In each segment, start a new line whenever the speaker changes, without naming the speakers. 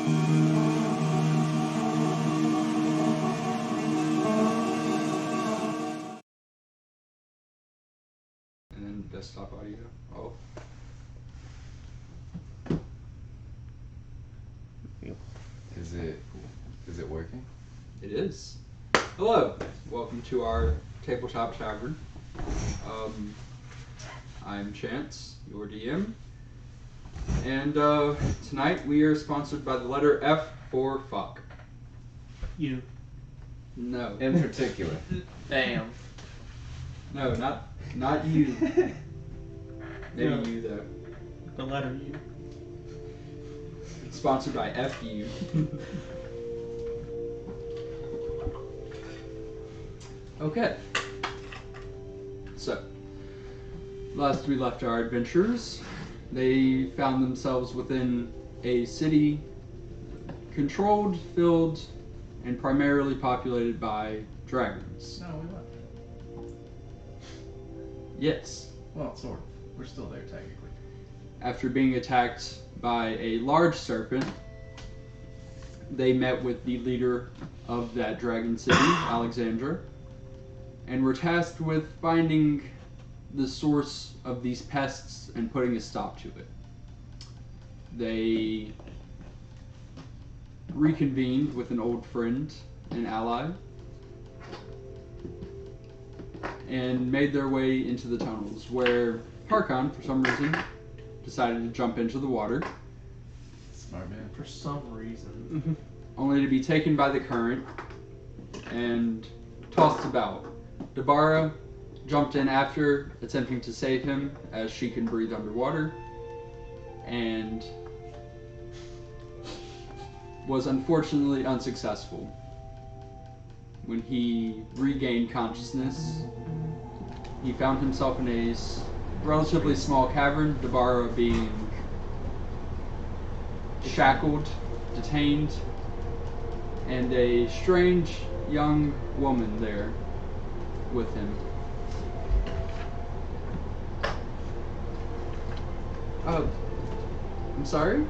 And then desktop audio off.
Is it working?
It is. Hello, welcome to our tabletop tavern. I'm Chance, your DM, and tonight we are sponsored by the letter F for fuck.
You.
No.
In particular.
Damn.
No, not you. Maybe
No.
you though.
The letter U.
Sponsored by FU. Okay. So, last we left our adventurers, they found themselves within a city controlled, filled, and primarily populated by dragons.
No, we left.
Yes.
Well, sort of. We're still there, technically.
After being attacked by a large serpent, they met with the leader of that dragon city, Alexandra, and were tasked with finding the source of these pests and putting a stop to it. They reconvened with an old friend and ally and made their way into the tunnels, where Harkon, for some reason, decided to jump into the water,
Smart man.
For some reason.
only to be taken by the current and tossed about. Dabara jumped in after, attempting to save him, as she can breathe underwater, and was unfortunately unsuccessful. When he regained consciousness, he found himself in a relatively small cavern, Dabara being shackled, detained, and a strange young woman there with him. Oh, I'm sorry?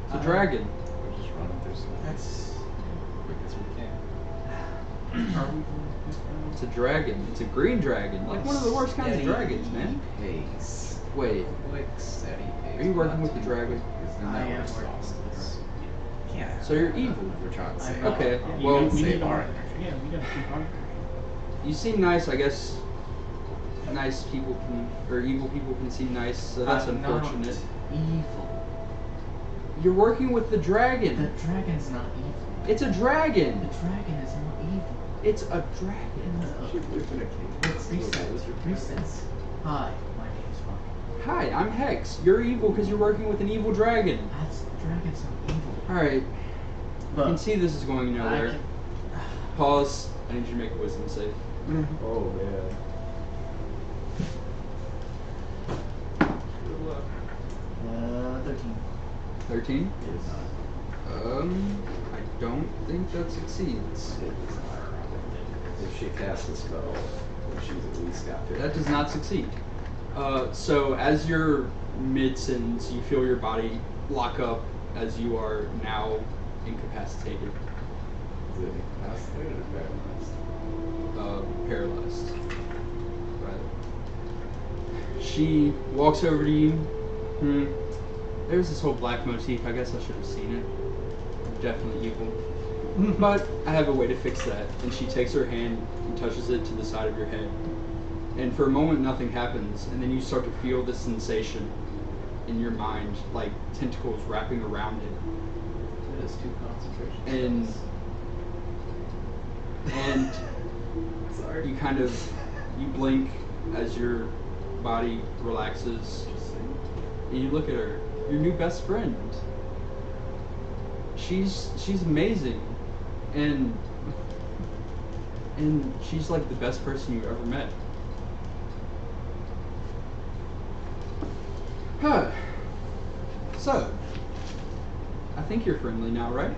It's a dragon.
We're just running through some
That's.
quick as we can.
Are we
It's a dragon. It's a green dragon. Like one of the worst kinds of dragons, man.
Pace.
Wait,
Quick, steady pace.
are you working
Not
with the
too
dragon?
quick, 'cause then
I
that
am
would
working
exhaust
with the
us. Yeah.
So you're evil.
We're trying to
I
save
know.
Okay,
our-
well-
we
save
need
our
our-
energy.
Yeah, we gotta keep our.
You seem nice, I guess. Nice people can, or evil people can seem nice, so that's
I'm not
unfortunate.
evil.
You're working with the
The
dragon.
dragon's not evil.
It's a
The
dragon.
dragon is not evil.
It's a dragon.
Recess. Hi, my name's Ryan.
Hi, I'm Hex. You're evil because you're working with an evil dragon.
The dragon's not evil.
Alright, you can
Look,
see this is going nowhere. Pause. I need you to make a wisdom save.
Oh, man.
13.
13?
Yes.
I don't think that succeeds.
If she casts a spell, she's at least got 50.
That does not succeed. So as you're mid-sentence, you feel your body lock up as you are now incapacitated,
Is it incapacitated or paralyzed?
paralyzed. Rather. She walks over to you. There's this whole black motif. I guess I should have seen it. I'm definitely evil. But I have a way to fix that. And she takes her hand and touches it to the side of your head. And for a moment, nothing happens. And then you start to feel this sensation in your mind, like tentacles wrapping around it.
It is 2 concentration.
And
Sorry.
you kind of, you blink as your body relaxes.
Just saying.
And you look at her, your new best friend. She's amazing. And she's like the best person you've ever met. Huh. So, I think you're friendly now, right?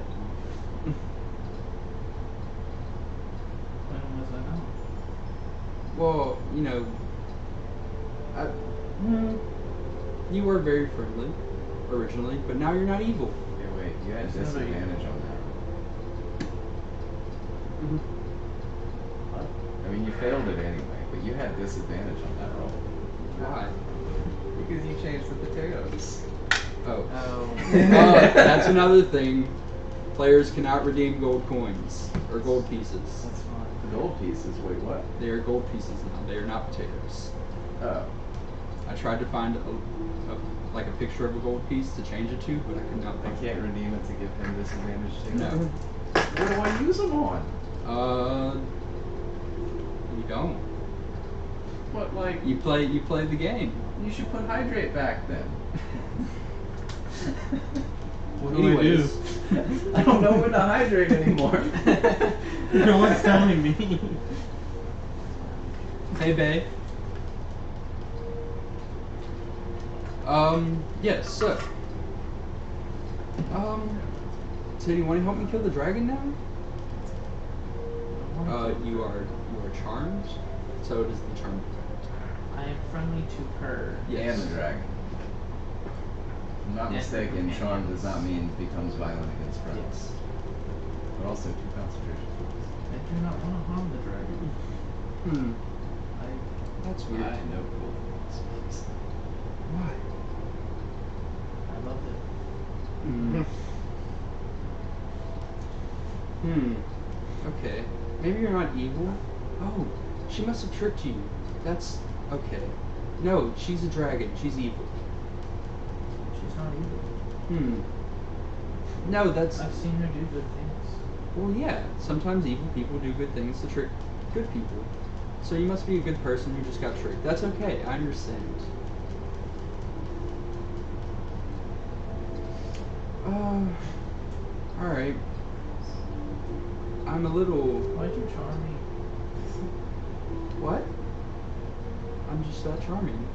When was I not?
Well, you know, You were very friendly originally, but now you're not evil.
Hey, wait, you had
There's no
disadvantage on that.
What?
I mean, you failed it anyway, but you had disadvantage on that roll.
Why?
Because you changed the potatoes.
Oh.
Oh.
That's another thing. Players cannot redeem gold coins or gold pieces.
That's fine.
Gold pieces, wait, what?
They are gold pieces now. They are not potatoes.
Oh.
I tried to find like a picture of a gold piece to change it to, but I could not
I
find
can't redeem it to give him disadvantage too?
No.
What do I use them on?
You don't.
What, like,
You play the game.
you should put hydrate back then.
What do
Anyways.
I don't know when to hydrate anymore.
No one's telling me.
Hey, babe. Yes, so. So do you want to help me kill the dragon now? You are charmed. So does the charm effect.
I am friendly to her.
Yes.
And the dragon. If I'm not
Yeah.
mistaken, charm does not mean becomes violent against friends.
Yes.
But also 2 concentration points.
I do not want to harm the dragon.
That's weird.
I know cool things.
Why?
I love it.
Okay. Maybe you're not evil. Oh, she must have tricked you. That's okay. No, she's a dragon. She's evil.
She's not evil.
No, that's.
I've seen her do good things.
Well, yeah. Sometimes evil people do good things to trick good people. So you must be a good person who just got tricked. That's okay. I understand. Alright. I'm a little.
Why'd you charm me?
What? I'm just that charming,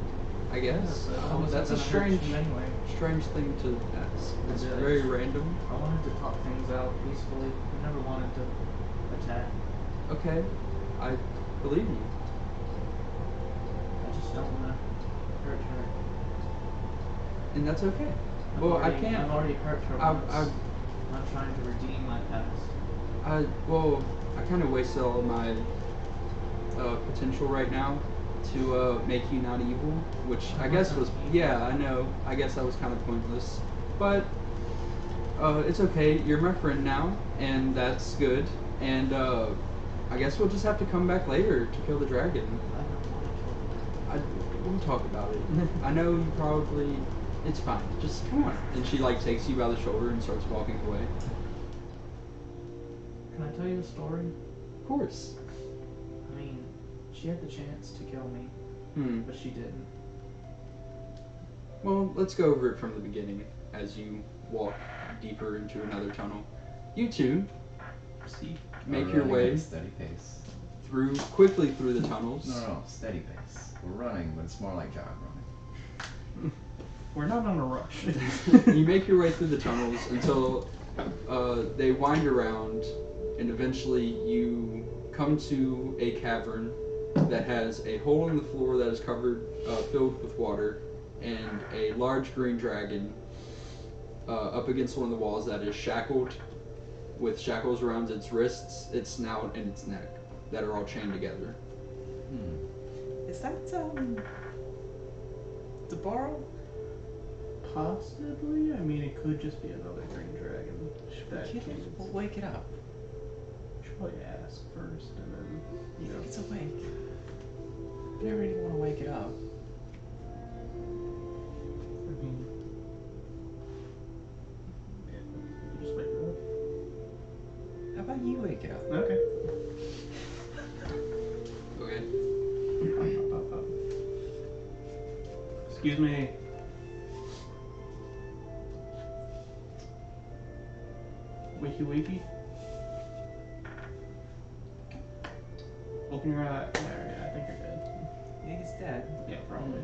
I guess.
Yeah, but I wasn't
That's a
gonna hurt
strange,
you anyway.
strange thing to ask. It's
Yeah,
very
it's-
random.
I wanted to talk things out peacefully. I never wanted to attack.
Okay, I believe you.
I just don't want to hurt her.
And that's okay.
I've
Well,
already,
I can't.
I've already hurt her
I've,
once.
I've,
I'm trying to redeem my past.
well, I kind of wasted all of my potential right now to make you not evil, which I
I'm
guess
not
was,
evil.
yeah, I know. I guess that was kind of pointless. But it's okay. You're my friend now, and that's good. And I guess we'll just have to come back later to kill the dragon.
I don't want to kill her.
We'll talk about it. I know you probably. It's fine. Just come on. And she like takes you by the shoulder and starts walking away.
Can I tell you a story?
Of course.
I mean, she had the chance to kill me, but she didn't.
Well, let's go over it from the beginning as you walk deeper into another tunnel. You two make
We're
your
running
way
at a steady pace.
quickly through the tunnels.
No, steady pace. We're running, but it's more like jog running.
We're not on a rush.
You make your way through the tunnels until they wind around, and eventually you come to a cavern that has a hole in the floor that is covered, filled with water, and a large green dragon up against one of the walls that is shackled with shackles around its wrists, its snout, and its neck that are all chained together.
Is that, to borrow?
Possibly. I mean, it could just be another green dragon. That
We'll wake it up.
should probably ask first, and then you know.
It's awake. I never really want to wake it up.
I mean, yeah, you just wake it
How about you wake it up?
up. Okay.
Okay.
Excuse me. Wakey wakey. Open your eye. Yeah, I think you're dead.
You think it's dead?
Yeah, probably.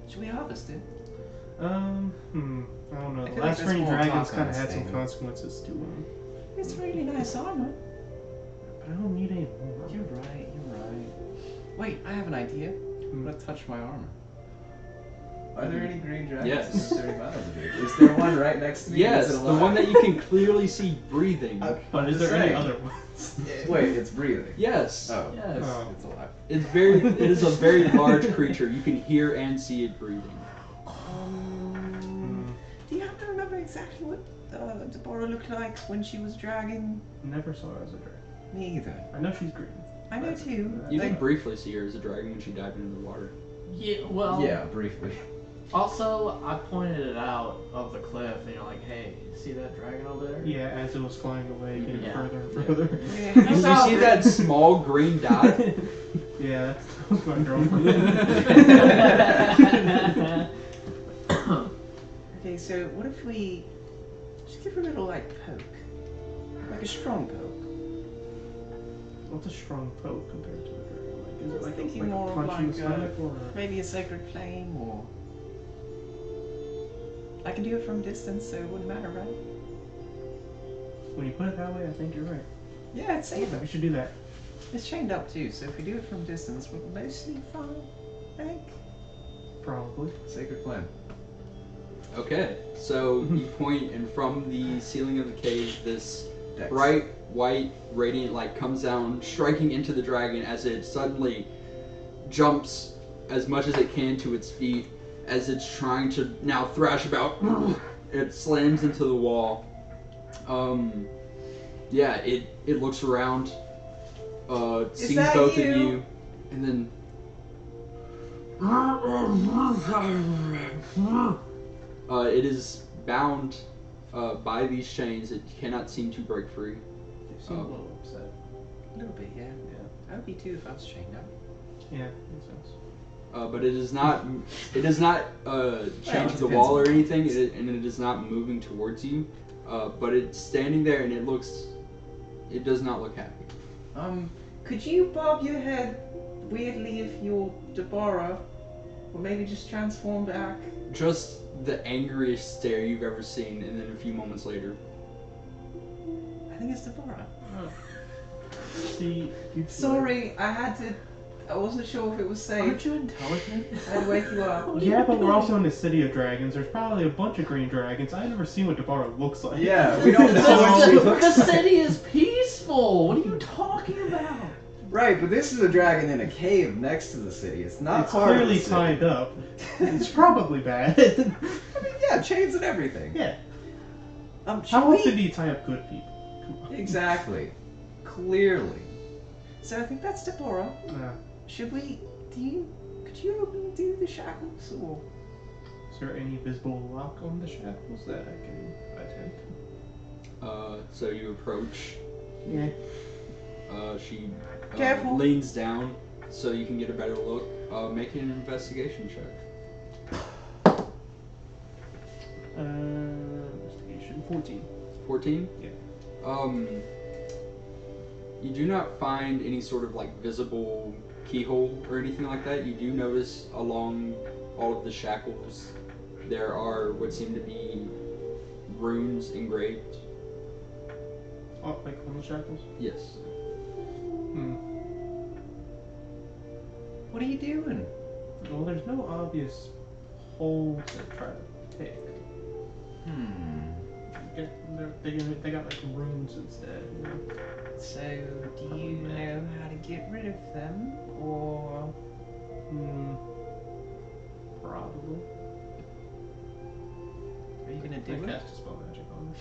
Should we harvest it?
I don't know.
I
The
feel like
last
there's
green
more
dragons
talk
kind
on
of
this
had some
thing.
consequences to them.
It's really nice armor.
But I don't need any more.
You're right, you're right. Wait, I have an idea. I'm gonna touch my armor. Are there any green dragons
Yes.
in 30 miles of here? Is there one right next to me?
Yes,
Is it
the
alive?
one that you can clearly see breathing.
But is there any other ones?
Wait, it's breathing.
Yes.
Oh,
Yes.
Oh.
it's alive.
It is a very large creature. You can hear and see it breathing.
Do you happen to remember exactly what Deborah looked like when she was dragging?
Never saw her as a dragon.
Me either.
I know she's green.
I know too.
You
Like-
did briefly see her as a dragon when she dived into the water.
Yeah, well,
Yeah, briefly.
also, I pointed it out of the cliff, and you're like, hey, see that dragon over there?
Yeah, as it was flying away, getting
Yeah.
further and further.
You see that small green dot?
Yeah, that was my girlfriend.
Okay, so what if we just give her a little like poke, like a strong poke?
What's a strong poke compared to a dragon? Like, is
I
it
was
like
thinking
a
more of
punch in the
like,
stomach or?
Maybe a sacred flame, or I can do it from a distance, so it wouldn't matter, right?
When you put it that way, I think you're right.
Yeah, it's safer.
We should do that.
It's chained up too, so if we do it from a distance, we're mostly fine. I think.
Probably.
Sacred flame.
Okay, so you point, and from the ceiling of the cave, this
Dex.
bright white radiant light comes down, striking into the dragon as it suddenly jumps as much as it can to its feet as it's trying to now thrash about. It slams into the wall. Yeah, it looks around, sees
that
both
you?
of you, and then it is bound by these chains. It cannot seem to break free.
You seem a little upset.
A little bit, yeah.
Yeah.
I would be too if I was chained up.
Yeah, makes sense.
But it is not. It does not change
it
the
depends
wall
on
or
the
anything,
context.
and it is not moving towards you. But it's standing there, and it looks. It does not look happy.
Could you bob your head weirdly if you're Deborah, or maybe just transform back?
Just the angriest stare you've ever seen, and then a few moments later,
I think it's Deborah.
See,
Sorry, I wasn't sure if it was safe.
Aren't you intelligent?
I had to wake you up.
Yeah, but we're also in the city of dragons. There's probably a bunch of green dragons. I've never seen what Deborah looks like.
Yeah, we don't know what she
The
looks like.
city is peaceful. What are you talking about?
Right, but this is a dragon in a cave next to the city. It's not
It's
part of
clearly
the city.
tied up. It's probably bad.
I mean, yeah, chains and everything.
Yeah.
Should
How
we-
often do you tie up good people? Come on.
Exactly. Clearly. So I think that's Deborah. Should we? Could you undo the shackles or?
Is there any visible lock on the shackles that I can attempt?
so you approach.
Yeah.
She
Careful.
leans down so you can get a better look. Make an investigation check.
Investigation 14.
14?
Yeah.
You do not find any sort of like visible keyhole or anything like that. You do notice along all of the shackles there are what seem to be runes engraved.
Oh, like on the shackles?
Yes.
What are you doing?
Well, there's no obvious holes to try to pick. They got like runes instead. You know?
So, do you know how to get rid of them, or?
Probably.
Are you gonna
I
do it?
cast a spell magic on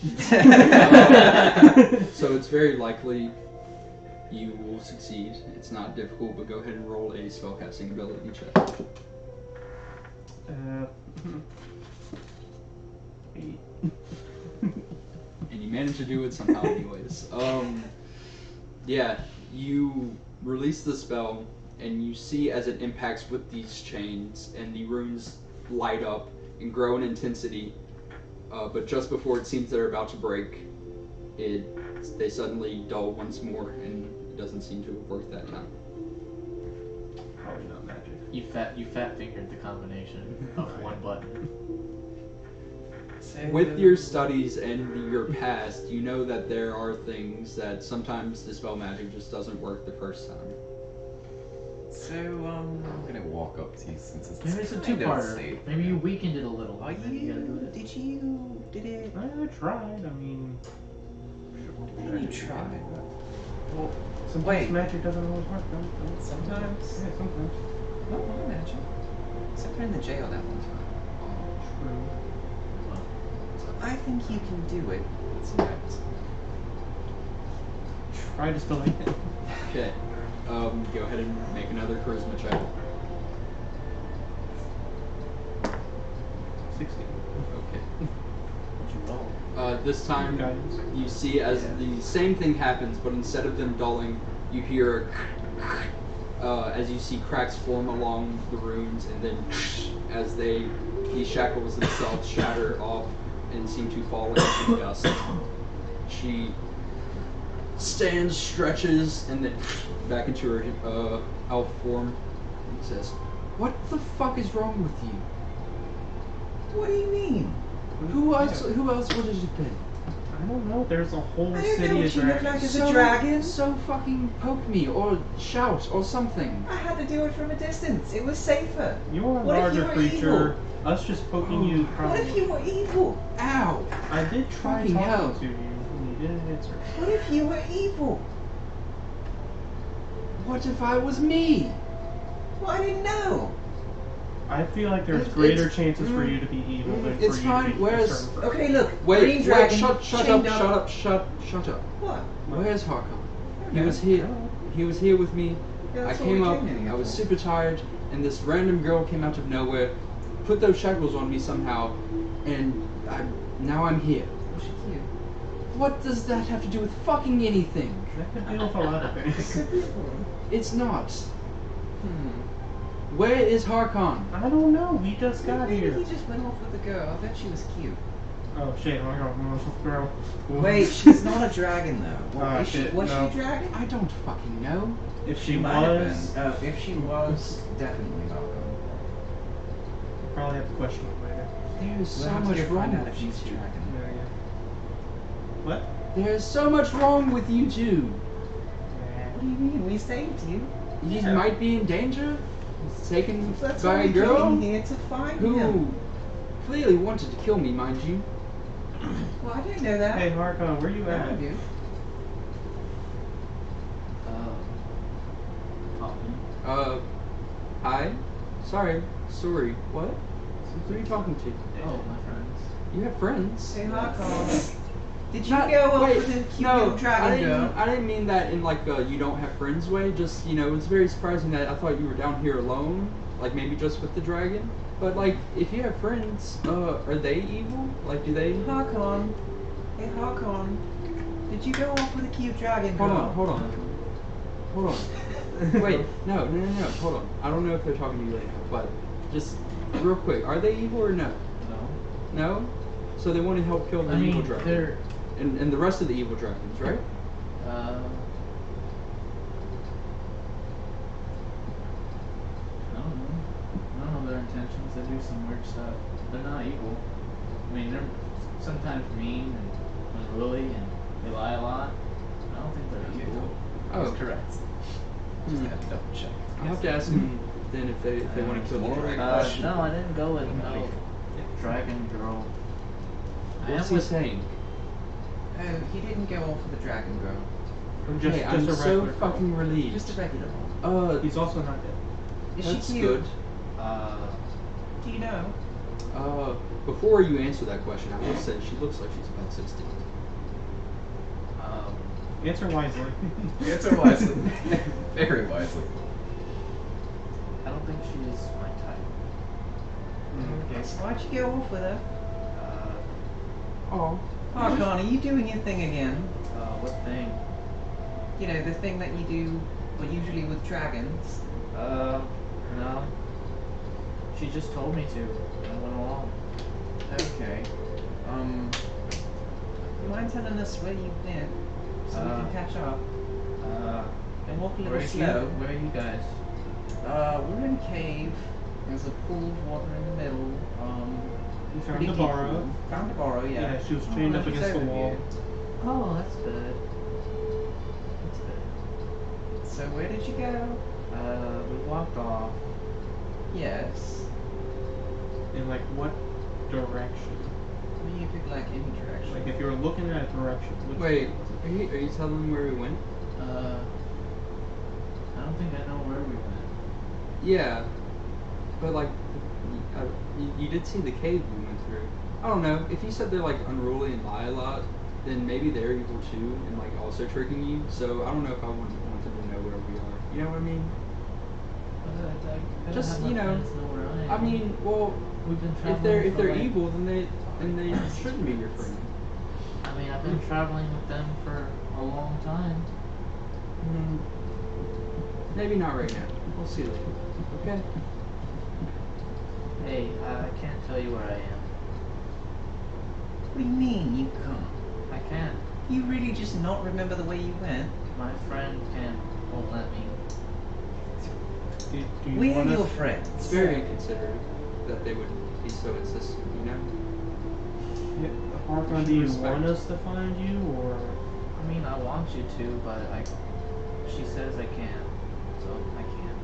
it.
So it's very likely you will succeed. It's not difficult, but go ahead and roll a spellcasting ability check.
8.
And you manage to do it somehow anyways. Yeah, you release the spell, and you see as it impacts with these chains, and the runes light up and grow in intensity, but just before it seems they're about to break, they suddenly dull once more, and it doesn't seem to have worked that time.
Probably not magic.
You fat fingered the combination of one button.
So,
With your studies and your past, you know that there are things that sometimes the spell magic just doesn't work the first time.
So, I'm gonna walk up to you since it's
Maybe it's a
kind of
two-parter.
safe.
Maybe you weakened it a little.
Are
and then you gotta do
you?
this.
Did it?
I tried. I mean,
You tried. Well,
sometimes
wait.
magic doesn't always work. Though.
Sometimes.
Yeah, sometimes.
No, I imagine. Except for in the jail that one time.
True.
So I think you can do it. Let's see what happens.
Try to still hit it.
Okay. Go ahead and make another charisma check.
60.
Okay.
What'd you roll?
This time
Guidance.
you see as the same thing happens, but instead of them dulling, you hear as you see cracks form along the runes, and then as these shackles themselves shatter off and seem to fall into dust. She stands, stretches, and then back into her elf form and says, "What the fuck is wrong with you?
What do you mean?
Who else would it have been?
I don't know. There's a whole
I don't
city
know
of
what you look
dragons.
like as a dragon.
So fucking poke me or shout or something."
I had to do it from a distance. It was safer.
You're a
What if you
larger
were
creature. Us just poking you.
What
Probably.
if you were evil?
Ow!
I did try
Fucking
talking
hell.
to you, and you didn't answer.
What if you were evil?
What if I was me?
Well, I didn't know.
I feel like there's
It's-
greater
it's-
chances for you to be evil than for
it's
you
fine.
to be
Where's-
a certain person.
Okay, look.
Wait,
green dragon.
shut
chained
up.
What?
Where's Harkon? He
Okay.
was here. He was here with me.
Yeah,
I
that's what
came
we
up.
came in here
I was
for.
super tired, and this random girl came out of nowhere, put those shackles on me somehow, and now I'm here.
Was she cute?
What does that have to do with fucking anything?
That could deal with a lot of
It
things.
could be a woman.
It's not.
Hmm.
Where is Harkon?
I don't know. We just got
Maybe
here.
he just went off with the girl. I bet she was cute.
Oh shit! Oh my god, no, it's a girl.
Wait, she's not a dragon though. What,
Ah,
is she,
shit,
was
no.
she a dragon?
I don't fucking know.
If she
might have
was,
been. If she was, definitely not.
we'll probably have to question it later.
There's
We'll
so
have to
much
go
wrong
find out
with
if
you
she's a
two.
dragon.
Yeah, yeah. What?
There's so much wrong with you two.
What do you mean? We saved you.
You
Yeah.
might be in danger. Taken
That's
by
why
a
we
girl
came here to find
who
him.
clearly wanted to kill me, mind you.
Well, I didn't know that.
Hey, Harkon, where you
Yeah, I
at?
do.
Talking.
Hi? Sorry. What? Who are you talking to?
Oh, my friends.
You have friends?
Hey, Harkon. Did you
Not-
go up
wait,
with the cute
no,
little dragon girl?
I didn't mean that in like a you don't have friends way. Just, it's very surprising that I thought you were down here alone. Like maybe just with the dragon. But like, if you have friends, are they evil? Like, do they?
Harkon. Hey, Harkon. Did you go off with a cute dragon girl?
Hold on. Wait, no. Hold on. I don't know if they're talking to you right now, but just real quick, are they evil or no?
No.
No? So they want to help kill the
I
evil
mean,
dragon.
they're.
And the rest of the evil dragons, right?
I don't know their intentions. They do some weird stuff. They're not evil. I mean, they're sometimes mean and unruly and they lie a lot. I don't think they're evil.
Oh,
That's correct. Just had to double check.
I'll have to ask them then if they want to kill the
More
dragon.
question.
No, I didn't go with no dragon girl. I
What's
am
he
with
saying?
Oh, he didn't go off with the dragon girl.
Okay,
Just
I'm
a
so
regular girl.
fucking relieved.
Just a regular one.
He's also not dead.
Is
That's
she cute?
good.
Do you know?
Before you answer that question, I will say she looks like she's about 16.
Answer wisely.
Answer wisely. Very wisely.
I don't think she's my type.
Okay, so why'd you go off with her?
Oh.
Harkon, are you doing your thing again?
What thing?
You know, the thing that you do, well, usually with dragons.
No. She just told me to. I went along.
Okay. You mind telling us where you've been? So we can catch up. And walk a
Where
little
are you?
slow.
Where are you guys?
We're in a cave. There's a pool of water in the middle.
You found
Pretty
the
deep
borrow.
pool. Found a borrow, yeah.
Yeah, she was chained up
it's
against the wall.
overview.
Oh, that's good. That's good.
So where did you go?
We walked off.
Yes.
In like what direction?
Well, you could like any direction.
Like if you were looking at a direction. Which
Wait,
one was it?
are you telling me where we went?
I don't think I know where we went.
Yeah, but like, you did see the cave we went through. I don't know. If you said they're like unruly and lie a lot, then maybe they're evil too and like also tricking you. So I don't know if I wanted to know where we are. You know what I mean?
I
Just,
have my
you know,
friends know where I am.
I mean, well,
we've been
if
traveling
they're
for, like,
evil, then they shouldn't be your friend.
I mean, I've been traveling with them for a long time.
Maybe not right now. We'll see later. Okay.
Hey, I can't tell you where I am.
What do you mean you can't?
I can't.
You really just not remember the way you went?
My friend won't let me.
Do you
We're
want
your
us?
friends.
It's very inconsiderate that they would be so insistent, you know?
Yeah, Archon, do you
Respect.
want us to find you, or?
I mean, I want you to, but she says I can't, so I can't.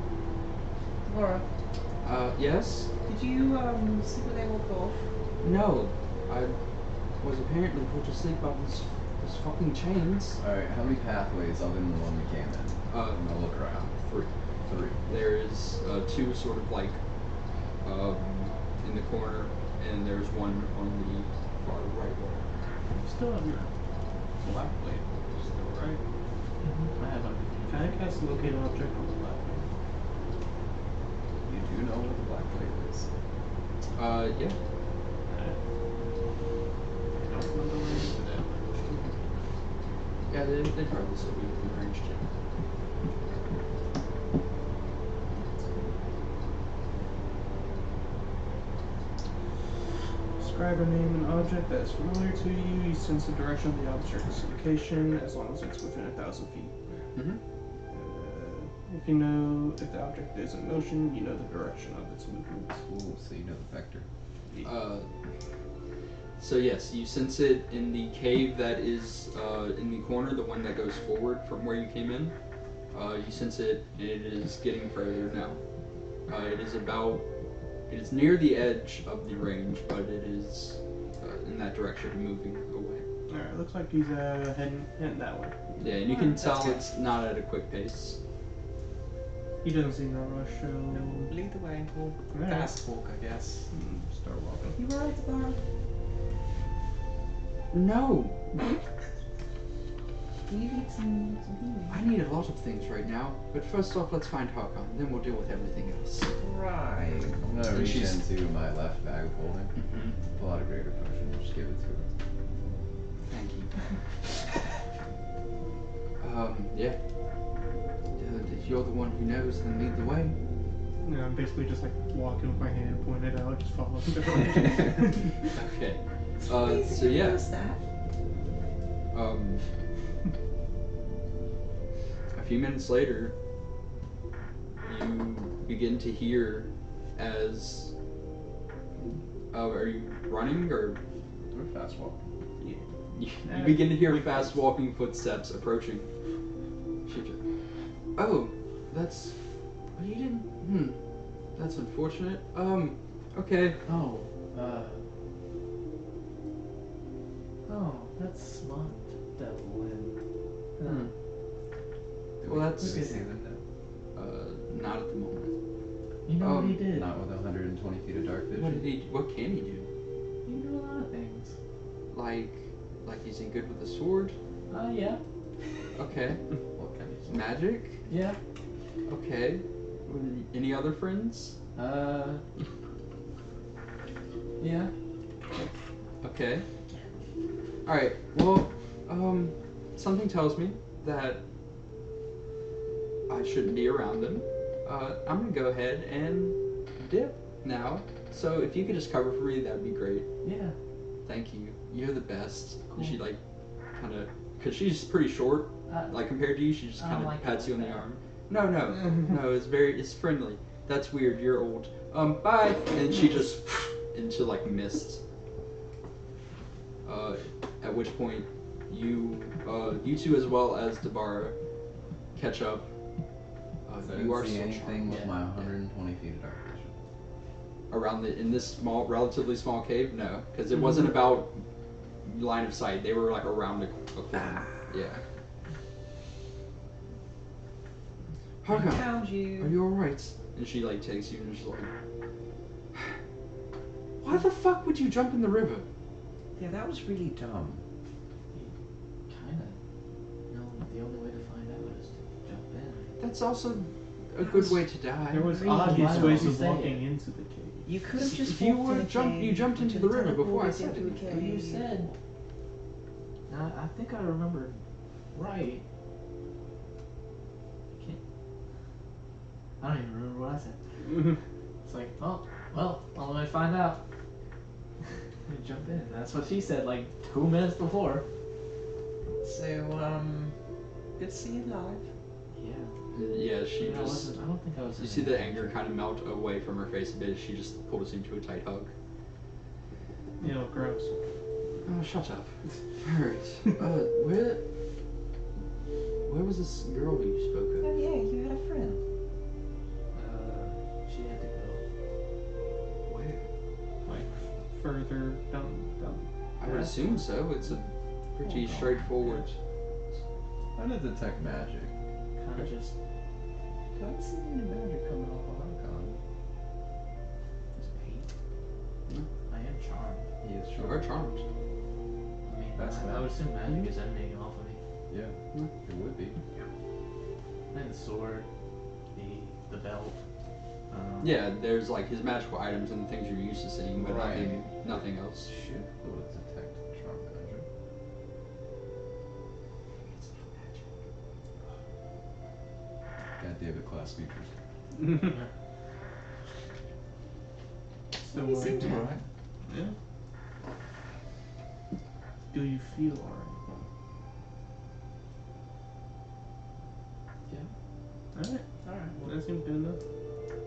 Laura,
Yes?
did you see where they walked off?
No. I was apparently put to sleep by these fucking chains.
Alright, how many pathways other than the one we came in? I'm gonna look around.
3. There is 2 sort of like in the corner, and there's one on the far right wall.
You still have your black blade, still, right?
I have a
Can I cast locate object on the black blade?
You do know what the black blade is.
Yeah.
I don't remember where you did it.
Yeah, they probably still be within range too.
Describe or name an object that is familiar to you. You sense the direction of the object's location as long as it's within 1,000 feet.
Mm-hmm.
If you know if the object is in motion, you know the direction of its movements.
Ooh, so you know the vector.
So yes, you sense it in the cave that is in the corner, the one that goes forward from where you came in. You sense it, and it is getting further now. It is near the edge of the range, but it is in that direction, moving away.
Alright, looks like he's heading that way.
Yeah, and you can
That's
tell
good.
it's not at a quick pace.
He doesn't seem to rush, so
Lead the way. We'll
Alright.
fast walk, I guess.
Start walking.
You were right, Laura.
No!
You need some healing.
I need a lot of things right now, but first off, let's find Harkon, then we'll deal with everything else.
Right.
I'm gonna
And
reach
she's-
into my left bag of holding, pull out a greater potion, and just give it to her.
Thank you. Yeah. If you're the one who knows, then lead the way.
Yeah, I'm basically just like walking with my hand pointed out, just following the direction.
Okay. So yeah. A few minutes later, you begin to hear as. Are you running or?
We're fast walking.
You begin to hear fast walking footsteps approaching. Oh, that's. Oh, you didn't. That's unfortunate. Okay.
Oh, that's smart, Devlin.
Well, that's.
We could save him now.
Not at the moment.
You know what he did?
Not with 120 feet of dark vision.
What can he do?
You do a lot of things.
Like is he good with a sword?
Yeah.
Okay.
What kind of
Magic?
Yeah.
Okay. Any other friends?
Yeah.
Okay. Alright, well, something tells me that I shouldn't be around them. I'm gonna go ahead and dip now. So if you could just cover for me, that'd be great.
Yeah.
Thank you. You're the best.
Cool.
And she kind of, cause she's pretty short, compared to you, she just
I
kind
don't
of
like it
pats you on
like
the
that.
arm. No, it's friendly. That's weird. You're old. Bye. And she just into mist. At which point, you two as well as Dabara catch up.
So I
You are
didn't see
still
anything with
Yeah.
my 120 feet of dark vision.
around in this small, relatively small cave. No, because it wasn't about line of sight. They were like around a corner. Yeah.
I
Harkon,
found
are
you.
you all right? And she like takes you and she's like, why the fuck would you jump in the river?
Yeah, that was really dumb.
Kinda. No, the only way to find out is to jump in.
That's also a
That
good
was-
way to die.
There was
Really?
obvious
Why
ways
don't you
of
say
walking
it?
into the cave.
You could have just
If you
walked
were
in a
jumped-
cave,
you jumped into
could
the
have
river before I
teleported
said
into a
anything.
Well, you
cave.
said. I think I remember right. I can't. I don't even remember what I said. It's like, oh, well, only way to find out. You jump in. That's what she said like 2 minutes before.
So, good to see you alive.
Yeah.
Yeah, she
I
just.
don't think I was.
You see the anger kind of melt away from her face a bit as she just pulled us into a tight hug.
You know, gross.
Oh, shut up. Alright. Where was this girl who you spoke of?
Oh yeah, you had a friend.
She had to go.
Where?
Like, further down.
I would assume so. It's a pretty straightforward.
How to detect magic?
Kind of just.
Don't see any magic coming off of Harkon.
Just paint.
No.
I am charmed.
He is
You
sure.
are charmed.
I mean,
That's
I would assume magic is emanating off of me.
Yeah, it would be.
And the sword, the belt.
Yeah, there's like his magical items and things you're used to seeing, but
Right.
nothing else.
Should be able to detect charm magic.
It's not magic.
God damn it, class features.
Still
You
worried.
seem to be alright.
Yeah. Do you feel alright? Alright.
Alright, well,
That seems good enough.
do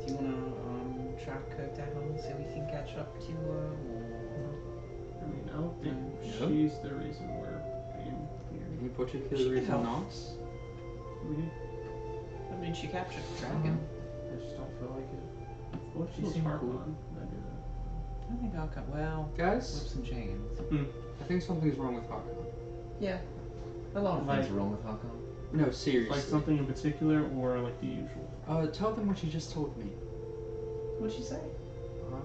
you wanna, track her down so we can catch up to her, or?
I mean, I don't think
No.
she's the reason we're being here.
Any particular
She can
reason
help.
not?
I mean, she captured the dragon.
I just don't feel like it.
What
She
she
seemed
Harkon?
cool.
I do that.
I think I'll cut, well,
Guys,
whips and chains.
I think something's wrong with Harkon.
Yeah. A lot of
Like-
What's wrong with Harkon?
No, seriously.
Like something in particular, or like the usual?
Tell them what you just told me.
What'd she say?
Huh?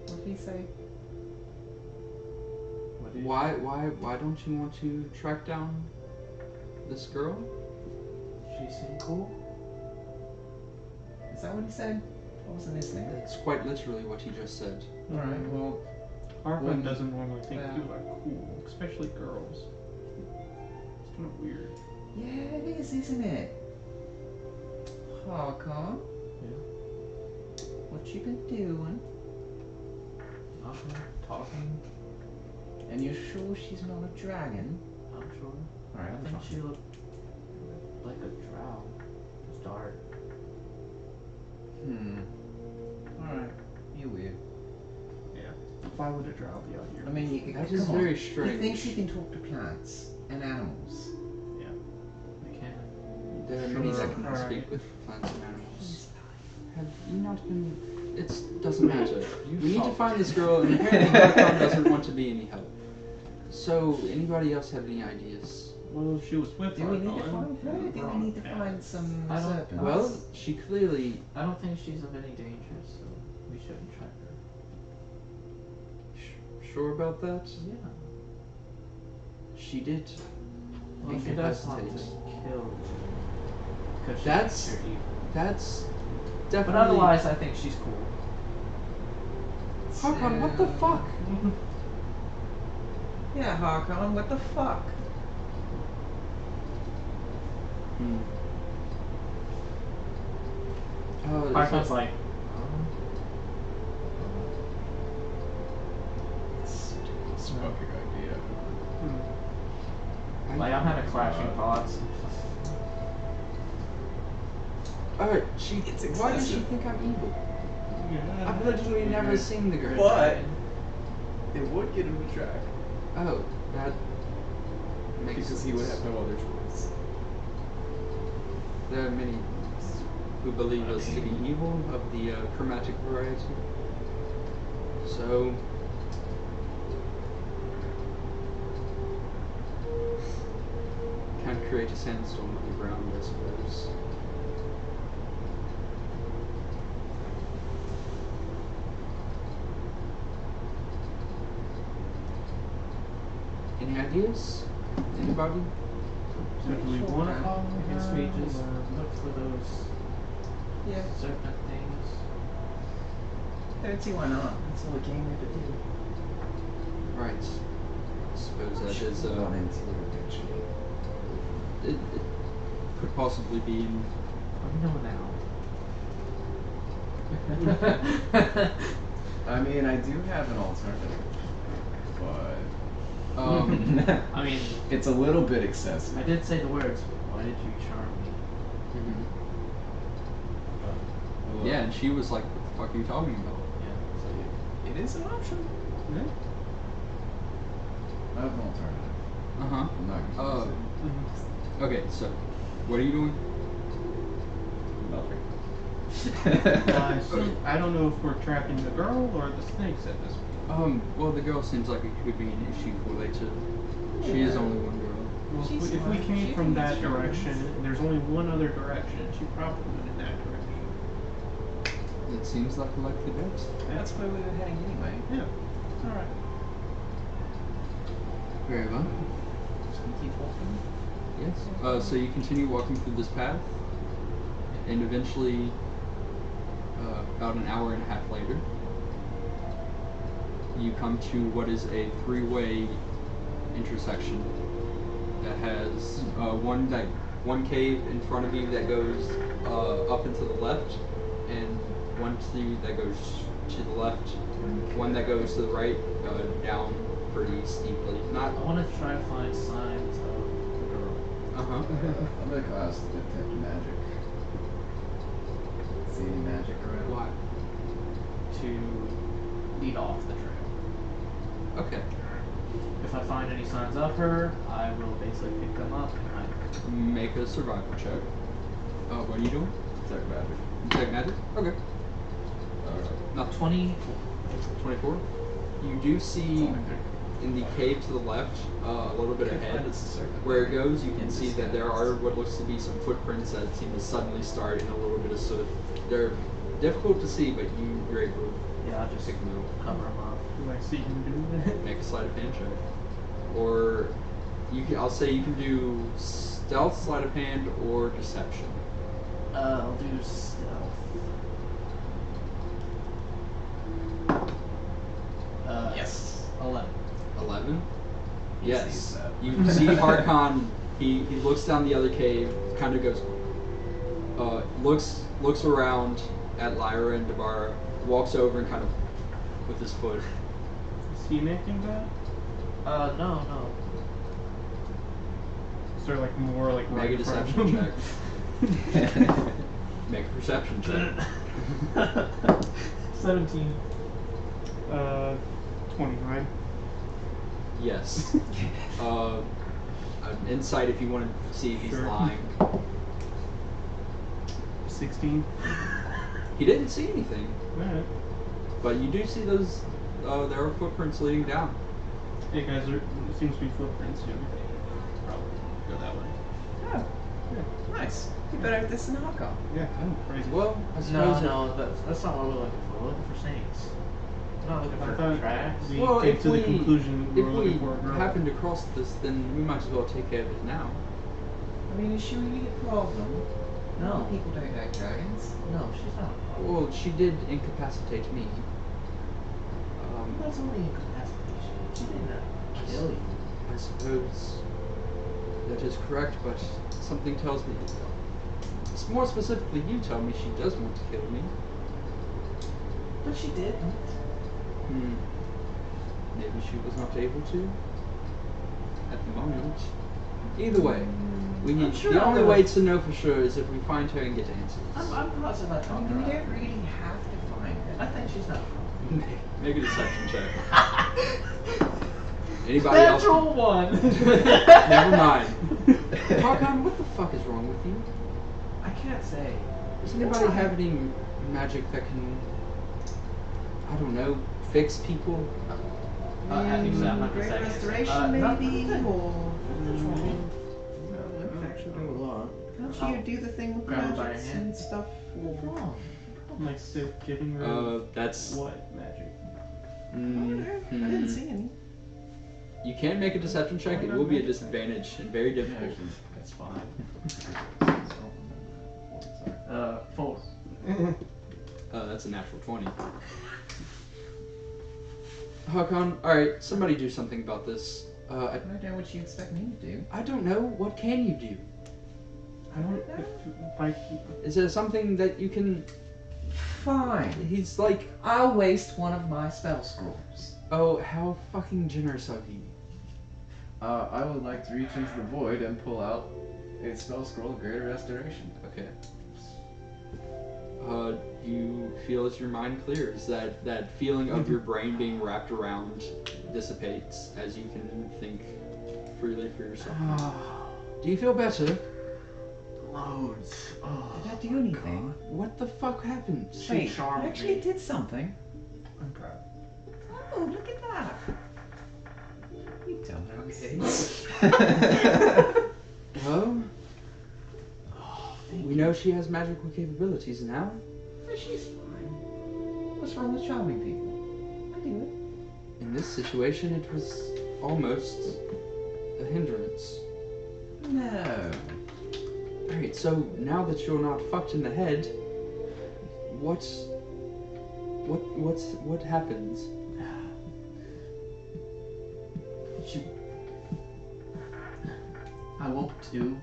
What did he say?
What do you
Why don't you want to track down this girl?
She seemed cool.
Is that what he said? I wasn't listening.
That's quite literally what he just said.
Alright, well,
Harkon
Well,
doesn't normally think
yeah.
people are cool, especially girls. It's kind of weird.
yeah, it is, isn't it? Harkon,
Yeah.
what you been doing?
Nothing. Talking.
And you're sure she's not a dragon?
I'm sure.
Alright,
I
I'm
think
fine.
she looked like a drow. It's dark.
Alright, you're weird.
Why would a drow be out here?
I mean, you
That
come
is
on.
very
He
strange.
thinks he can talk to plants and animals.
I can't.
There are many that can
Alright.
speak with plants and animals. Have you not been? It doesn't matter. We need to find this girl, and apparently Harkon doesn't want to be any help. So, anybody else have any ideas?
Well, she was with
Do we need to
Harkon.
find her? Do we need to find some
I don't-
serpents?
Well, she clearly.
I don't think she's of any danger, so we shouldn't track her.
Sure about that?
Yeah.
She did.
Well,
make
she
it
does want to
hesitate.
kill. Because she
That's-
thinks you're evil.
That's
But
definitely.
otherwise, I think she's cool.
Harkon, what the fuck?
Yeah, Harkon, what the fuck?
Oh, is
Harkon's
it-
like,
Smoking idea.
like I'm having flashing thoughts.
Alright, she.
It's
Why does she
excessive.
think I'm evil?
Yeah.
I've literally never seen the girl.
But it would get him to track.
Oh, that makes
Because
sense.
he would have no other choice.
There are many who believe us to be evil of the chromatic variety. So, kind of create a sandstorm underground, I suppose. Any ideas? Anybody?
So do we want to follow
I guess we
her,
just
or-
look for those serpent things.
I don't see why not. That's all we came here to do.
Right. I suppose that is,
Run into it eventually.
it could possibly be in...
We know now.
I mean, I do have an alternative, but
I mean,
it's a little bit excessive.
I did say the words, why did you charm me?
Well,
Yeah, and she was like, what the fuck are you talking about?
Yeah.
so it is an option.
Yeah.
I have an alternative.
Uh-huh.
I'm not gonna use it.
Okay, so, what are you doing?
Nothing.
So I don't know if we're tracking the girl or the snakes at this point.
Well, the girl seems like it could be an issue for later. She is only one girl.
Well,
She's
if we
fine.
came
She
from
can
that
use her
direction,
wings.
and there's only one other direction, she probably went in that direction.
It seems like a likely bet.
That's where we were heading anyway.
Yeah. Alright.
Very well.
Just gonna keep walking.
Yes. So you continue walking through this path, and eventually, about an hour and a half later, you come to what is a three-way intersection that has one cave in front of you that goes up and to the left, and one that goes to the left, one that goes to the right, down pretty steeply. Not.
I want to try to find signs of the girl.
Uh-huh.
I'm gonna cast detect magic. See any magic around?
Why?
To lead off the trail.
Okay.
If I find any signs of her, I will basically pick them up and hide.
Make a survival check. What are you doing?
Detect magic.
Detect magic? Okay. Not
20.
24. You do see
Only
in the cave to the left, a little bit ahead, where it goes, you can see that there are what looks to be some footprints that seem to suddenly start in a little bit of soot. They're difficult to see, but you're able to
Yeah, I'll just
pick them up.
cover them up.
Do I see him do that?
Make a sleight of hand check. Or I'll say you can do stealth, sleight of hand, or deception.
I'll do stealth.
Yes.
11.
11?
He
Yes.
sees that.
You see Harkon, he looks down the other cave, kind of goes, looks around at Lyra and Dabara, walks over and kind of, with his foot.
Is he making that?
No.
Is there like more like
Make a
right in front of
deception
him?
check. Make a perception check.
17. 29.
Yes. An insight if you want to see if he's
Sure.
lying.
16.
He didn't see anything,
Alright.
but you do see those. There are footprints leading down.
Hey guys, there seems to be footprints here. Probably go that way.
Oh,
Yeah.
nice. You better at this than Hawkeye.
Yeah. Crazy.
Well, I suppose.
No, that's not what we're looking for. We're looking for snakes. We're not looking
I
for
thought
tracks.
we
Well,
came
if
to the
we
conclusion
if
we're
we
looking for a girl.
happen to cross this, then we might as well take care of it now.
I mean, is she really a problem?
No.
People don't know dragons.
No, she's not.
Well, she did incapacitate me.
That's only incapacitation. She didn't kill you.
I suppose that is correct, but something tells me. More specifically, you tell me she does want to kill me.
But she didn't.
Maybe she was not able to at the moment. Either way, we need.
sure
The
I'll
only
know.
way to know for sure is if we find her and get answers.
I'm positive I
I
talked
mean,
her
we
out.
don't really have to find
I
her.
think she's not.
Make a deception check. Anybody else?
Natural one.
Never mind. Harkon, what the fuck is wrong with you?
I can't say.
Does anybody have any magic that can, I don't know, fix people?
I think so. I'm not
Great
saying
restoration, maybe, or
I can actually do a lot.
can't you do the thing with
Grab it by your
magics
hand.
and stuff?
What's wrong?
Like getting rid of
That's.
what magic?
I didn't see any.
You can make a deception check. It will be a disadvantage and very difficult.
Actually, that's fine.
4.
That's a natural 20. Hakon, alright, somebody do something about this.
I don't know what you expect me to do.
I don't know. What can you do?
I don't if, like
Is there something that you can...
Fine.
He's like...
I'll waste one of my spell scrolls.
Oh, how fucking generous of you.
I would like to reach into the void and pull out a spell scroll of Greater Restoration.
Okay. You feel as your mind clears, that feeling of your brain being wrapped around dissipates as you can think freely for yourself. Do you feel better?
Loads.
Did I do anything?
What the fuck happened?
Wait,
charmed
I actually
me.
did something.
I'm proud.
Oh, look at that. You dumbass.
Well, we know she has magical capabilities now.
But she's fine. What's wrong with charming people? I do it.
In this situation, it was almost a hindrance.
No.
Alright, so now that you're not fucked in the head, what happens?
I woke to.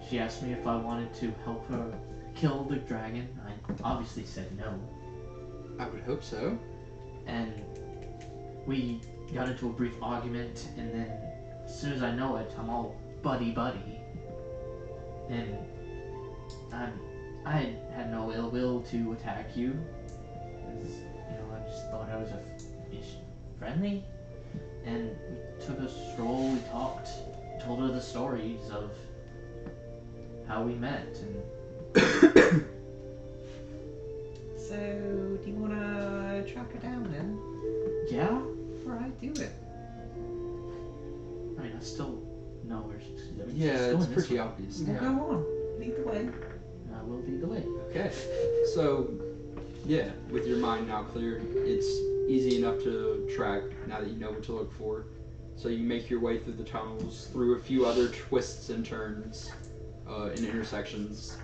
She asked me if I wanted to help her kill the dragon. I obviously said no.
I would hope so.
And we got into a brief argument, and then as soon as I know it, I'm all buddy-buddy. And I had no ill will to attack you. I just thought I was friendly. And we took a stroll, we talked, told her the stories of how we met, and
So, do you want to track her down then?
yeah,
Alright, do it.
I mean, I still know where she's going.
Yeah,
She's
it's
going this
pretty
way.
obvious
We'll
now.
go on. Lead the way.
I will lead the way.
Okay, so yeah, with your mind now clear, it's easy enough to track now that you know what to look for. So you make your way through the tunnels, through a few other twists and turns, and intersections.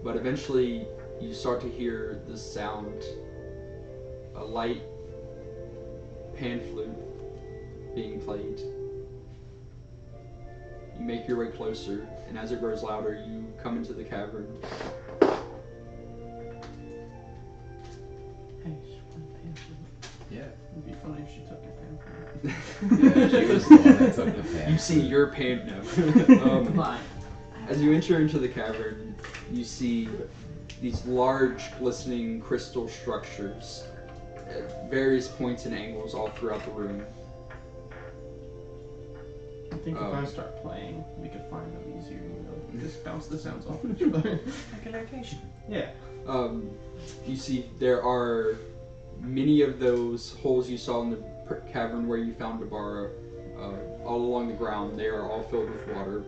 But eventually, you start to hear this sound, a light pan flute being played. You make your way closer, and as it grows louder, you come into the cavern.
Hey, she won the pamphlet.
Yeah.
It'd be funny if she took your pamphlet.
Yeah, she was the one that took the pan.
You see your pan. No.
Fine.
As you enter into the cavern, you see these large, glistening crystal structures at various points and angles all throughout the room.
I think if I start playing, we could find them easier. Just bounce the sounds off of each other.
Like a location.
Yeah.
You see there are many of those holes you saw in the cavern where you found Dabara, all along the ground. They are all filled with water.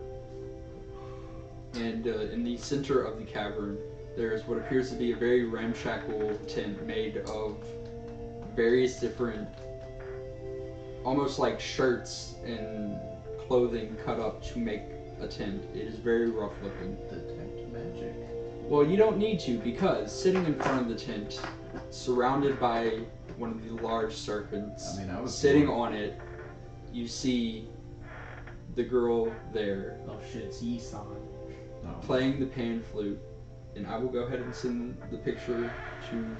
And in the center of the cavern, there is what appears to be a very ramshackle tent made of various different, almost like shirts and clothing cut up to make a tent. It is very rough looking.
Detect magic.
Well, you don't need to, because sitting in front of the tent, surrounded by one of the large serpents,
I was
sitting
bored.
on it, you see the girl there
Oh shit, it's Yi-san.
No.
playing the pan flute, and I will go ahead and send the picture to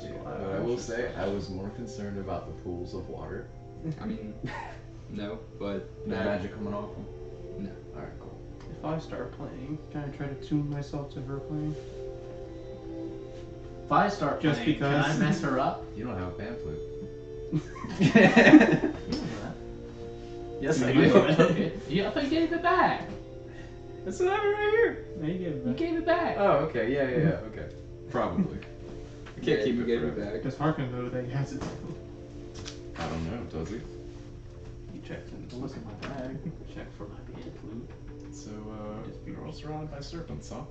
Yeah, but I will say, I was more concerned about the pools of water.
I mean, no, but
No
that,
magic coming off them?
No.
Alright, cool.
If I start playing, can I try to tune myself to her playing?
If I start
Just
playing,
because.
can I mess her up?
You don't have a pan flute.
You know that.
Yes, I
You
do.
took it. I thought you gave it back.
It's what I have it right here.
No, you gave it
You
back.
gave it back.
Oh, okay. Yeah. Okay. Probably. I can't
Yeah,
keep
you
it
gave it
forever.
back.
Does Harkin know that he has it?
I don't know. Does he?
He checked in.
Look at my bag. Check for my pan flute.
So,
Just be
you're all surrounded by serpents, huh?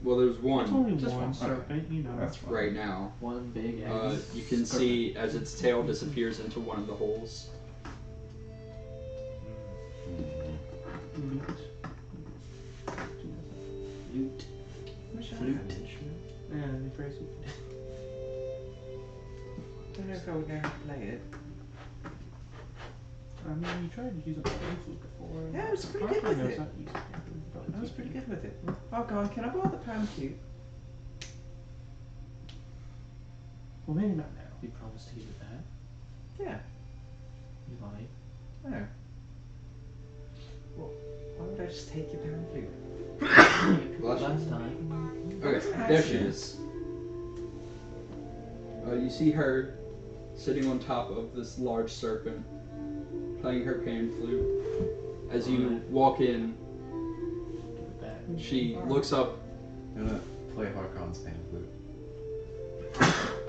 Well, there's
There's
one
only
Just
one
one.
serpent, you know.
That's fine.
right now.
One big egg.
You can see as its tail disappears into one of the holes.
Loot.
Loot.
Wish I
Flute.
had an instrument.
Yeah, that'd be crazy.
Don't know if I would know how to play it.
I mean, you tried to use a pan flute before. and
Yeah, I was pretty
Harkin
good with
knows
it.
how to use a pan flute, but
I was pretty good with it. Oh god, can I borrow the pan flute?
Well, maybe not now.
You promised to give it back.
Yeah.
You lied.
No. Well, why would I just take your pan flute?
Last time.
Okay, there she is. You see her sitting on top of this large serpent, playing her pan flute. As you walk in,
Give it back.
she looks up.
I'm gonna play Harkon's pan flute.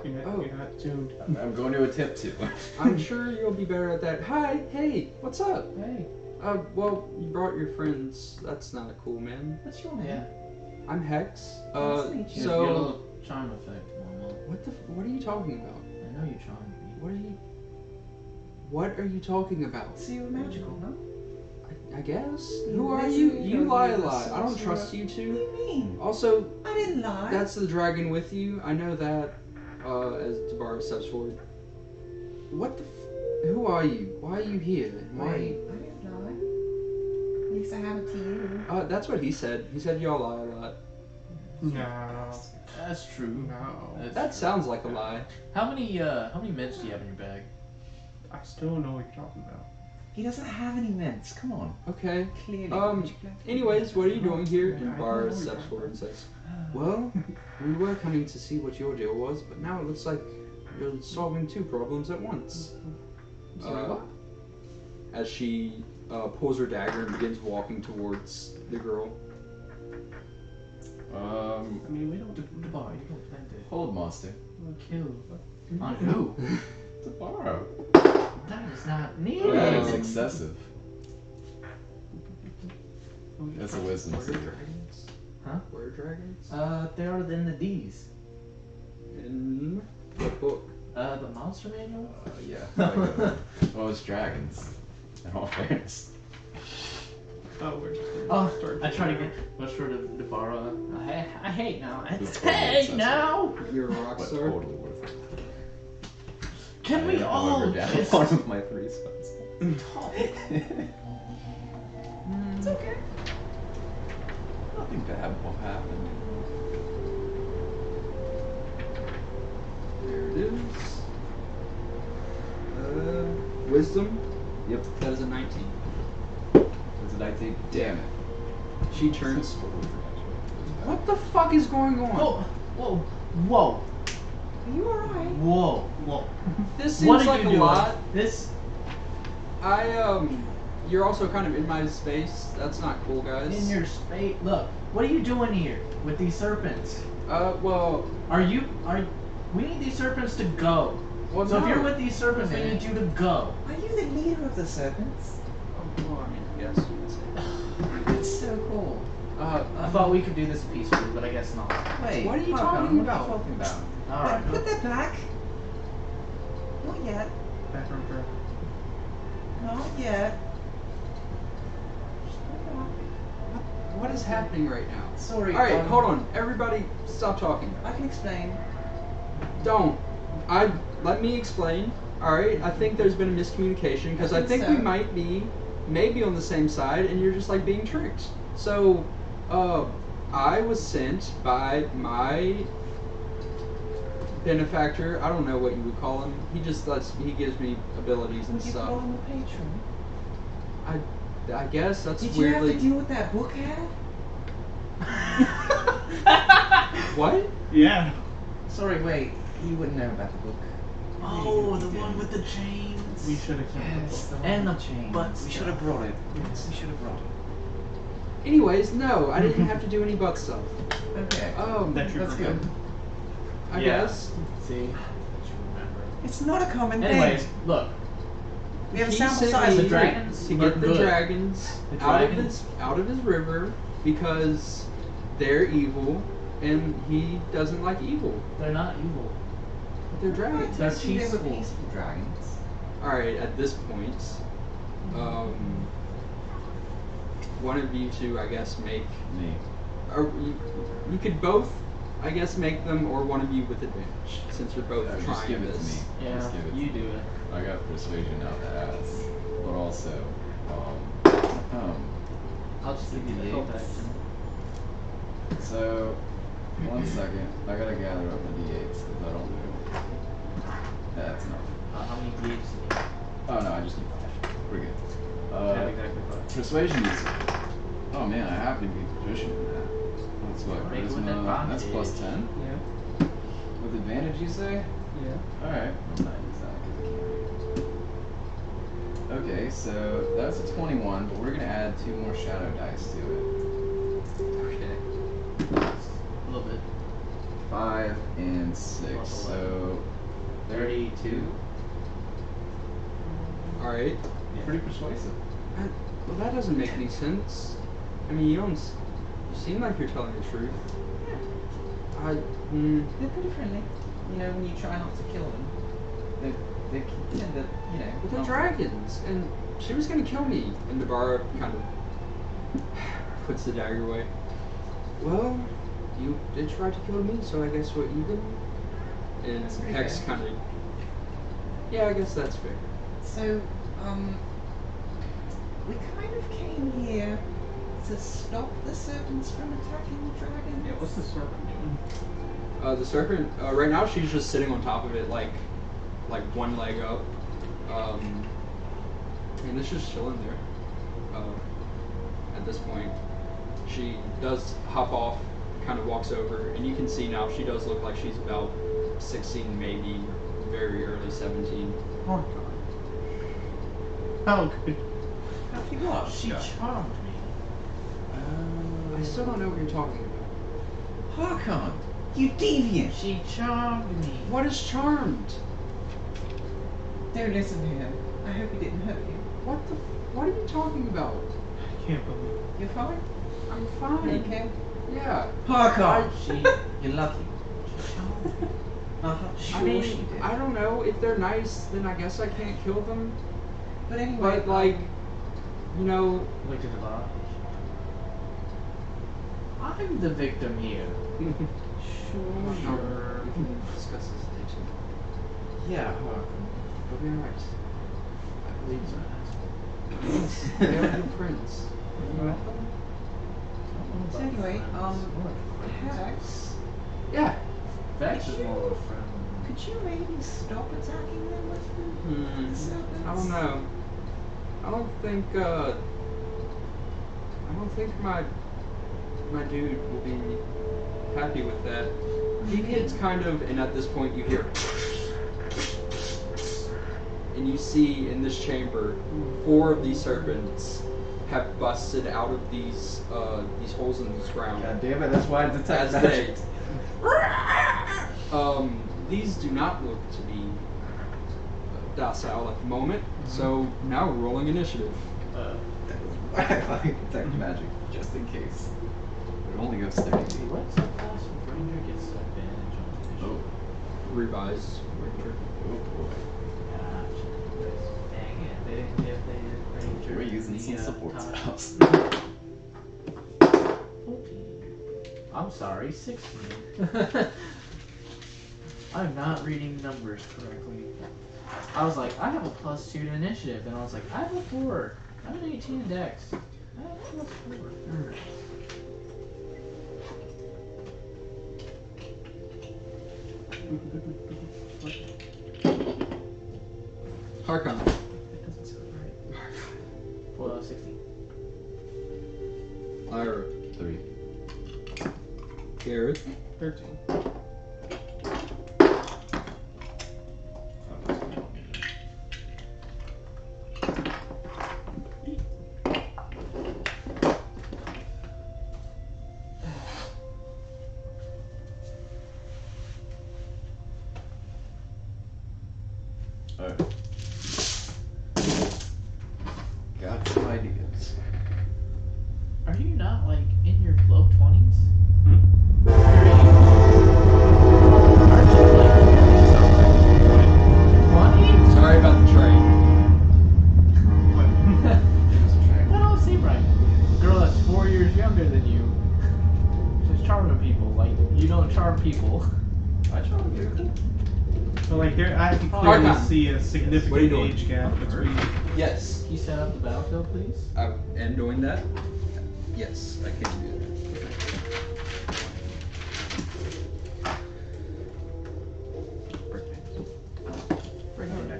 You're not tuned.
I'm going to attempt to.
I'm sure you'll be better at that. Hi, hey, what's up?
Hey.
Well, you brought your friends. That's not cool, man.
What's your name?
Yeah.
I'm Hex.
Nice to meet you.
Your
So
little charm effect, Mama.
what are you talking about?
I know you charmed me.
What are you talking about?
So you were magical, huh?
I guess.
You
Who are
messed
you?
with
You
me,
lie a
you
lot. I don't
sorcerer.
trust you
What do
two.
you mean?
Also,
I didn't lie.
that's the dragon with you. I know that. As Tabara steps forward. What the? Who are you? Why are you here? Why?
Wait, I didn't lie. At least I haven't to you.
That's what he said. He said y'all lie a lot.
No.
That's true.
No.
That sounds like a lie.
How many mints do you have in your bag?
I still know what you're talking about.
He doesn't have any mints. Come on.
Okay.
Clearly.
Anyways, what are you doing here? And Bar steps forward and says, "Well, we were coming to see what your deal was, but now it looks like you're solving two problems at once." As she pulls her dagger and begins walking towards the girl.
I mean, we don't.
Tabara, you don't plan to
Hold, monster.
kill. On who?
Tabara.
That is not
That
needed.
is excessive. That's a wisdom
Were
save.
dragons?
Huh?
Were dragons?
They are in the D's.
In what book?
The monster manual?
Yeah. Well, it's dragons. In all fairness.
Oh, we're just gonna
Oh,
start.
I try to get much for the Tabara. I hate now.
It's totally
Hey
excessive.
now!
You're a rock
But
star.
totally worth it.
Can we all
However, down
just
one of my 3 spells.
talk?
It's okay.
Nothing bad will happen.
There it is. Wisdom.
Yep.
That is a 19.
It's a 19. Damn it.
She turns.
Totally forgot.
What the fuck is going on?
Whoa! Whoa! Whoa!
Are you alright?
Whoa! Whoa!
This
What
seems
are
like
you
a
doing?
lot. You're also kind of in my space. That's not cool, guys.
In your space. Look, what are you doing here with these serpents?
Well,
We need these serpents to go.
well,
So
no.
if you're with these serpents, we need you to go.
Are you the leader of the serpents?
Well, I mean, yes, you could say.
That's so cool.
I thought we could do this peacefully, but I guess not.
Wait,
What are you
Harkon,
talking
what
about?
Are you talking about?
Alright.
Put that back. Not yet.
Background track.
Not yet.
What is happening right now?
Sorry.
All right, hold on. Everybody, stop talking.
I can explain.
Don't. Let me explain. All right. I think there's been a miscommunication because I think
so.
we might be maybe on the same side, and you're just like being tricked. So, I was sent by my benefactor. I don't know what you would call him. He gives me abilities and
Would you
stuff.
call him a patron?
I guess that's
Did you have
weirdly.
to deal with that book ad?
What?
Yeah.
Sorry, wait. You wouldn't know about the book.
Oh, the one with the chains.
We should have kept
Yes,
the
the
book.
one
And
with
the
chains.
butt
We
stuff.
should have brought it. Yes, we should have brought it.
Anyways, no, I didn't have to do any butt stuff.
Okay.
That you
That's good.
remember.
I
Yeah.
guess.
See? That you remember.
It's not a common
Anyways,
thing.
look.
We have a
He
sample
sent
size
me
of dragons.
to
look
get the
good.
dragons
The
out of
dragons.
his river because they're evil and he doesn't like evil.
They're not evil.
But they're dragons.
They're
They were
peaceful.
peaceful dragons.
Alright, at this point, one of you two, I guess, make.
Me.
Or you could both, I guess, make them, or one of you with advantage, since you're both
Just
trying
give it
this.
to me.
Yeah,
Just give it
you
to me.
do it.
I got persuasion out the ass, but also,
I'll just give you the help
D8s.
action.
So, 1 second. I gotta gather up the d8s because I don't know. That's enough.
How many D8s do you need?
Oh no, I just need 5. We're good.
Yeah, exactly 5.
Persuasion is. Oh man, I have to be proficient in that. That's what
Make it with
charisma. That's
advantage.
plus 10
Yeah.
with advantage. You say?
Yeah.
All right. I'm not use that because I can't read. Okay, so that's a 21, but we're gonna add 2 more shadow dice to it.
Okay.
A little bit.
5 and 6,
Plus
so
32.
Alright.
pretty persuasive.
Well, that doesn't make any sense. I mean, you seem like you're telling the truth.
Yeah. They're pretty friendly. You know, when you try not to kill them, they tend to, you know.
But they're
not-
dragons, and she was gonna kill me. And Navarra kind of puts the dagger away. Well, you did try to kill me, so I guess what you did. And
That's pretty
Hex
fair.
kind of. Yeah, I guess that's fair.
So, we kind of came here to stop the serpents from attacking the dragons.
Yeah, what's the serpent doing?
The serpent. Right now, she's just sitting on top of it, like one leg up. And it's just chilling there. At this point, she does hop off, kind of walks over, and you can see now she does look like she's about 16, maybe very early 17.
Oh god. Oh good.
After what?
She charmed me.
I still don't know what you're talking about.
Harkon, you deviant!
She charmed me.
What is charmed?
Don't listen to him. I hope he didn't hurt you.
What are you talking about?
I can't believe
You're fine?
I'm
You
fine.
okay?
Yeah.
Harkon!
You're lucky. She charmed me.
Uh-huh.
I
Sure she
mean,
did.
I don't know. If they're nice, then I guess I can't kill them.
But anyway,
But like, you know,
Look at the bar. I'm the victim here.
sure. We can discuss this addiction.
Yeah, Harkon.
It'll be alright. I believe
Please.
so. They're good friends.
so anyway, Hex,
Yeah.
Vex is more of a friend.
could you maybe stop attacking them with the serpents?
I don't know. I don't think my dude will be happy with that. He gets kind of, and at this point you hear, and you see in this chamber 4 of these serpents have busted out of these holes in this ground.
God damn it, that's why I detect
As
magic.
These do not look to be docile at the moment, so now we're rolling initiative.
That's why I detect magic, just in case. It only goes 30 feet.
What's the class of ranger gets advantage on
Oh,
Revise. Ranger.
oh boy.
Gotcha. Dang it. They didn't give the ranger.
We're using
the,
some support
time.
spells.
14. I'm sorry, 16. I'm not reading numbers correctly. I was like, I have a +2 to initiative, and I was like, I have a 4. I have an 18 in dex. I have a +4. Alright.
Harkon.
That doesn't sound right. Well, 16.
Lyra.
3.
Garrett.
13.
Alright. Got some ideas.
Are you not like in your low 20s?
Sorry about the train.
No, see, right. Girl that's 4 years younger than you. She's charming people. Like, you don't charm people.
I charm you.
But like there, I can clearly
Archon.
see a
What are you
significant
doing?
age gap between.
Yes.
Can you set up the battlefield, please?
I am doing that. Yes, I can do that.
Bring it down.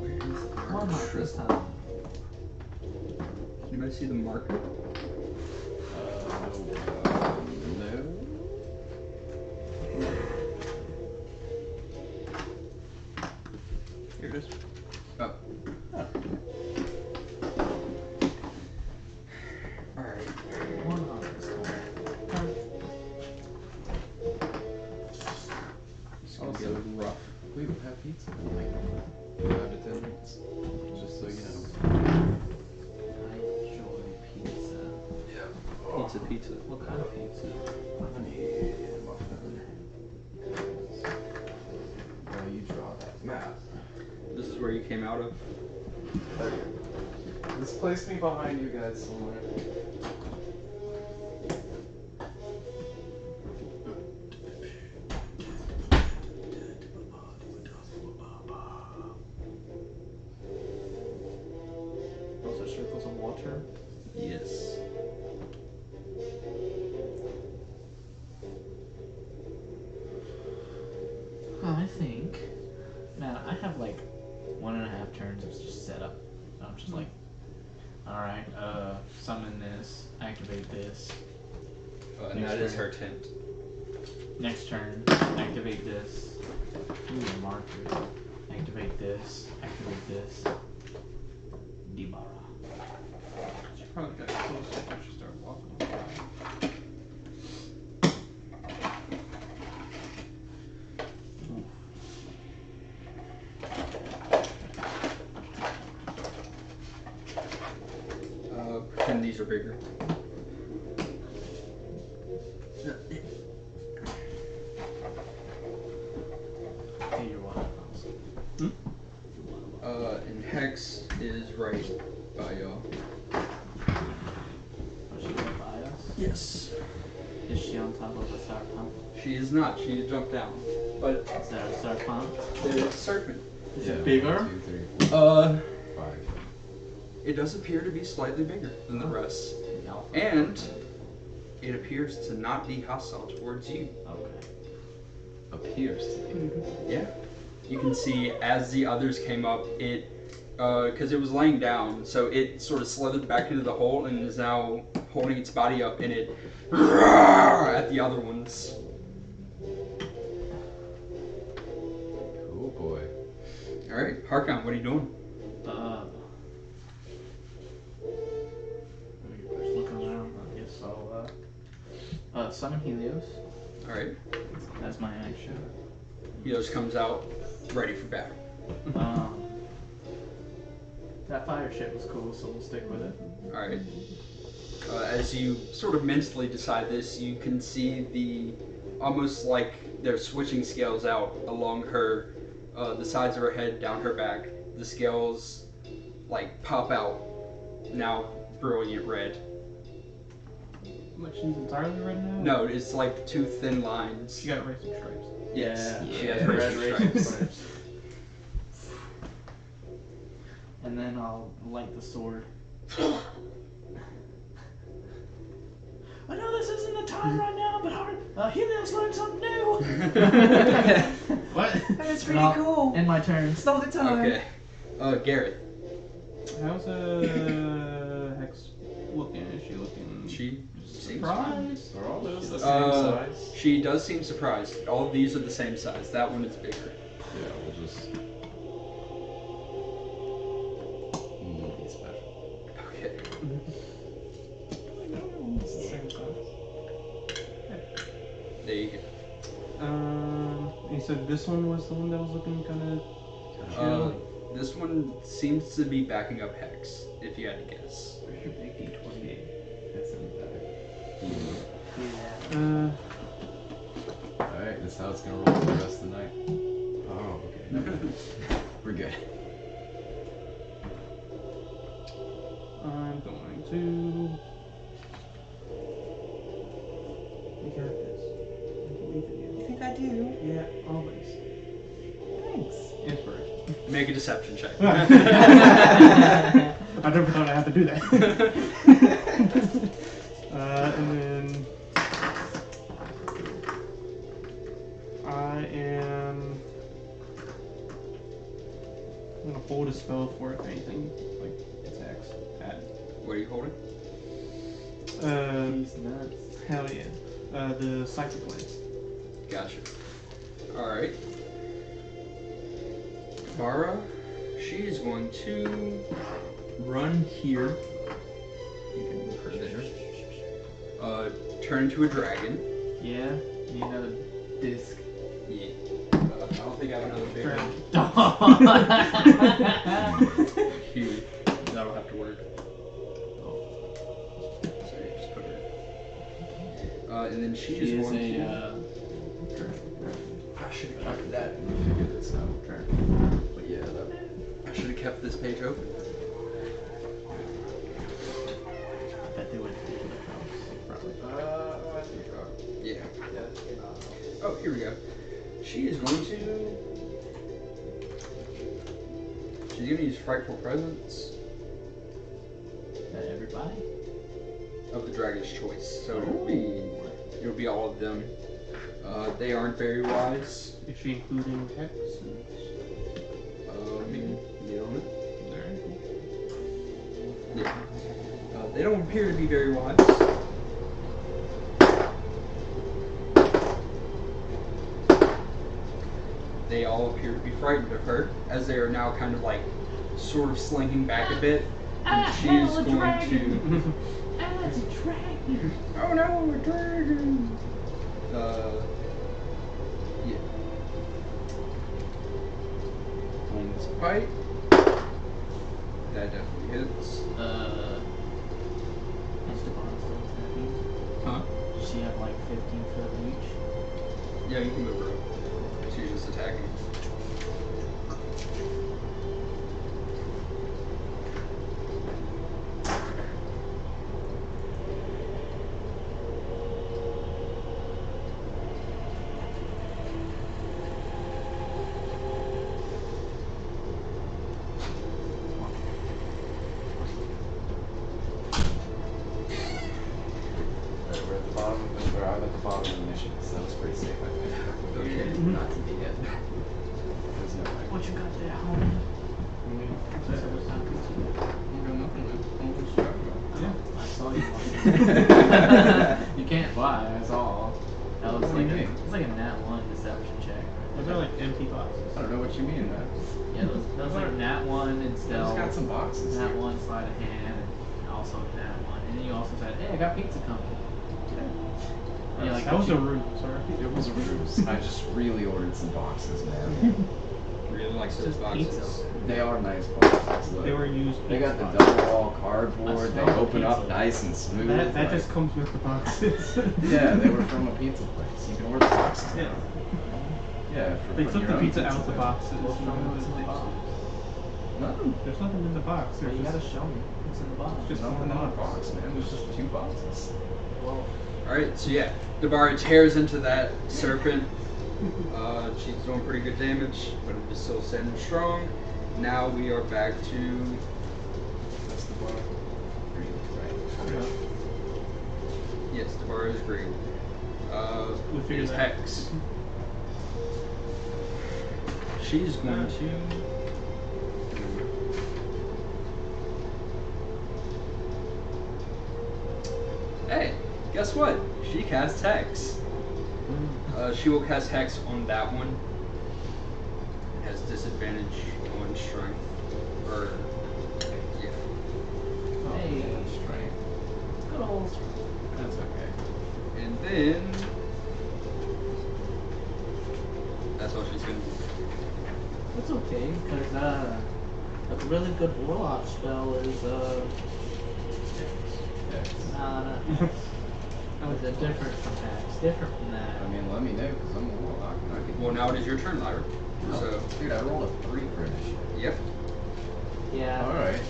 Where is the
One mark this time.
Anybody see the marker?
No.
Here it is. Oh. Alright.
One mark this time.
It's gonna be a little rough.
We will have pizza in like 5 to 10 minutes. Just so you know.
I enjoy pizza.
Pizza.
What kind of pizza?
Honey muffin. Well, you draw that map.
This is where you came out of.
Okay. Let's place me behind you guys somewhere.
Those are circles of water.
Yes.
I think, man, I have like 1.5 turns of just setup. I'm just like, alright, summon this, activate this.
And that is her tent.
Next turn, activate this. Ooh, a marker. Activate this, activate this. Debara.
She probably got close after she started walking on fire.
Pretend these are bigger.
Hey, your water fountain.
And Hex is right by y'all.
Oh, she right by us?
Yes.
Is she on top of a star pump?
She is not. She jumped down. But
Is that a star pump?
there's a serpent.
Is it bigger?
1, 2, 3, 4,
Uh,
5.
it does appear to be slightly bigger than the rest.
The alpha.
And it appears to not be hostile towards you.
Okay.
Appears to be.
Yeah. You can see as the others came up, it, because it was laying down, so it sort of slithered back into the hole and is now holding its body up and it at the other ones.
Cool boy.
Alright, Harkon, what are you doing?
Just looking around, I guess I'll, summon Helios.
Alright.
That's my action.
Helios comes out, ready for battle.
That fire shit was cool, so we'll stick with it.
Alright. As you sort of mentally decide this, you can see the, almost like they're switching scales out along her, the sides of her head, down her back. The scales, like, pop out, now brilliant red.
Like she's entirely red now?
No, it's like two thin lines.
She got racing stripes.
Yes,
Yeah,
she has
red
racing
racing
stripes.
And then I'll light the sword. I know this isn't the time right now, but Helios learned something new!
What?
That's
And
pretty
I'll-
cool.
End my turn.
It's not the time.
Okay. Garrett.
How's Hex looking? Is she looking
She seems
surprised?
Are all those the same
Uh,
size?
She does seem surprised. All of these are the same size. That one is bigger.
Yeah, we'll just. Be special.
Okay.
It's the same size.
There you go.
Any said this one was the one that was looking kind of.
This one seems to be backing up Hex, if you had to guess.
Where's your big D20? That sounds better.
Yeah.
Alright, this is how it's gonna roll for the rest of the night. Oh, okay. Never mind. We're good.
I'm going to. You got this. I believe in you.
You think I do?
Yeah, always.
Thanks.
Inspiration.
Make a deception check.
I never thought I had to do that. And then I'm gonna hold a spell for if anything like attacks at.
What are you holding?
He's nuts.
Hell yeah. The psychic lens.
Gotcha. Alright. Vara, she is going to run here. You can move her there. Turn into a dragon.
Yeah, you have a disc.
Yeah. I don't think I have another big one. Here. That'll have to work. So you just put her. And then she is
She is
going to. I should have kept that.
Figure this out. But yeah,
I should have kept this page open.
I bet they would have taken the house, probably.
I think so.
Yeah.
Yeah.
Oh, here we go. She is going to. She's going to use Frightful Presence
Is that everybody?
of the dragon's choice. So it'll be all of them. They aren't very wise.
Is she including Hex?
You don't know. Yeah. They don't appear to be very wise. They all appear to be frightened of her, as they are now kind of like sort of slinking back a bit. And she is going to.
It's a dragon!
Oh no, a dragon! Yeah. One's bite. That definitely hits.
Esteban still attacking.
Huh?
Does she have like 15 foot reach?
Yeah, you can move her up. She's just attacking.
We're at the bottom of the, or I'm at the bottom of the mission, so that was pretty safe, I think.
Okay.
Not to be hit. There's no way.
What you got there, homie? I saw you. You can't fly, that's all. That was like it's like a nat 1 deception check.
Those are like empty boxes.
I don't know what you mean, man.
Yeah, that was like nat 1 and
I just
stealth.
got some boxes.
Nat 1 sleight of hand, and also nat 1. And then you also said, hey, I got pizza coming. And you're like,
That was a ruse, sorry.
It was a ruse. I just really ordered some boxes, man.
Really likes those
Just
boxes.
pizza.
They are nice boxes. Look.
They were used.
They got the
pizza
double wall cardboard. They
I smell
open up
pizza.
nice and smooth.
boxes. That
like-
just comes with the boxes.
Yeah, they were from a pizza place. You can order boxes.
Yeah.
Yeah, for
They
putting
took
your
the
own
pizza out the
in.
boxes.
What's wrong with the box?
Nothing.
There's nothing in the box.
So
There's
you gotta
just,
show me what's in the box.
just
Nothing
one
in the
box.
box, man. There's just 2 boxes.
Well,
Alright, so yeah, Dabara tears into that serpent. She's doing pretty good damage, but it is still standing strong. Now we are back to.
That's the one. Green, right?
Yeah.
Yes, Dabara is green.
We figured
Is
that.
Hex. She's going to. Hey, guess what? She casts Hex. She will cast Hex on that one. Has disadvantage on strength. Or, yeah.
hey,
Strength.
good old
That's okay.
And then. That's all she's gonna do.
It's okay, because a really good warlock spell is no. It's different from that. It's different from that.
I mean, let me know, because I'm a warlock. And I can...
Well, now it is your turn, Lyra. So,
Dude, I rolled a 3 for initiative.
yep.
Yeah.
Alright.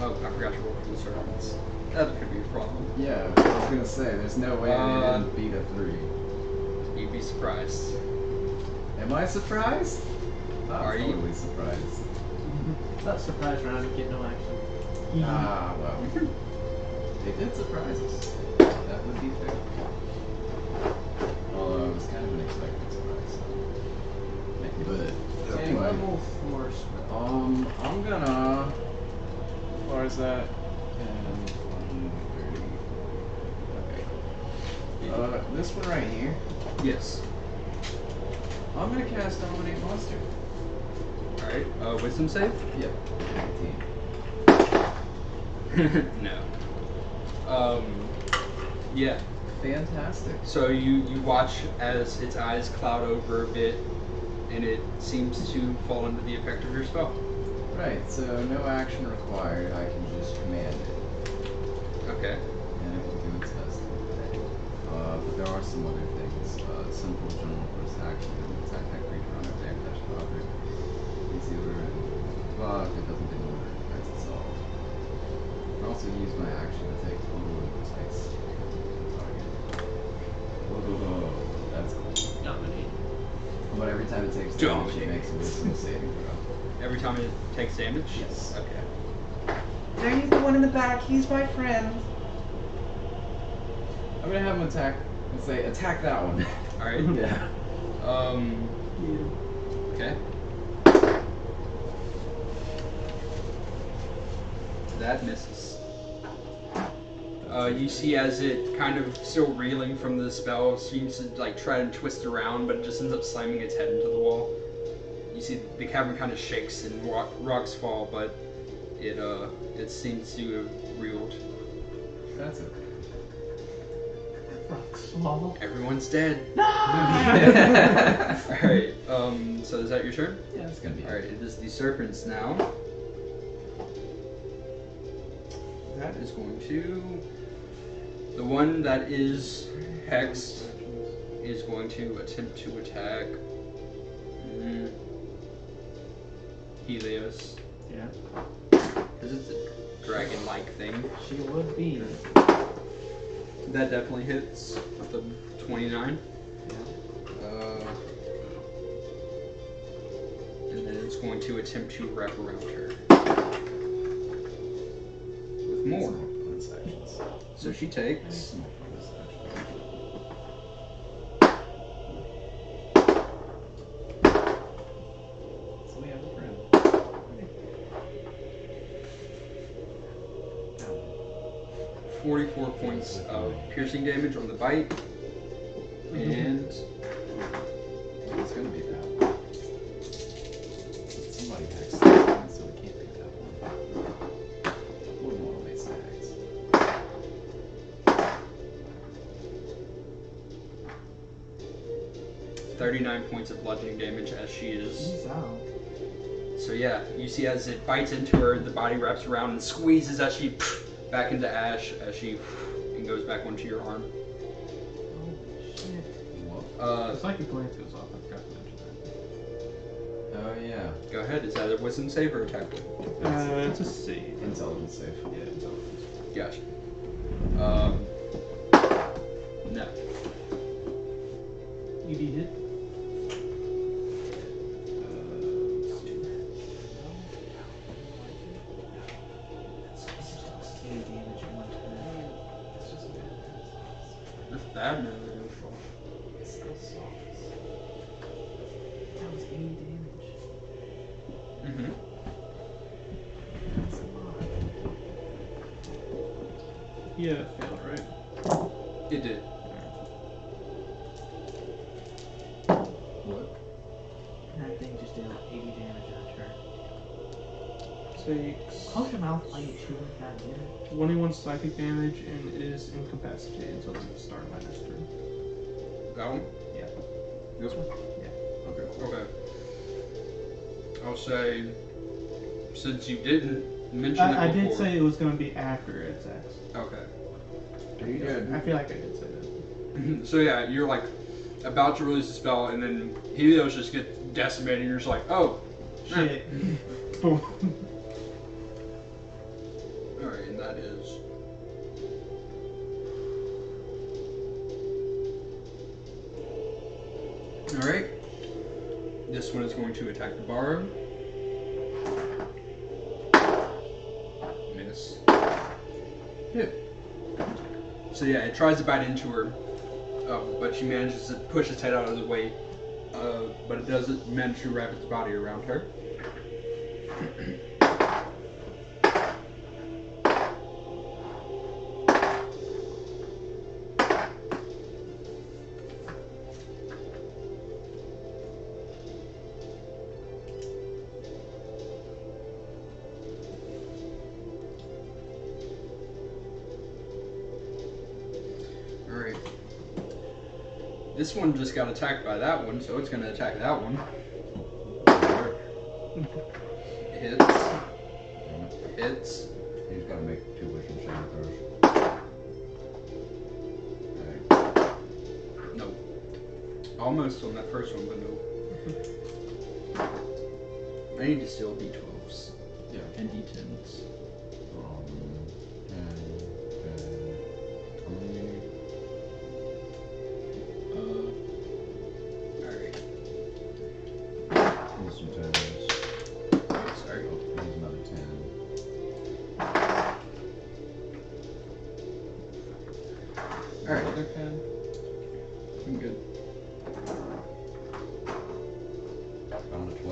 Oh, I forgot to roll for the servants. That could be a problem.
Yeah, I was gonna say, there's no way I didn't beat a 3.
You'd be surprised.
Am I surprised?
Are you?
Totally surprised.
Not surprised when I get no action.
Ah, well. They did surprise us. That would be fair. Although it was kind of an expected surprise. But
Okay,
anyway,
level 4 spell.
I'm gonna. As far as that, 10, 20, 30. Okay. This one right here.
Yes.
I'm gonna cast Dominate Monster.
Alright, wisdom save?
Yep.
19. No. Yeah.
Fantastic.
So you watch as its eyes cloud over a bit, and it seems to fall under the effect of your spell.
Right, so no action required, I can just command it.
Okay.
And it will do its best. But there are some other things. Simple general first action, attack that creature on their damn dash object. It's the order, but if it doesn't get an order, that's itself. I can also use my action to take total and precise target. Whoa, that's cool.
Dominate.
But every time it takes damage, it makes a wisdom saving throw.
Every time it takes damage?
Yes.
Okay.
There, he's the one in the back. He's my friend.
I'm gonna have him attack and say, attack that one.
Alright.
Yeah.
Okay. That misses. You see as it kind of still reeling from the spell, seems to like try and twist around, but it just ends up slamming its head into the wall. You see the cavern kind of shakes and rocks fall, but it seems to have reeled.
That's okay.
Rocks fall.
Everyone's dead.
No!
Alright, so is that your turn?
Yeah, it's gonna be.
Alright, it is the serpents now. That is going to... The one that is hexed is going to attempt to attack Helios.
Yeah.
Because it's a dragon-like thing.
She would be.
That definitely hits with the 29.
Yeah.
And then it's going to attempt to wrap around her. With more.
Bonus actions.
So she takes...
Small bonus actions. So we have a friend.
44 points of piercing damage on the bite. And...
It's gonna be that one. Somebody hacks that one, so it can't be that one. One more makes the hacks.
39 points of bludgeoning damage as she is.
She's out.
So yeah, you see as it bites into her, the body wraps around and squeezes as she back into ash as she and goes back onto your arm.
Holy shit.
The psychic glance goes off. I forgot to mention
Oh yeah.
Go ahead. Is that a wisdom save or attack?
that. It's a save.
Intelligence save.
Yeah, intelligence.
Gotcha. No.
ED hit. Let's see.
80 damage in one turn.
That's bad news.
It's still soft. That was 80 damage.
Mm-hmm.
That's a lot.
Yeah, failed, right?
It did.
What?
That thing just did 80 damage on her.
Takes
Close your mouth while you chew it, goddammit.
21 psychic damage and is incapacitated until the start of my next turn.
That one?
Yeah.
This one?
Yeah.
Okay.
Okay. I'll say, since you didn't mention it before.
I did say it was going to be after it attacks.
Okay.
You did.
I feel like I did say that.
So yeah, you're like about to release the spell, and then Helios just gets decimated, and you're just like, oh,
Shit. Boom.
Alright, and that is. Alright. This one is going to attack the bard. Miss. Hit. So yeah, it tries to bite into her, but she manages to push its head out of the way. But it doesn't manage to wrap its body around her. Alright. This one just got attacked by that one, so it's going to attack that one. Hits. Hits.
He's got to make 2 wisdom saving throws.
No. Almost on that first one, but no. I need to steal D12s.
Yeah.
And D10s.
10, 20.
Alright.
Here's some 10s.
Oh, sorry.
Oh, here's another 10.
Alright.
Another 10.
I'm good.
Found a 12.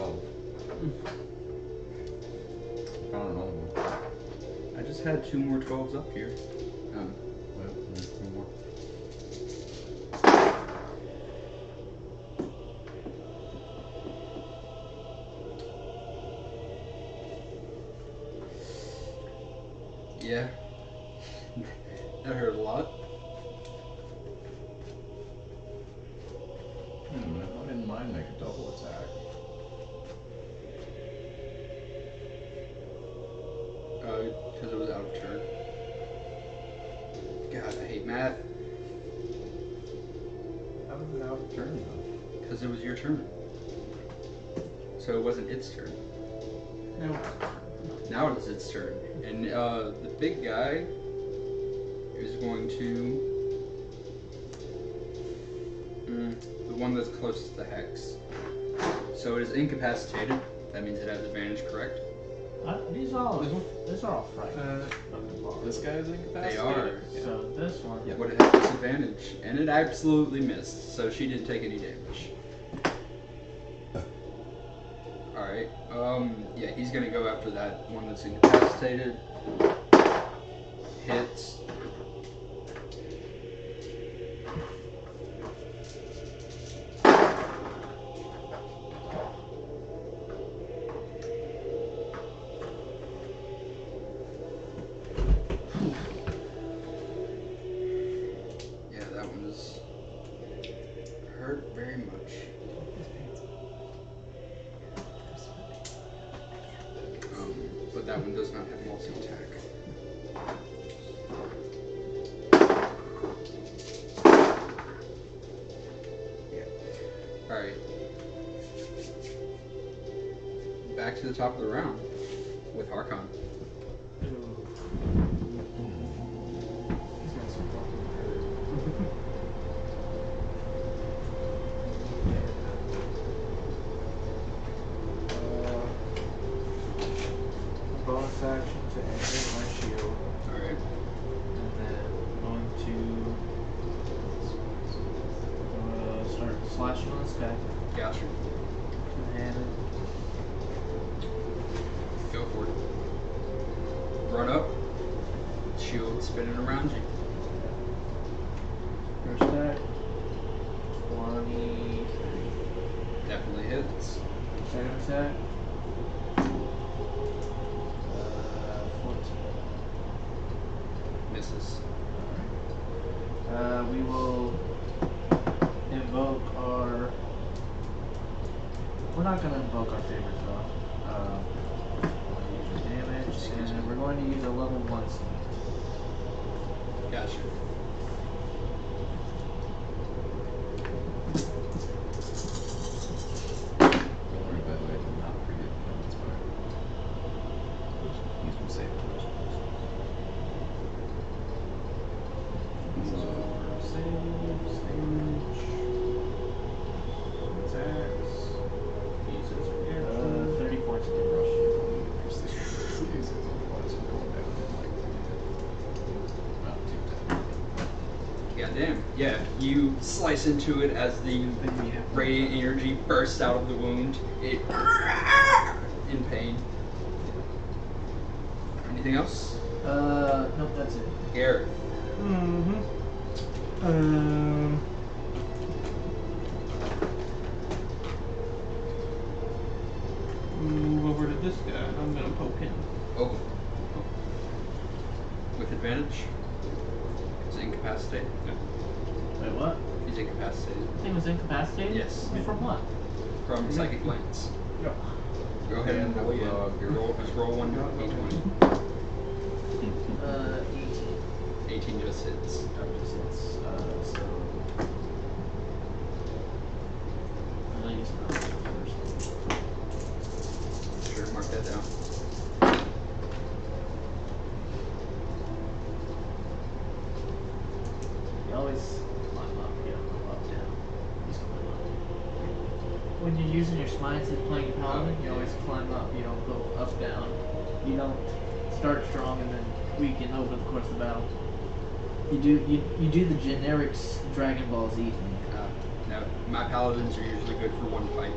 Found another one.
I just had 2 more 12s up here.
Well, there's 2 more.
Yeah. That hurt a lot.
I didn't mind make a double attack.
Because it was out of turn. God, I hate math.
How was it out of turn though?
Because it was your turn. So it wasn't its turn.
No.
Now it is its turn. And the big guy is going to... the one that's closest to Hex. So it is incapacitated. That means it has advantage, correct?
These are all frightened.
This guy is incapacitated?
They are.
So this one.
Yeah, but it has disadvantage. And it absolutely missed, so she didn't take any damage. Alright, yeah, he's gonna go after that one that's incapacitated. Hits. Yeah, that one is hurt very much. But that one does not have multi-attack. Yeah. Alright. Back to the top of the round with Harkon.
Bonus action to animate my shield.
Alright.
And then I'm going to start slashing on this guy.
Gotcha.
And
Go for it. Run up. Shield spinning around you.
first attack. 20.
Definitely hits.
Second attack. 14.
Misses.
We will invoke our not gonna invoke our favorite spell. We're going to use the damage, and we're going to use a level 1 sleep.
Gotcha.
Don't worry, by the way, do not forget to inspire. Use some save first.
Saves, damage, attacks, uses reaction.
34 to the rush.
Increase the saves, otherwise we're going down in like 2
Yeah, damn. Yeah, you slice into it as the radiant energy bursts out of the wound. It in pain. Anything else?
Nope, that's it.
Garrett.
Mm-hmm. Move over to this guy, and I'm gonna poke him.
Oh. With advantage. He's incapacitated.
Wait, what?
He's incapacitated.
He was incapacitated?
Yes.
From what?
From psychic glance. Go ahead and roll your just roll one d20. 18 just hits.
So I'll use my first.
Sure, mark that down.
You always climb up, you don't go up, down. You just climb up. When you're using your smites and playing paladin, you always climb up, you don't go up, down. You don't start strong and then weaken over the course of the battle. You do the generic Dragon Ball Z thing.
No, my paladins are usually good for one fight.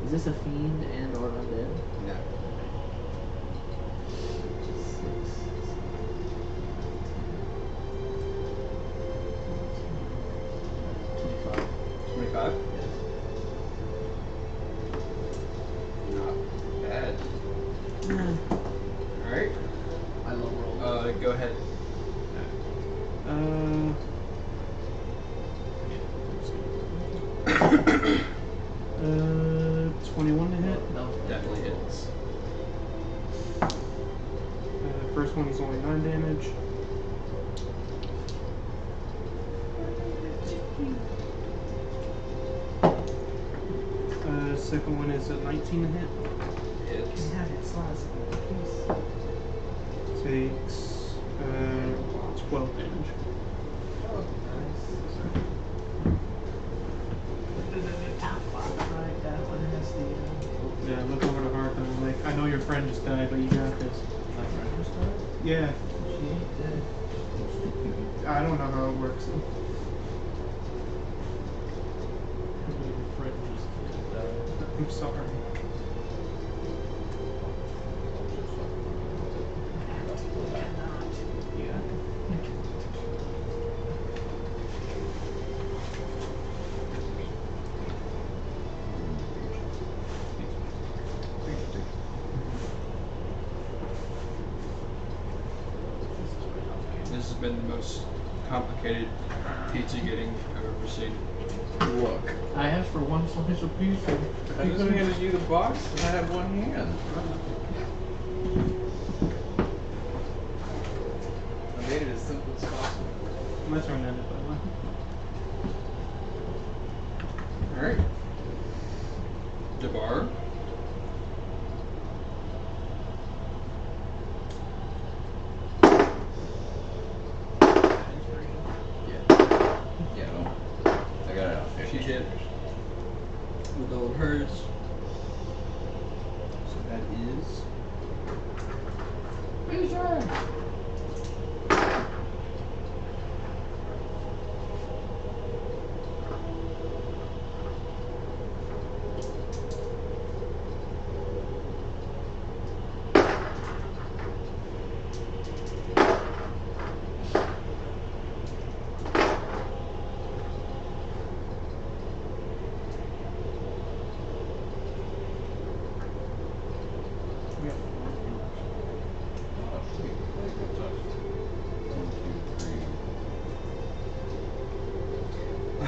Is this a fiend and or undead?
No.
$25.
25? Not bad. Alright.
I low roll.
Go ahead.
21 to hit.
No.
Definitely hits.
First one is only 9 damage. Second one is a 19 to hit.
Hits.
Takes 12 damage. Yeah, look over the heart and I'm like, I know your friend just died, but you got this.
My friend just died?
Yeah,
She ain't dead.
I don't know how it works.
Your friend just died.
I'm sorry.
This has been the most complicated pizza getting I've ever seen.
Look,
I asked for one slice of pizza.
I just handed you the box and I had one hand. I made it as simple as possible.
My turn ended, by the way.
Alright. Jabbar.
Yeah, no. I got it out.
She hit with all of hers. So that is.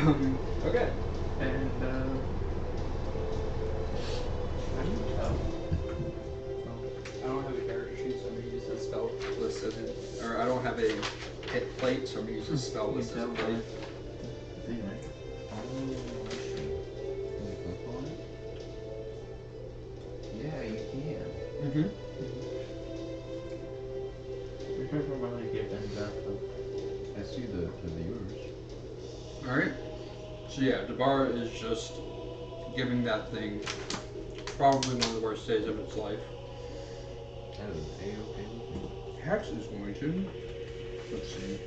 Okay.
And how do you tell?
I don't have a character sheet, so I'm gonna use the spell list as it, or I don't have a hit plate, so I'm gonna use the spell list as a plate.
Thing, right?
Yeah, you can.
Mm-hmm.
I'm trying to remember to give them that.
I see the viewers.
Alright. So yeah, Debar is just giving that thing probably one of the worst days of its life.
That is A-okay with me.
Hex is going to. Let's see.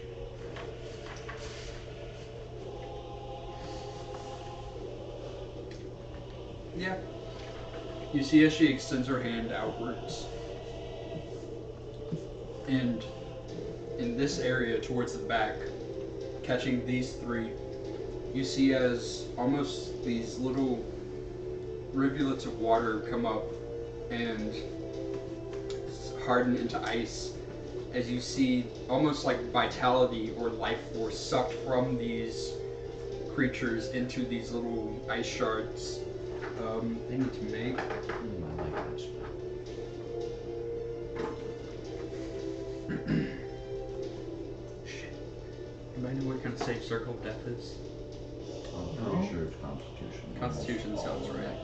Yeah. You see as she extends her hand outwards. And in this area towards the back, catching these three, you see as almost these little rivulets of water come up and harden into ice as you see almost like vitality or life force sucked from these creatures into these little ice shards. They need to make.
I like that spell.
Shit. Anybody know what kind of safe circle of death is?
I'm pretty sure it's Constitution.
Constitution sounds right.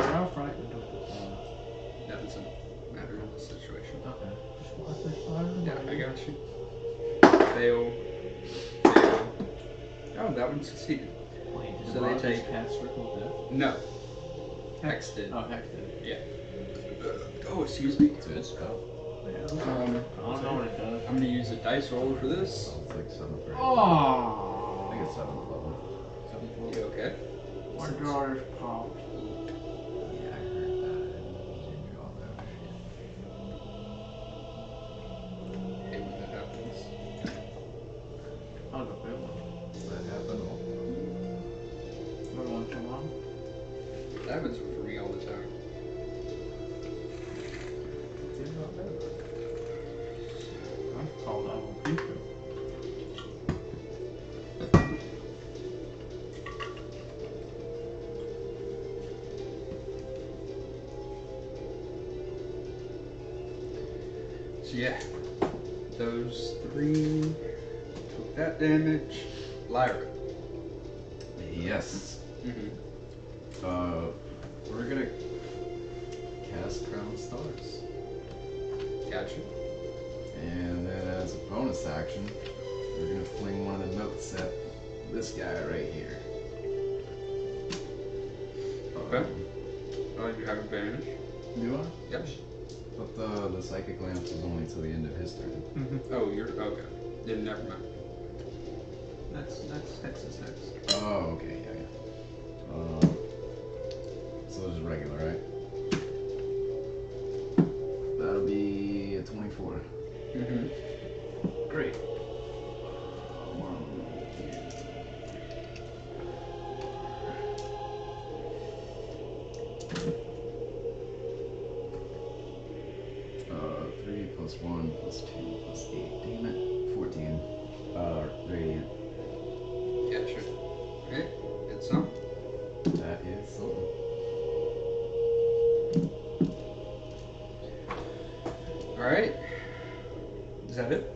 How frightened of it?
That doesn't matter in this situation.
Okay. Just watch this fire.
Yeah, I got you. Fail. Fail. Oh, that one succeeded.
Wait, did
So
the
they
rock
take-
just cast Circle of Death?
No. Hex did.
Oh, heck did.
Oh, excuse me.
It's a good spell.
Yeah.
I don't know what it does.
I'm gonna use a dice roller for this.
Sounds like 7th grade.
Oh!
I think it's 7th level. 7th level?
You okay?
My daughter's popped.
Yeah, I heard that. I didn't draw that shit.
Hate when that happens.
Oh, no, good one.
Does that happen?
What one come on?
That happens for me all the time.
Did not know that.
I've called out on people.
So yeah, those three took that damage. Lyra.
Yes.
Mm-hmm.
We're gonna cast Crown Stars.
Gotcha.
And then as a bonus action, we're gonna fling one of the notes at this guy right here.
Okay. You have advantage.
Do I?
Yep.
But the Psychic Lance is only till the end of his turn.
Mm-hmm.
Oh, you're okay. Then never mind.
That's Hex's Hex.
Oh, okay, yeah. So it's regular, right? That'll be a 24.
Mm-hmm.
Great. Three plus 1 plus 2 plus 8. Damn it. 14. Radiant.
Gotcha. Okay. It's some.
That is something.
Alright. Is that it?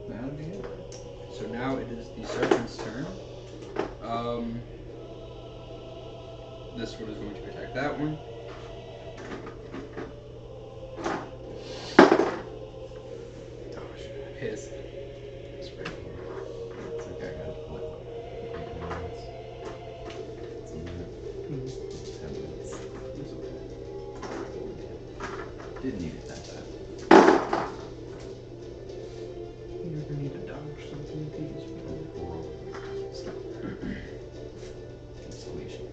That'll be it.
So now it is the serpent's turn. This one is going to attack that one. Oh shit, his.
It's right here. It's okay, I got it. It's a minute. 10 minutes.
It's okay.
Didn't need it that bad.
You're gonna need to dodge something with these.
Installation.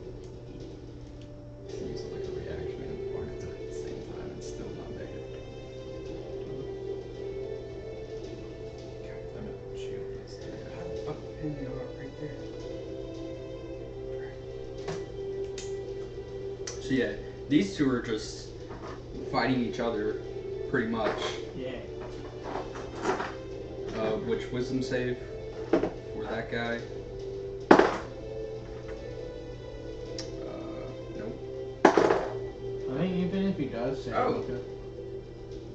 Use it like a reaction and part it at the same time and still not make it. God damn it, shield this thing.
Oh, and you are right there. So yeah, these two are just fighting each other, pretty much.
Yeah.
Which wisdom save for that guy?
say.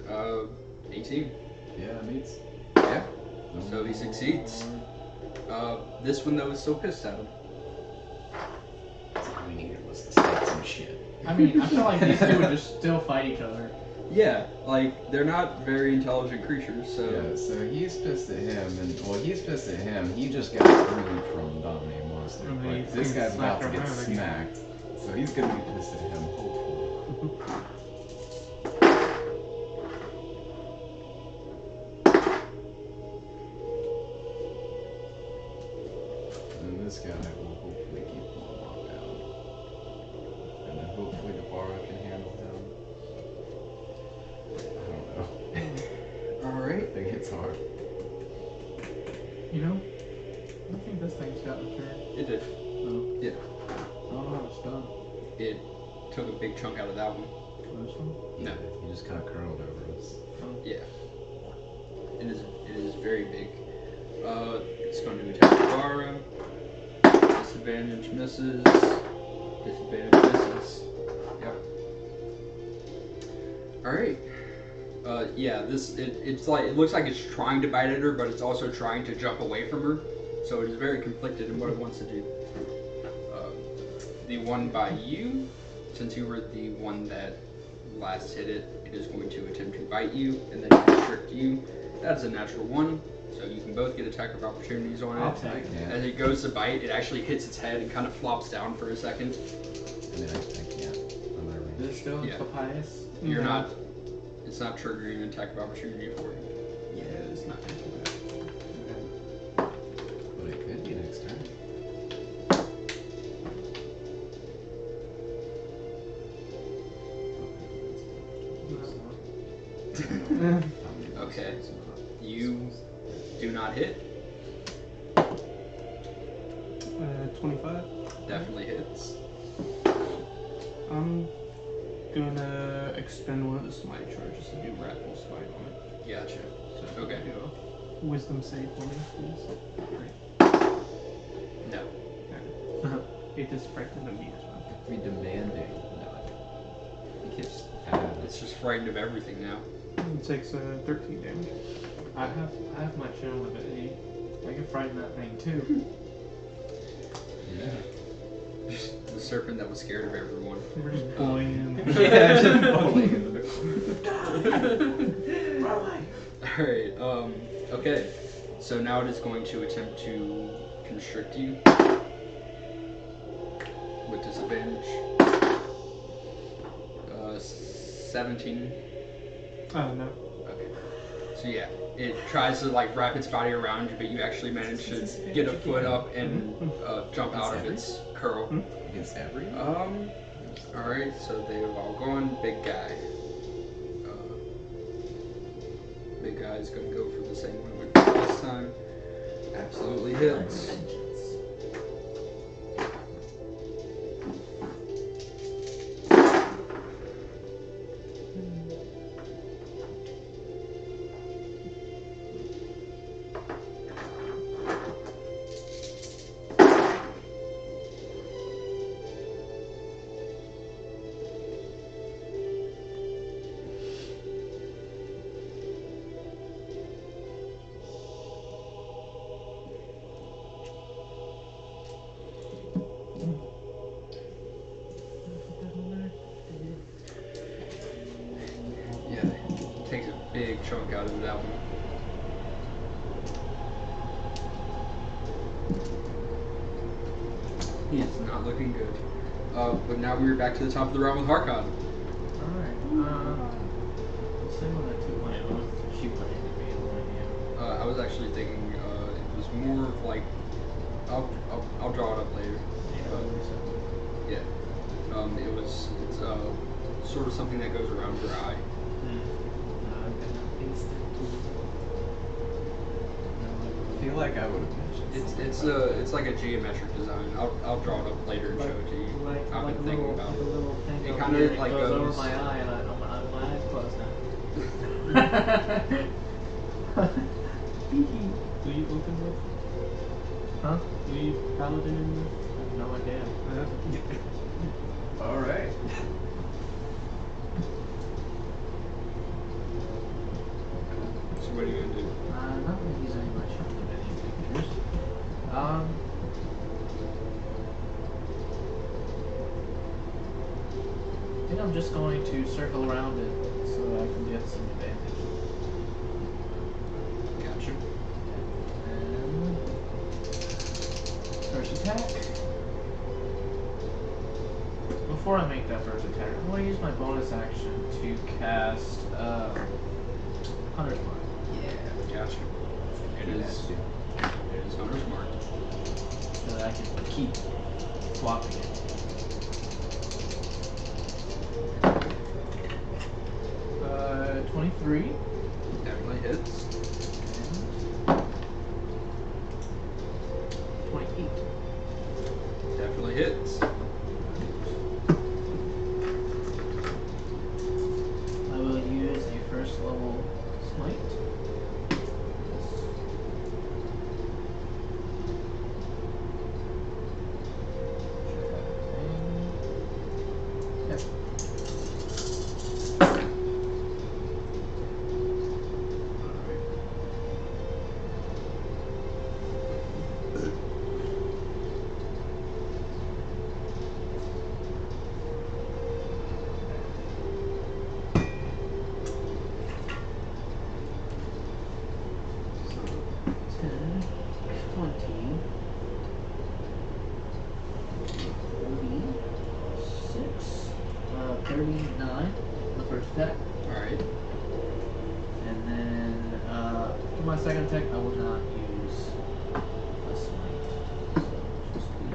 Oh. 18.
Yeah, it meets.
Yeah. So he succeeds. This one though is still pissed at him.
That's all we needed was to start some shit.
I mean, I feel like these two would just still fight each other.
Yeah, like they're not very intelligent creatures, so
Yeah, so he's pissed at him, and he's pissed at him. He just got freed from dominating monster.
And
Like,
he's
this
gonna
guy's
smack
about to get
around again.
smacked, so he's gonna be pissed at him, hopefully. And this guy will hopefully keep him on lockdown. And then hopefully Navarro can handle him. I don't know.
alright.
I think it's hard.
You know, I think this thing's got a turn.
It did.
Oh.
Yeah.
Oh, it's done.
It took a big chunk out of that one.
This one?
No.
He just kind of curled over us.
Yeah. It is very big. It's going to attack Navarro. Disadvantage misses. Disadvantage misses. Yep. Alright. Yeah, it's like, it looks like it's trying to bite at her, but it's also trying to jump away from her. So it is very conflicted in what it wants to do. The one by you, since you were the one that last hit it, it is going to attempt to bite you and then constrict you. That's a natural one, so you can both get attack of opportunities on
I'll
it.
take it.
As it goes to bite, it actually hits its head and kind of flops down for a second.
I mean, I can't. I'm not
Is
range.
it still
Yeah.
papayas?
You're
No.
not. It's not triggering an attack of opportunity for you.
Yeah, it's not too bad.
But it could be next turn.
Okay. You do not hit.
25.
Definitely hits.
I'm gonna expend one of the smite charges to do Wrathful Smite on it.
Gotcha.
So
Okay.
do a wisdom save for me, please.
No.
It is frightened of me as well.
If we demanding, no. He keeps
It's just frightened of everything now.
It takes 13 damage.
I have my channel ability. I can frighten that thing too.
Yeah.
The serpent that was scared of everyone.
We're just bullying him.
Yeah, just bullying him.
Alright, okay. So now it is going to attempt to constrict you. With disadvantage. 17.
Oh, no.
Okay. So yeah, it tries to like wrap its body around you, but you actually manage to get a foot up and jump out of its curl.
Against every?
Alright, so they have all gone. Big guy. Big guy is going to go for the same one we did last time. Absolutely hits. Yeah, takes a big chunk out of that one. He is not looking good. But now we're back to the top of the round with Harkon.
Alright, same one that took my oath. She played the real idea.
I was actually thinking it was more of like I'll draw it up later. Yeah. It's sort of something that goes around your eye.
I feel like I would have mentioned
It's like a geometric design. I'll draw it up later and show it to you. I've been thinking about it.
A little thing
It
over
kinda
here,
like
goes over
goes-
my eye, and my eyes closed now.
Do you open with?
Huh?
Do you paladin in
I have no idea.
Alright.
not going to use any of my shield divinity figures. I think I'm just going to circle around it so I can get some advantage.
Gotcha.
And first attack. Before I make that first attack, I'm going to use my bonus action to cast Hunter's Mark.
Yeah, gotcha. It is Hunter's Mark.
So that I can keep swapping it. Uh, 23.
Definitely hits.
And 28.
Definitely hits.
I will use a first level smite. Yep. My second attack, I will not use a smite. So just be.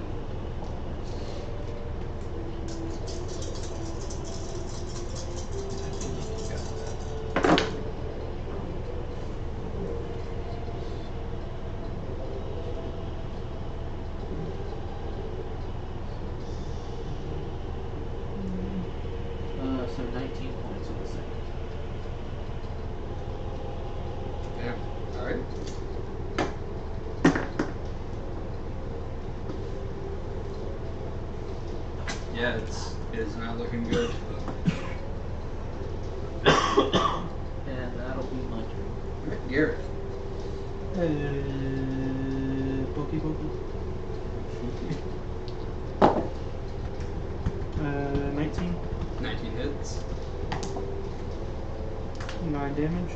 So 19 points on the second.
Yeah. Alright. Yeah, it is not looking good.
And that'll be my turn.
Alright, Garrett.
Pokey. 19.
19 hits.
9 damage.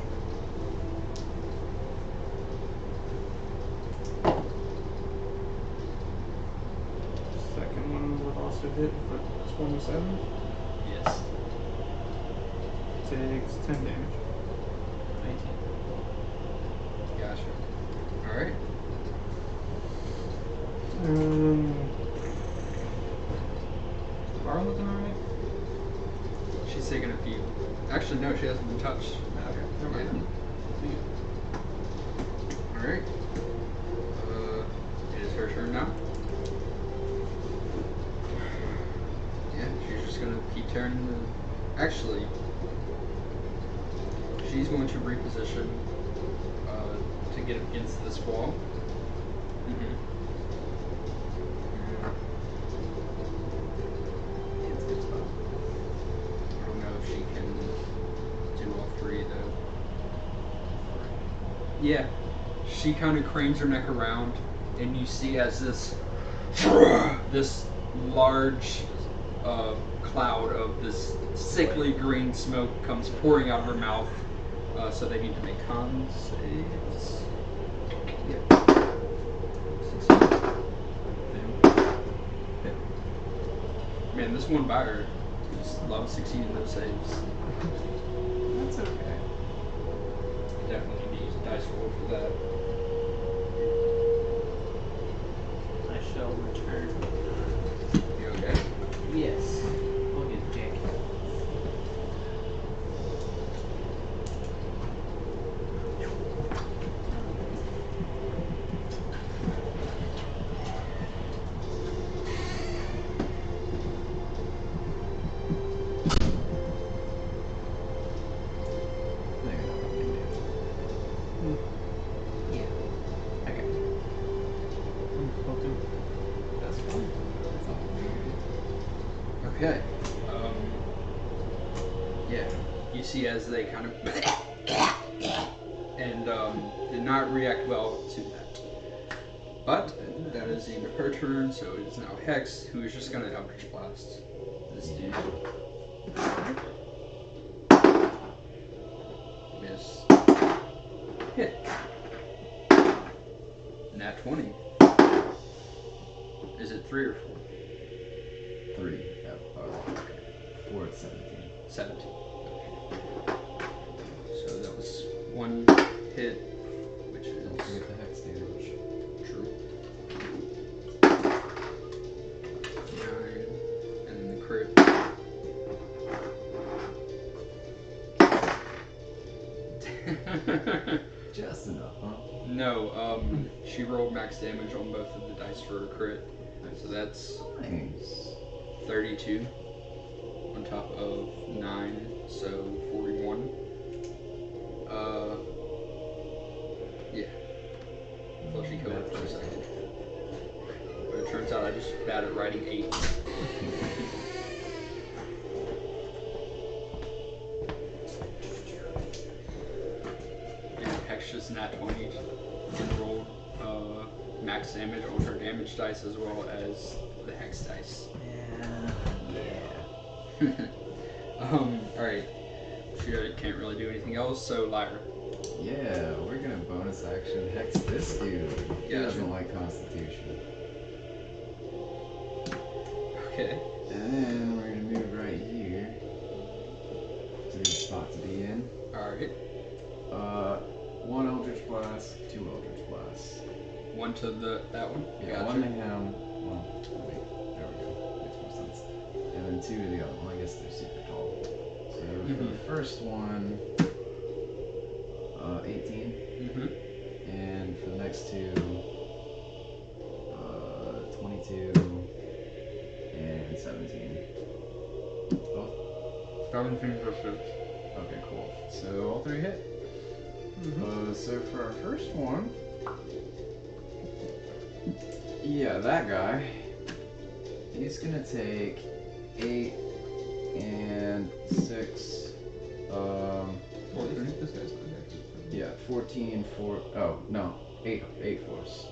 Second one would also hit for 27.
Yes.
Takes 10 damage.
19.
Gotcha. Alright.
Bar looking alright?
She's taking a few. Actually, no, she hasn't been touched.
Okay, never mind.
Alright. It is her turn now. Yeah, she's just gonna keep tearing the... Actually, she's going to reposition to get against this wall. I don't know if she can do all three though. Yeah, she kind of cranes her neck around, and you see as this large cloud of this sickly green smoke comes pouring out of her mouth. So they need to make con saves. Yeah. Man, this one buyer just loves succeeding those saves.
That's okay.
Definitely need to use a dice roll for that.
I shall return.
You okay?
Yes. I'll get Jake.
Yeah. Okay.
Poking.
That's fine. That's all.
Okay. Yeah. You see as they kind of and did not react well to that. But that is the end of her turn, so it is now Hex, who is just going to Eldritch Blast this dude. Miss. Hit. Nat 20. Is it 3 or 4?
3. 4 at 17.
17. So that was 1 hit, which is
Don't forget the hex damage.
true. 9, and then the crit.
Just enough, huh?
No, she rolled max damage on both of the dice for a crit. So that's
Nice.
32 on top of 9, so 41. Yeah. Well, she killed her for a second. But it turns out I just bad at writing 8. And Hex just nat 20 and rolled max damage on her damage dice as well as the Hex dice.
Yeah.
Alright. She can't really do anything else, so Lyra.
Yeah, we're gonna bonus action hex this dude. He
Yeah.
doesn't like Constitution.
Okay.
And then we're gonna move right here. It's a good spot to be in.
Alright.
1 Eldritch Blast, 2 Eldritch Blasts.
1 to that one?
Yeah,
Gotcha.
1 to him. Well, wait, there we go. Makes more sense. And then 2 to the other one. I guess they're super tall. So for the first one, 18. And for the next 2, 22 and 17. Both?
17 for 6.
Okay, cool. So all 3 hit. So for our first one, yeah, that guy, he's gonna take 8 and 6,
14.
This guy's not actually.
yeah, 14 for, oh, no, 8 force.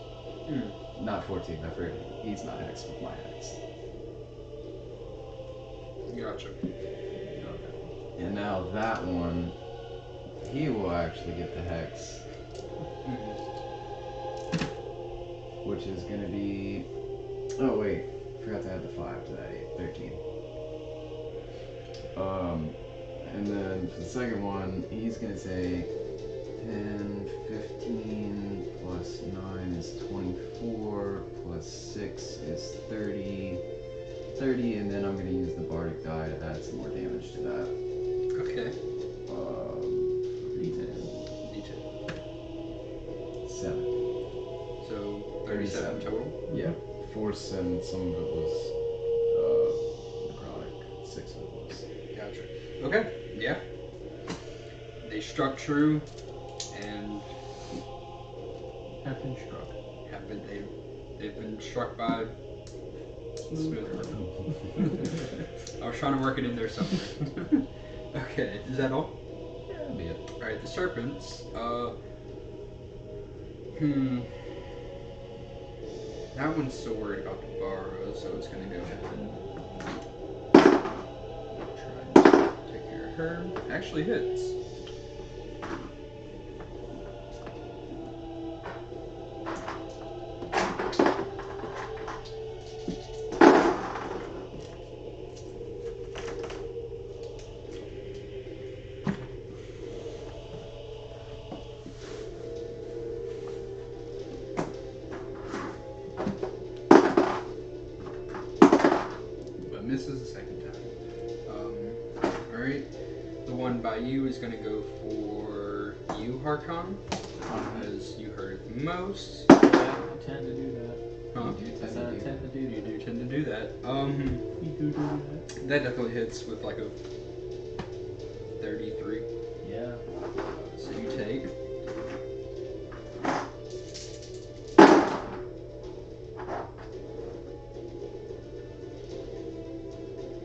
Not 14, I forget, he's not hex with my hex.
Gotcha.
And now that one, he will actually get the hex, which is gonna be, oh wait, forgot to add the 5 to that 8, 13. And then for the second one, he's gonna take 10, 15, plus 9 is 24, plus 6 is 30, and then I'm gonna use the Bardic die to add some more damage to that.
Okay.
D10.
D2.
7.
So 37 total?
Yeah. Force and some of it was necrotic. 6 of it was.
Gotcha. Okay. Yeah. They struck true and
Have been struck.
they've been struck by smooth. I was trying to work it in there somewhere. Okay, is that all?
Yeah, that'd be it.
Alright, the serpents, that one's still worried about the borrow, so it's gonna go ahead and try and take care of her. Actually hits. Misses the second time. Alright. The one by you is going to go for you, Harkon, because you heard it the most.
Yeah, I tend to do that.
Huh?
You
That's
tend
what I
to do.
tend to do.
You do tend to do that.
You do that.
That definitely hits with like a 33.
Yeah.
So you take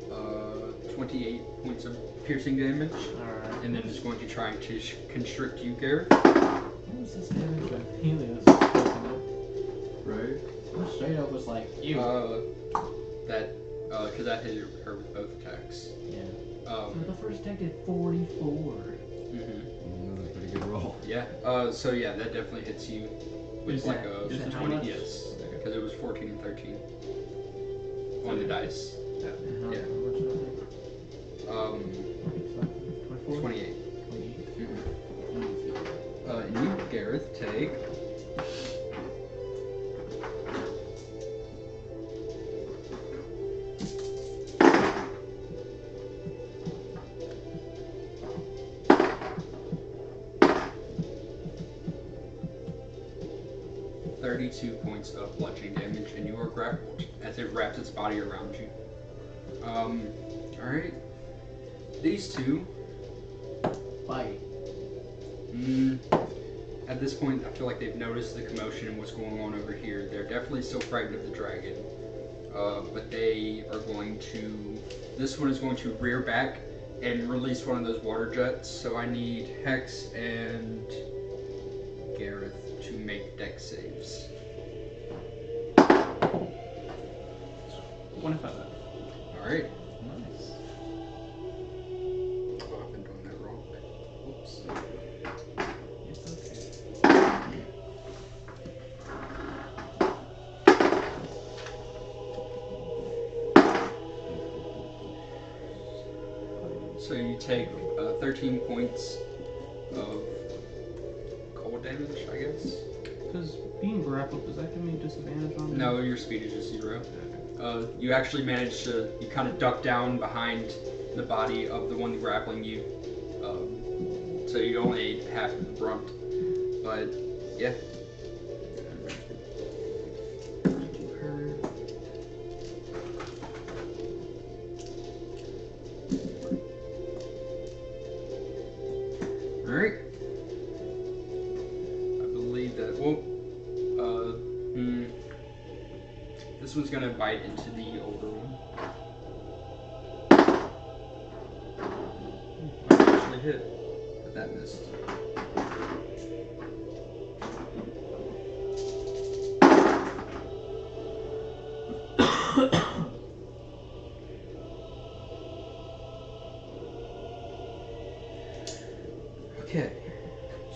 12 28 points of piercing damage,
Alright.
and then is going to try and constrict you, Gareth.
What was this damage when Helios was poking up?
Right?
Or straight up was like, you.
Because that hit her with both attacks.
Yeah. So the first attack did 44.
Mm-hmm.
That was a pretty good roll.
Yeah. So yeah, that definitely hits you with
Is
like
that-
a
is that how
20.
much?
Yes, because it was 14 and 13 on the dice.
And how
Yeah.
much did I take? 24?
28.
28.
Mm-hmm. And you, Gareth, take. .32 points of bludgeoning damage, and you are grappled as it wraps its body around you. Alright. These two.
Bite.
At this point, I feel like they've noticed the commotion and what's going on over here. They're definitely still frightened of the dragon. But they are going to... This one is going to rear back and release one of those water jets. So I need Hex and Gareth to make dex saves.
25.
Alright.
Nice.
Oh, I've been doing that wrong. Oops.
It's okay.
So you take 13 points of cold damage, I guess?
Because being grappled, does that give me disadvantage on
No, your speed is just 0. You actually manage to, you kind of duck down behind the body of the one grappling you. So you only ate half of the brunt. But, yeah. Alright. I believe that, this one's gonna bite into the older one. I actually hit, but that missed. Okay,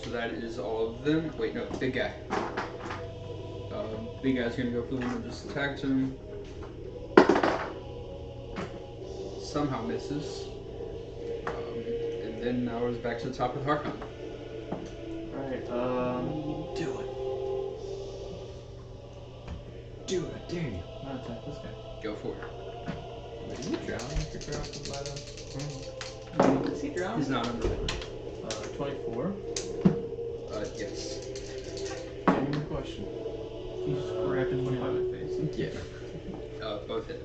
so that is all of them. Wait, no, big guy. Big guy's gonna go for the one that just attacked him. Somehow misses. And then now it's back to the top of the Harkon.
Alright,
Do it. Do it, dare you.
I'm gonna attack this guy.
Go for it.
Wait, is he drowning if you're grappled by them?
Is he drowning?
He's not underwater.
24.
Yes.
Genuine question.
You just grabbed it 25 in the face.
Yeah.
Both hit.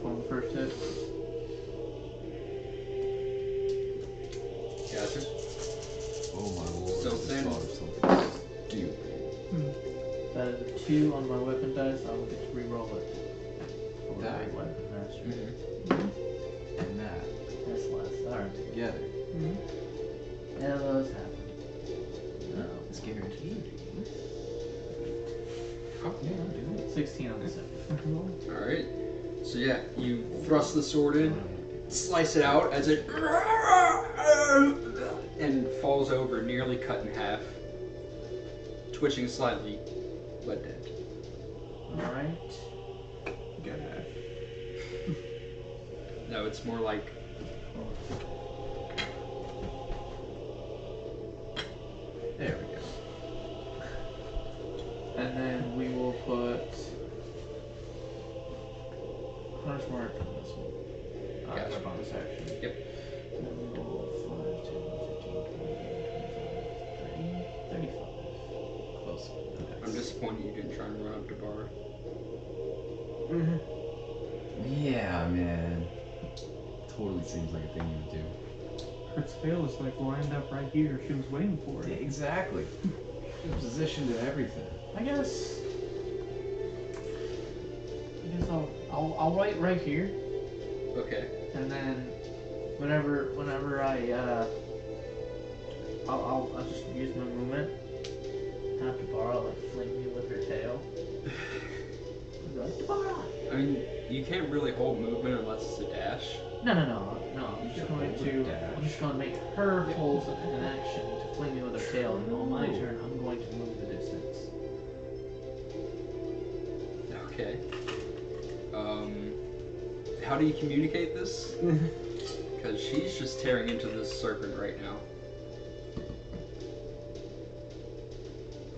On the first hit.
Gotcha.
Oh my lord.
Still
this
thin.
thought of something stupid.
That is a 2 on my weapon dice. I will get to re-roll it. For
Die.
my weapon master.
And that
That's last. Alright.
together.
Yeah, those happen. No, it's guaranteed.
Oh,
Yeah, do it.
16 on the second.
Alright. So yeah, you thrust the sword in, slice it out as it and falls over, nearly cut in half. Twitching slightly, but dead.
Alright.
Get half.
No, it's more like
There we go.
And then we will put Hunter's Mark on this one.
Gotcha.
Bonus action.
Yep.
And then we will 5, 10, 15, 20, 25, 30, 35.
Close.
I'm disappointed you didn't try and run up to Bar.
Yeah, man. Totally seems like a thing you would do.
Kurt's tail is like lined up right here. She was waiting for
Yeah,
it.
exactly.
You're positioned to everything.
I guess I'll write right here,
Okay.
and then whenever I'll just use my movement. Have to borrow like fling me with her tail. I'll be like, Deborah!
I mean, you can't really hold movement unless it's a dash.
No. I'm just going to make her hold an action to fling me with her tail, and on my turn, I'm going to move the distance.
Okay. How do you communicate this? Because she's just tearing into this serpent right now.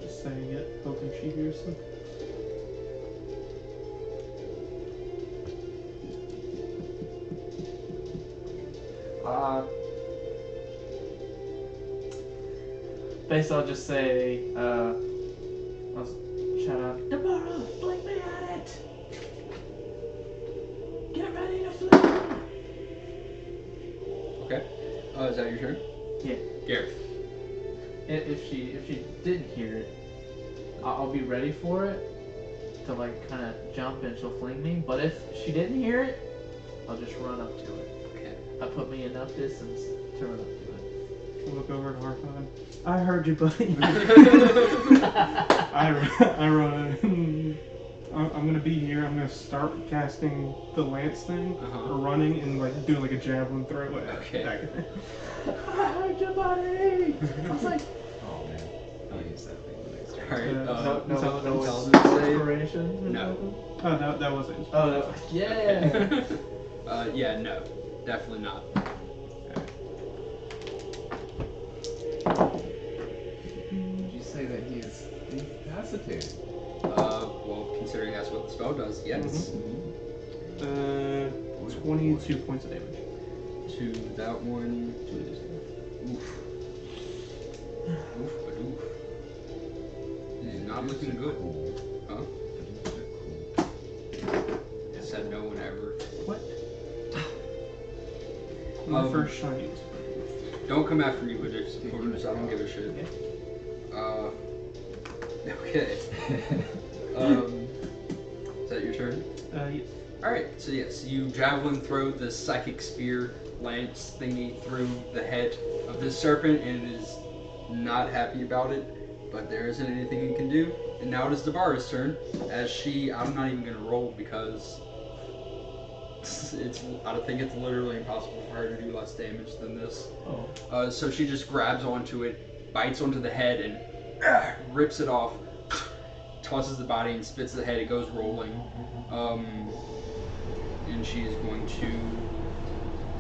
Just saying it, hoping she hears them.
Basically, I'll just say, I'll shout out, Deborah, fling me at it! Get ready to fling!
Okay. Is that your turn?
Yeah.
Gareth.
If she didn't hear it, I'll be ready for it to like kind of jump and she'll fling me. But if she didn't hear it, I'll just run up to it.
Okay.
I put me enough distance to run up to it.
Look over at Harkon. I heard you, buddy. I run. I'm gonna be here. I'm gonna start casting the lance thing, or running and like do like a javelin throw.
Okay.
I heard you, buddy. I was like,
Oh man, I'll use that thing the next turn.
Alright.
no
intelligence save.
inspiration.
No.
Oh, that was it.
Oh, that was, yeah.
Yeah, no. Definitely not.
Did you say that he is incapacitated?
Well, considering that's what the spell does, yes.
22 points of damage.
To that one.
To this one.
Oof. Oof, but oof. This is not looking good. Huh? Said no one ever.
What? My
Um,
first shiny.
Don't come after me with exploders, I don't give a shit. Okay. Is that your turn?
Yes.
Alright, so yes, you javelin throw the psychic spear lance thingy through the head of this serpent, and it is not happy about it, but there isn't anything you can do. And now it is Deborah's turn, as I'm not even going to roll because I think it's literally impossible for her to do less damage than this.
Oh.
So she just grabs onto it, bites onto the head, and rips it off, tosses the body and spits the head. It goes rolling. And she is going to...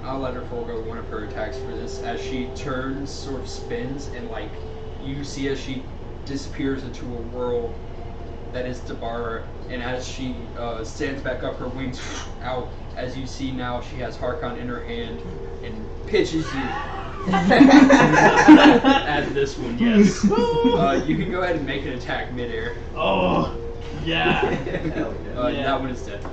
I'll let her forego one of her attacks for this. As she turns, sort of spins, and like you see as she disappears into a world that is Deborah, and as she stands back up, her wings out, as you see now she has Harkon in her hand and pitches you. At this one, yes. You can go ahead and make an attack midair.
Oh, yeah.
That one is dead though.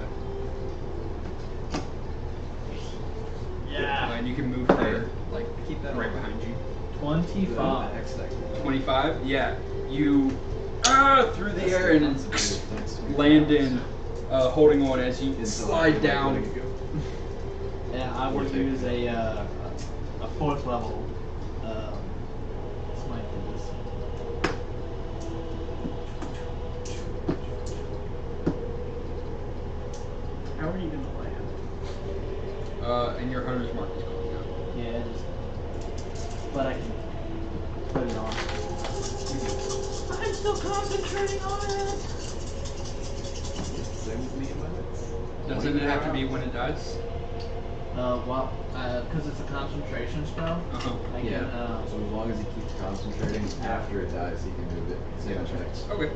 Yeah.
And you can move her like
Keep that
right
on.
behind you.
25.
25. Yeah. You through the air and land in, holding on as you slide down.
Yeah, I would use a 4th level smite for this.
How are you gonna land?
And your hunter's mark is gone now.
Yeah, it is. But I can put it on. I'm still concentrating on it.
Same with me and my hits.
Doesn't it have to be when it dies?
Because it's a concentration spell. I can,
So as long as he keeps concentrating, after it dies, he can move it. Same effects.
Okay.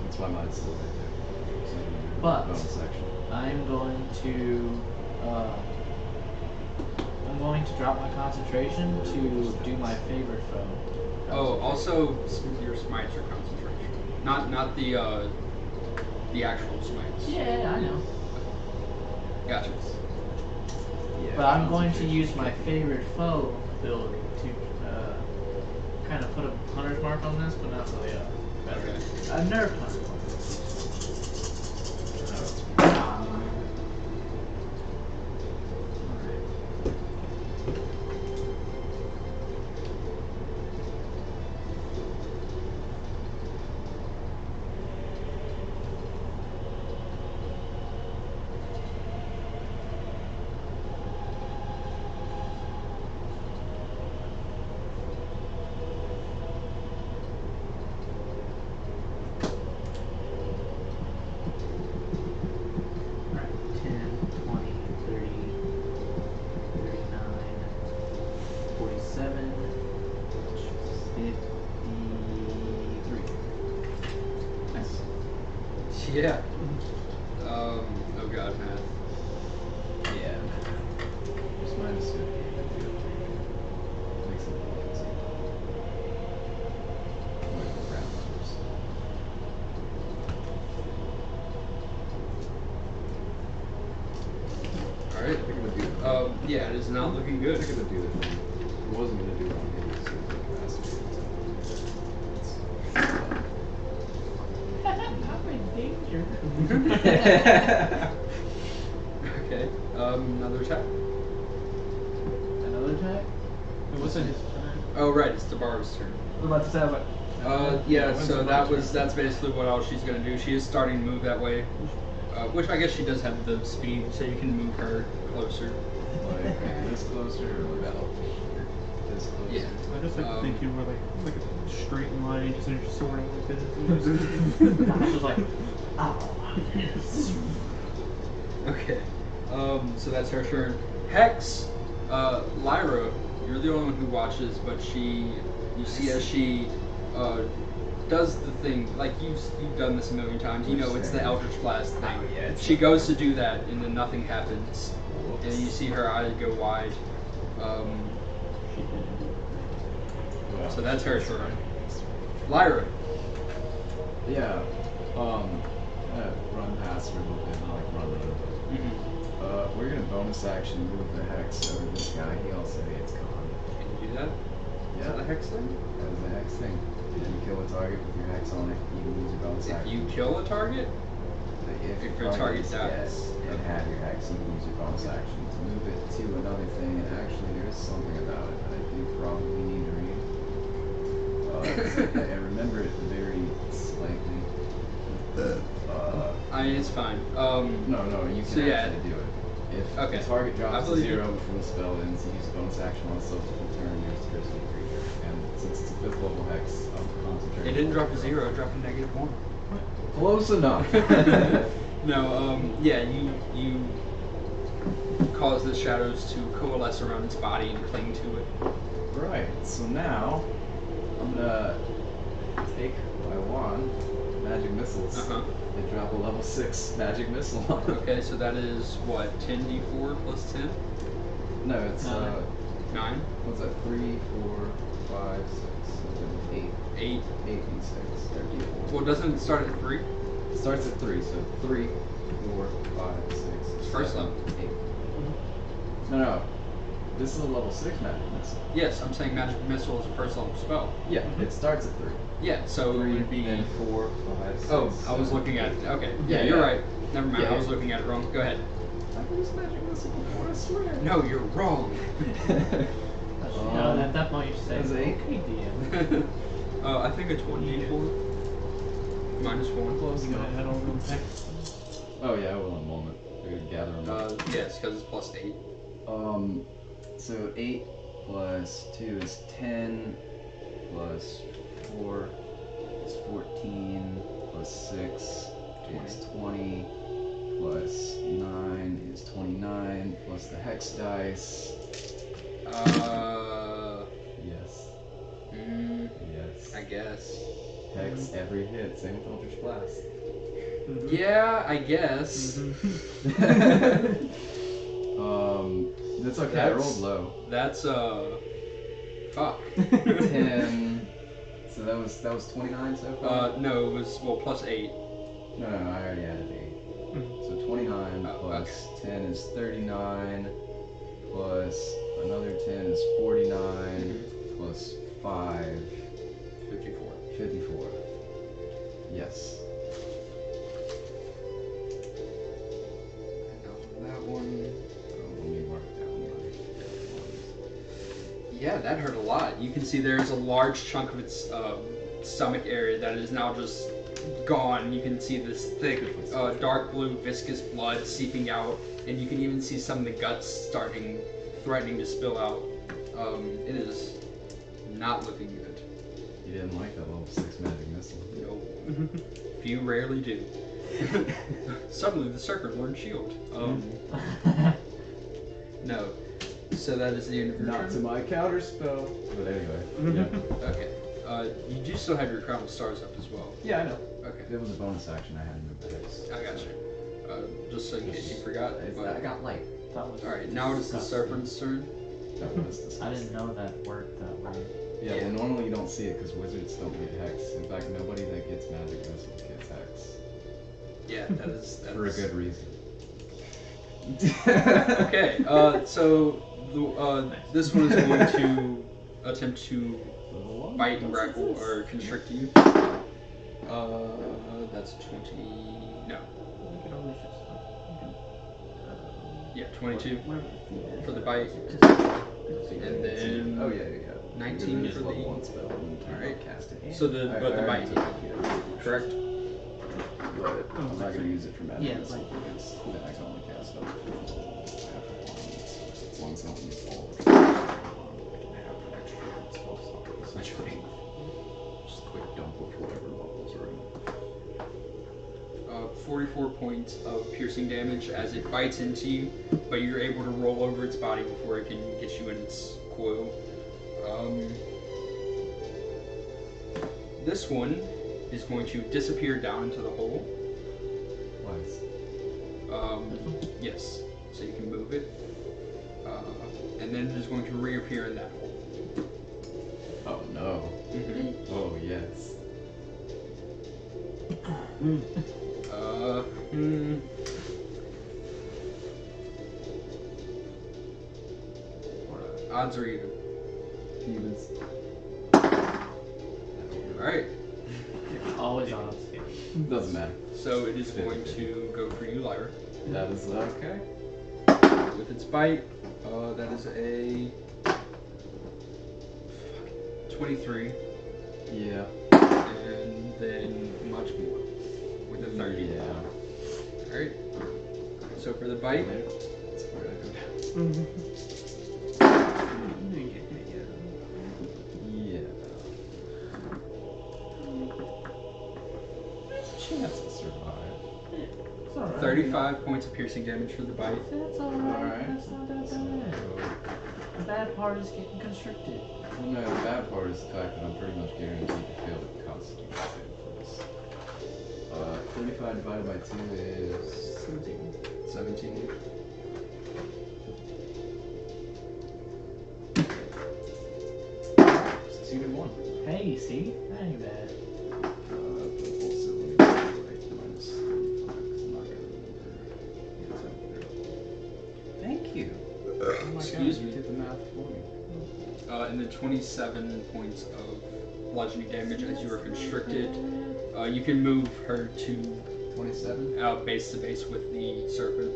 That's why mine's still right there. So you can move it.
But-
Bonus action.
I'm going to drop my concentration to do my favorite foe.
Oh, also your smites are concentration, not the actual smites.
Yeah, I know.
Gotcha.
Yeah,
But I'm going to
concentration.
use my favorite foe ability to kind of put a hunter's mark on this, but not really a nerf hunter's mark.
Yeah. Oh god, math.
Yeah. Just minus 50. Makes it a little easier. Like the round numbers.
Alright.
I think it would do it.
Yeah, it is not looking good.
I think it would do it. It wasn't going to do it on him, so
Okay. Another attack.
Another attack?
It wasn't his turn.
Oh right, it's Tabaro's turn.
I was about to say, I'm like,
Yeah, so that's basically what else she's gonna do. She is starting to move that way. Which I guess she does have the speed, so you can move her closer.
like this closer or about this closer?
Yeah.
I just like to think you were like a straight line, just in your soaring like this.
I was like, oh.
Okay. So that's her turn. Hex, Lyra, you're the only one who watches, but you see as she does the thing, like you've done this a million times. You know it's the Eldritch Blast thing.
Oh, yeah,
she goes to do that, and then nothing happens, and you see her eyes go wide. So that's her turn. Lyra.
Yeah. Run past her a little bit, not like run over. We're gonna bonus action move the hex over this guy. He also hates con.
Can you do that? Is that the hex thing?
That is the hex thing. If you kill a target with your hex on it, you can use your bonus
If
action.
you kill a target?
If
your target
is
dies.
dead and have your hex, you can use your bonus action to move it to another thing. And actually, there is something about it that I do probably need to read. I remember it very slightly.
I mean, it's fine.
No, you can
So, yeah.
actually do it. If
Okay.
the target drops
I
to
believe
0 before the spell ends, you use a bonus action on a subsequent turn, use the curse of the creature. And since it's a 5th level hex, I'm concentrating.
It didn't drop to 0, it dropped to -1.
Close enough.
No, yeah, you cause the shadows to coalesce around its body and cling to it.
Right, so now I'm gonna take my wand, magic missiles, and drop a level 6 magic missile on it.
Okay, so that is what, 10d4 plus 10?
No, it's
9?
what's that? 3, 4, 5, 6, 7, 8.
8.
8d6. Or d4.
Well, doesn't it start at 3?
It starts at 3, so 3, 4, 5, 6,
It's first
7,
level.
8. No. This is a level 6 magic missile.
Yes, I'm saying magic missile is a first level spell.
Yeah, it starts at 3.
Yeah, so it
3,
would be...
then 4, 5, 6.
Oh, I was looking at... Okay, yeah, you're right. Never mind,
Yeah.
I was looking at it wrong. Go ahead.
I've used magic missile before, I swear.
No, you're wrong.
At that point, you should say,
That's 8.
okay, DM.
I think a 20d4. -1.
Close
You gotta
enough.
head over to the next.
Oh yeah, I will in a moment. I gotta gather them up.
Yes, because it's plus 8.
So 8 plus 2 is 10, plus 4 is 14, plus 6 is 20, plus 9 is 29, plus the hex dice. Yes. Yes.
I guess.
Hex every hit, same with Eldritch Blast.
Yeah, I guess.
That's okay, I rolled low.
That's, fuck.
10. So that was 29 so far?
No, it was, well, plus 8.
No, I already added 8. So 29 plus 10 is 39, plus another 10 is 49, plus 5
Yeah, that hurt a lot. You can see there's a large chunk of its stomach area that is now just gone. You can see this thick, dark blue, viscous blood seeping out, and you can even see some of the guts threatening to spill out. It is not looking good.
You didn't like that level 6 magic missile.
No. Few rarely do. Suddenly the serpent learned shield. No. So that is the end of your
Not to
turn?
my counter spell. But anyway. Yeah.
Okay. You do still have your crown of stars up as well.
Yeah, I know.
Okay.
It was a bonus action. I had to move the hex.
I got you. Just so in case you forgot.
I got light.
Alright, now it is the serpent's turn.
That was disgusting.
I didn't know that worked that way.
Yeah, well, normally you don't see it because wizards don't get hex. In fact, nobody that gets magic missiles gets hex.
Yeah, that is
For a good reason.
Okay, so this one is going to attempt to bite and grapple or constrict you. That's 20. No. Yeah, 22 for the bite. And then
Oh yeah.
19
It's
for the.
level 1 spell.
Alright.
Cast it.
So the bite, correct?
But I'm not gonna use it for magic
Yeah,
missile
like-
because then I can only cast up as long as I don't use all of it. Essentially. Just a quick dump of whatever levels are in.
44 points of piercing damage as it bites into you, but you're able to roll over its body before it can get you in its coil. This one is going to disappear down into the hole.
Twice.
Yes, so you can move it. And then it is going to reappear in that hole.
Oh no.
Mm-hmm.
Oh yes.
Odds are even.
Evens.
Alright,
Always odds.
Doesn't matter.
so it is going to go for you, Lyra.
That is okay.
With its bite, that is a 23,
Yeah.
and then much more with a 30.
Yeah.
Alright, so for the bite,
That's where I go down. Yeah. Chance to survive.
It's alright.
35 points of piercing damage for the bite.
That's alright.
Alright.
That's not that bad. The bad part is getting constricted.
Well, no, the bad part is the fact that I'm pretty much guaranteed to fail the constitution save for this. 35 divided by 2 is 17. It's 2 to 1.
Hey, see? That ain't bad.
Also, minus 35, 'cause I'm not gonna remember. Thank you. Oh my
Excuse
God,
me.
You did the math for me.
And then 27 points of bludgeoning damage as you are constricted. You can move her to
27?
base to base with the serpent.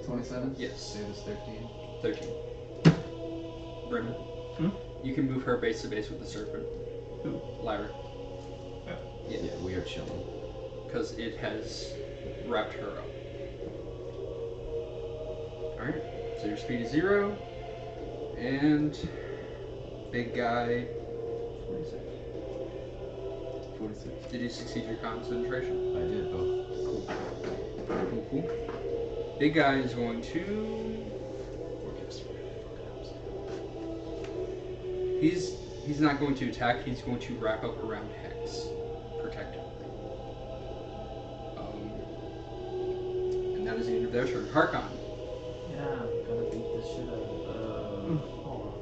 27?
Yes.
Save is 13.
13. Brennan?
Hmm?
You can move her base to base with the serpent.
Who?
Lyra.
Yeah, we are chilling.
Because it has wrapped her up. Alright, so your speed is 0. And big guy, 46.
46.
Did you succeed your concentration?
I did both.
Cool. Big guy is going to. He's not going to attack. He's going to wrap up around Hex, protect him. And that is the end of their turn. Harkon.
Yeah, I'm gonna beat this shit out of hold on.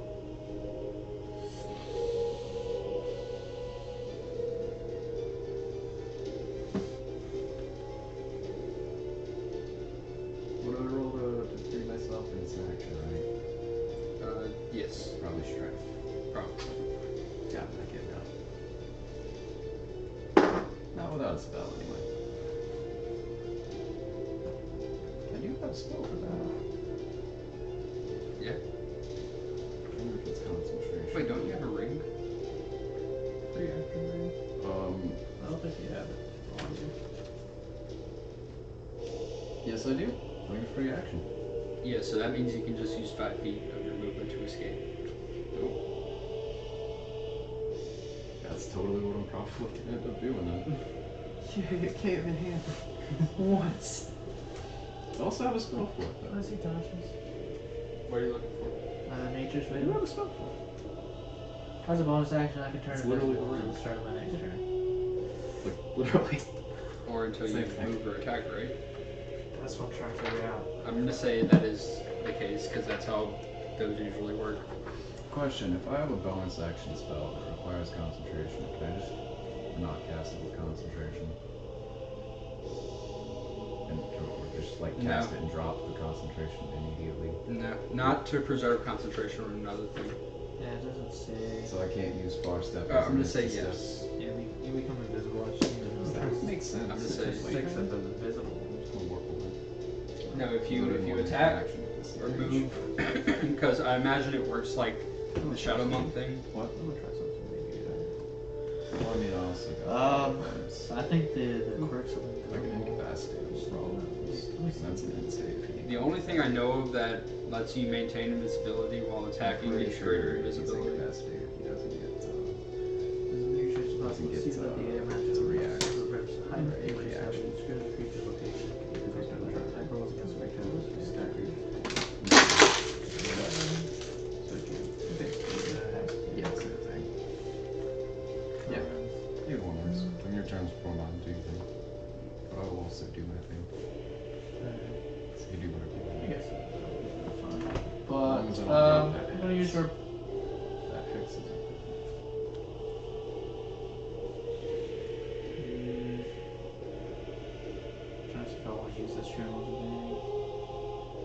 Would I roll to free myself in this action, right?
Yes,
Probably strength.
probably.
Yeah, I get now. Not without a spell, anyway. I do have a spell for that.
Yeah.
reaction or if it's concentration.
Wait, don't you have a ring?
Reaction ring.
I don't think you have it on you.
Yes, I do. Ring of free action.
Yeah, so that means you can just use 5 feet of your movement to escape.
That's totally what I'm probably gonna end up doing then.
Yeah, you can't even handle what?
I also have a spell for it though.
What is he dodges?
What are you looking for?
Nature's
I do
Veil.
have a spell for it.
As a bonus action, I can turn
It's
invisible
literally the
until
ring.
the start of my next turn.
Like, literally.
Or until you
Same thing.
move or attack, right?
That's what I'm trying to figure out.
I'm gonna say that is the case because that's how those usually work.
Question, if I have a bonus action spell that requires concentration, can I just not cast it with concentration? And or just like cast it and drop the concentration immediately?
No, not to preserve concentration or another thing.
Yeah, it doesn't say.
So I can't use far step.
I'm gonna
as an
say
instant
yes.
Yeah, you become invisible. I just need to know.
step? That makes sense.
I'm gonna say
It's just
Six of them invisible.
it's gonna work with it.
No, if you
Literally one
attack
action with this
or
range.
move, because I imagine it works like the Shadow Monk thing.
What?
I'm gonna try something maybe.
Well, I mean, I also got
I think the quirks of
like an
invisible.
incapacitated problem. That's an insane.
The only thing I know of that lets you maintain invisibility while attacking
Pretty
is
sure
greater
he's
invisibility.
incapacitated. He doesn't get.
Doesn't
get,
see that the air
to
matches
react.
higher
A reaction.
creature location. Attack rolls against victims. Attack
Yeah, same thing. Yeah. Either one works. Bring your turns before mine, do you think? But I will also do my thing. So you do whatever you want.
I guess that's fine.
long as I don't
But
drop that
I'm gonna use her.
That fixes it.
Trying to see if I want to use this channel today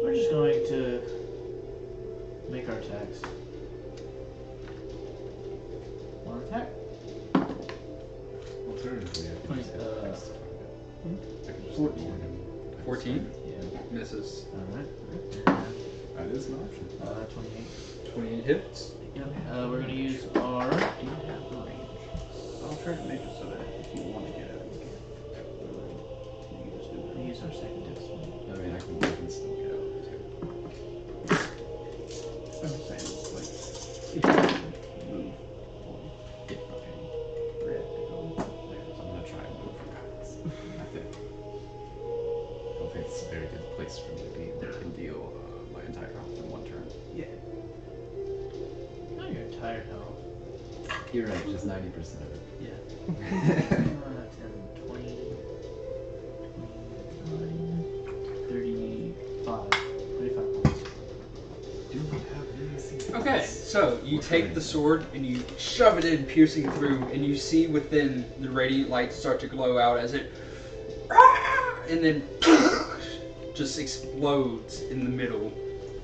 we're just going to make our attacks. One attack.
Alternatively, I could just hit
Twenty,
next to it. I could just
14.
ignore him.
14
Yeah.
misses.
Alright.
That is an option.
28.
28 hits.
Yep. We're gonna use our. Do you have the range?
I'll try to make it so that if you want to get out, you can. You can just do
We
it.
use our second discipline.
I mean, I can still get out too.
I'm just saying, it's like, if you move, or
Yeah.
react to go there.
So I'm gonna try and move regardless. I think. I don't think it's a very good place for me to be when I can deal my entire health in one turn.
Yeah.
No, your entire health.
You're right, just 90% of it.
Yeah. 10, 20, 35. 35 points.
Do not have any secrets.
Okay, so you take the sword and you shove it in, piercing through, and you see within the radiant light start to glow out as it, and then just explodes in the middle,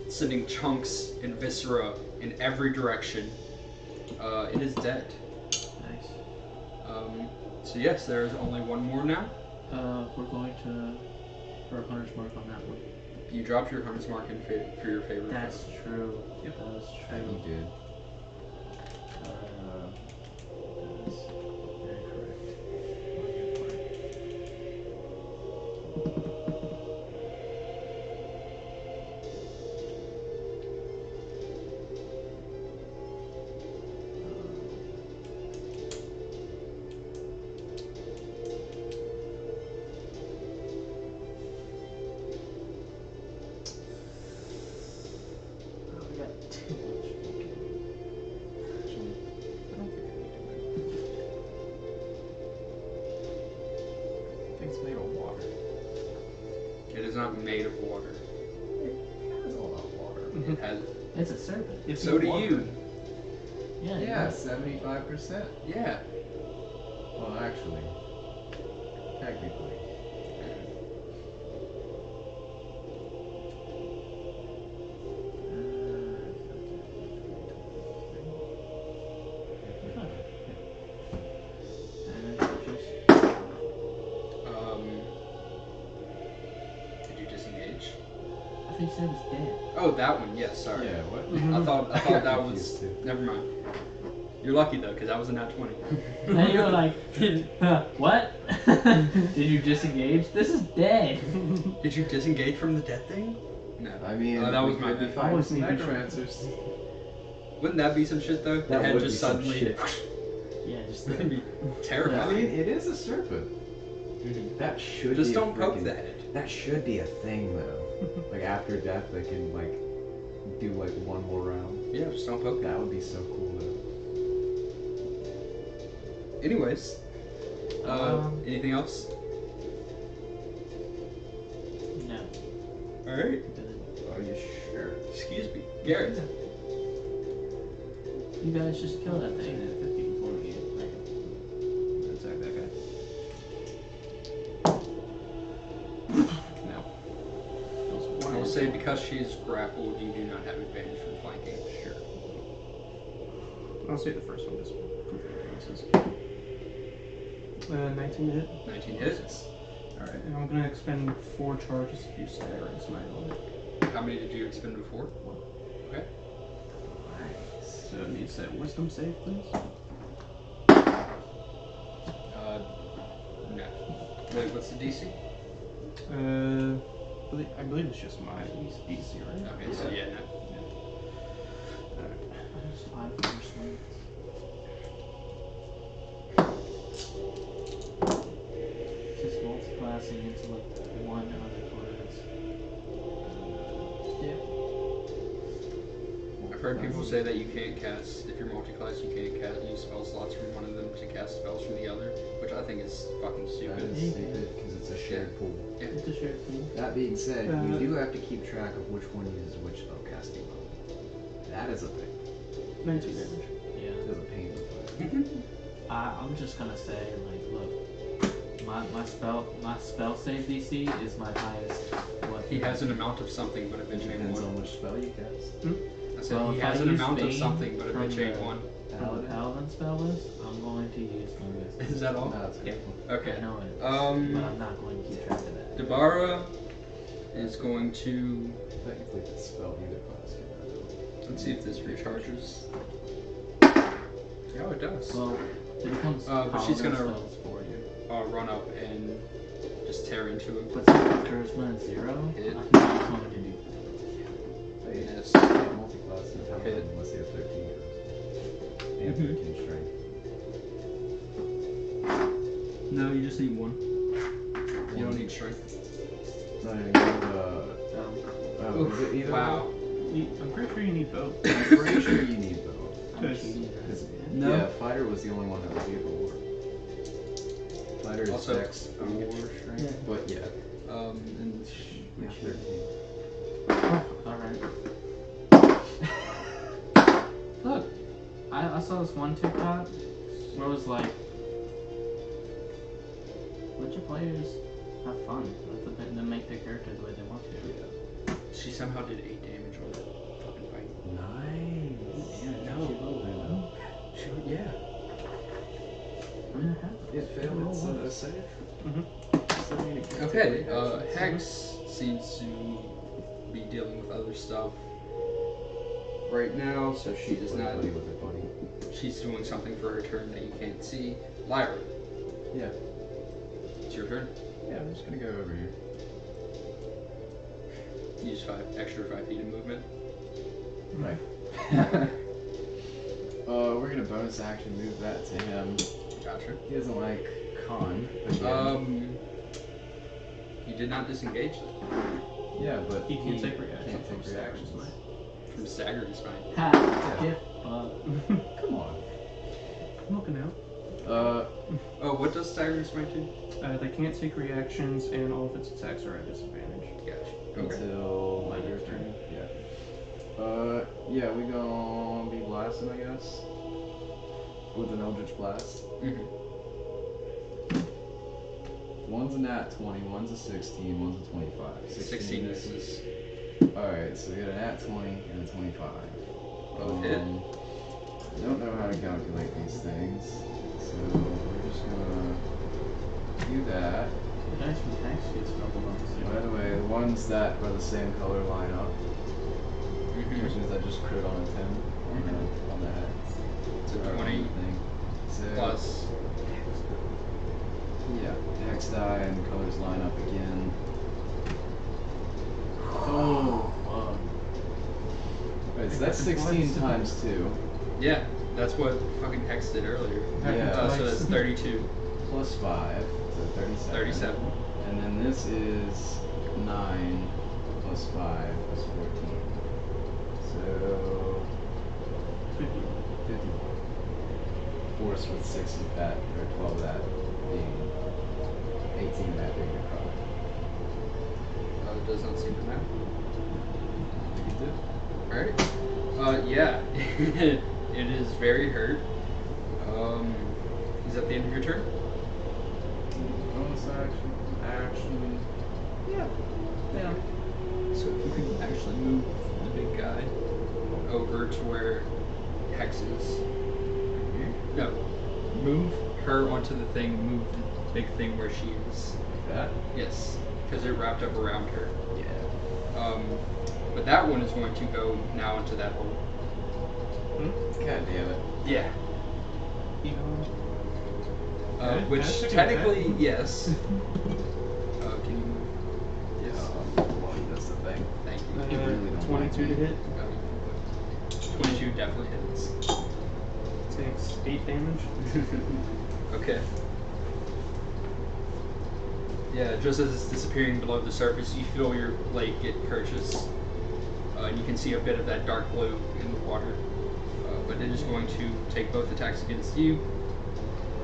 sending chunks and viscera in every direction. It is dead.
Nice.
So yes, there is only one more now.
We're going to for a hunter's mark on that one.
You dropped your hunter's mark in for your favorite.
That's true.
Yep.
That is
And
true.
you did.
That is very correct. On your part. Oh, we got too much.
Actually, I don't think I need to move. Thing's made of water.
It is not made of water.
It's all about water.
It has.
It's a serpent.
If
So do
want
you.
to.
Yeah.
Yeah, 75%.
Yeah.
Well, actually, technically.
thought you said it was dead.
Oh, that one. Yes, sorry.
Yeah, what?
I thought
got
that
confused
was.
too.
Never mind. You're lucky though, because that was a nat 20.
And you were like, what? Did you disengage? This is dead.
Did you disengage from the dead thing? No.
I mean,
that was
we
my
could be
bad.
fighting
always
some
need to
necromancers.
Wouldn't that be some shit though?
That
The head
would
just
be some
suddenly.
shit.
Yeah, just
That'd be
I
terrifying.
mean, it is a serpent.
That should
Just
be
don't
a
poke
freaking-
the head.
That should be a thing though. Like after death, they can like do like one more round.
Yeah, just don't poke it.
That would be so cool though.
Anyways, anything else?
no.
All right.
Are you sure?
Excuse me, Garrett.
You guys just kill that thing at 50 before we attack that guy.
No. I will say because she's grappled, you do not have advantage from flanking. Sure.
I'll say the first one just for appearances. 19 to hit.
19 hits. All right.
And I'm gonna expend 4 charges to do staggering smite on it.
How many did you expend before? Okay.
So it needs that wisdom save, please.
No. Wait, what's the DC?
I believe it's just my DC, right?
Okay, so yeah, no.
Just 5 first one. Just multi-classing into like one other class.
I've heard people say that you can't cast, if you're multi-class, you can't use spell slots from one of them to cast spells from the other, which I think is fucking
That
stupid.
is stupid because it's a shared pool.
It's a shared pool.
That being said, you do have to keep track of which one uses which spell casting level. That is a thing.
19 damage.
Yeah.
It's a pain in the butt.
I'm just gonna say, like, look, my spell save DC is my highest. What
He has an amount of something, but a bitch ain't
Depends on
one.
which spell you cast.
I said
Well,
he
if
has
I
an
use
amount of
Bane
something, but a
from
bitch ain't
the-
one.
Paladin spell list, I'm going to use Fungus.
Is that all?
No, it's good.
Okay.
I know it, but
Um,
I'm not going to keep track of that.
Dabara is going to.
Technically, the spell either class can do.
Let's see if this recharges. Oh, it does.
Well, it becomes
but she's
Paladin
gonna-
spells for you.
Run up and just tear into him.
But since the charisma is 0,
Hit.
I'm not going to do
They
Yes.
can't multi-class in Paladin
Hit.
unless they have 13 charisma. And 13 strength.
No, you just need one. You don't need strength.
No, you need,
Oof,
is it either
wow.
I'm pretty sure you need both.
one? I'm pretty sure you need both.
I'm
Cause-
cheating.
No.
Yeah, fighter was the only one that was able to work. Fighter is
Also-
dex 4 strength, but yeah.
And
Yeah, 13.
Alright. Look, I saw this one TikTok where it was like, let your players have fun. Let them make their character the way they want to.
she somehow did 8 damage on that fucking fight.
Nice.
Yeah, no. Yeah.
I mean, it happens.
It failed its save.
Okay, Hex seems to be dealing with other stuff right now, so she does not.
Buddy with it, buddy.
She's doing something for her turn that you can't see. Lyra,
Yeah.
it's your turn.
Yeah, I'm just gonna go over here.
Use 5 extra 5 feet of movement.
Right. We're gonna bonus action move that to him.
Gotcha.
He doesn't like con. Again.
You did not disengage them
Yeah, but
He can't take reactions
Can't
from
take
staggering
reactions.
smite.
from staggering smite.
Ha!
Yeah.
Gift bug.
Come on.
I'm looking out.
Oh, what does staggering smite do?
They can't take reactions, and all of its attacks are at disadvantage.
Gotcha. Okay.
Until my your turn. Yeah. Yeah, we gonna be blasting, I guess. With an Eldritch Blast.
Mm-hmm.
One's a nat 20, one's a 16, one's a 25.
16 misses.
Alright, so we got a nat 20 and a 25.
Both hit.
I don't know how to calculate these things, so we're just gonna do that.
The dice from Hex gets doubled up too.
By the way, the ones that are the same color line up,
Mhm.
which means I just crit on a 10 on the head.
So
Or on
20
the thing. So,
plus.
yeah, hex die and the colors line up again.
Oh, fuck.
Wait, so that's 16 times 2.
Yeah, that's what fucking Hex did earlier.
Yeah.
So that's 32.
Plus 5, so 37.
37.
And then this is 9 plus 5 plus 14. So
50.
51. Force with 6 of that, or 12 of that being 18 of that being a cry.
It does not seem to matter.
I think it did.
Alright. Yeah. It is very hurt. Is that the end of your turn?
Bonus action. Yeah. Yeah.
So if you can actually move the big guy over to where Hex is. No. Move her onto the thing, move the big thing where she is.
Like that?
Yes. Because they're wrapped up around her.
Yeah.
But that one is going to go now into that hole.
God damn it.
Yeah.
You know.
Which
That's a good
technically,
bet.
yes. Can you move? Yes.
Well, that's the thing.
Thank you.
You really don't
22
like
to
me.
hit.
22 definitely hits.
Takes 8 damage.
Okay. Yeah, just as it's disappearing below the surface, you feel your leg get purchased. And you can see a bit of that dark blue in the water. But it is going to take both attacks against you.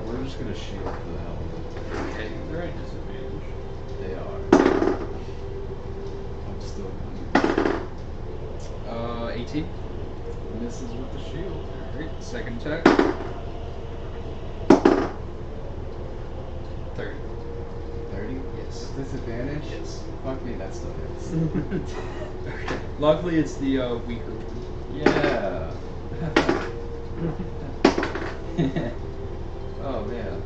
We're just gonna shield for the hell of it.
Okay.
They're at disadvantage.
They are. I'm still gonna
18.
misses with the shield.
Alright, second attack. 30.
30?
Yes.
Disadvantage?
Yes.
Fuck me, that still hits.
Okay. Luckily, it's the weaker one.
Yeah. Oh man.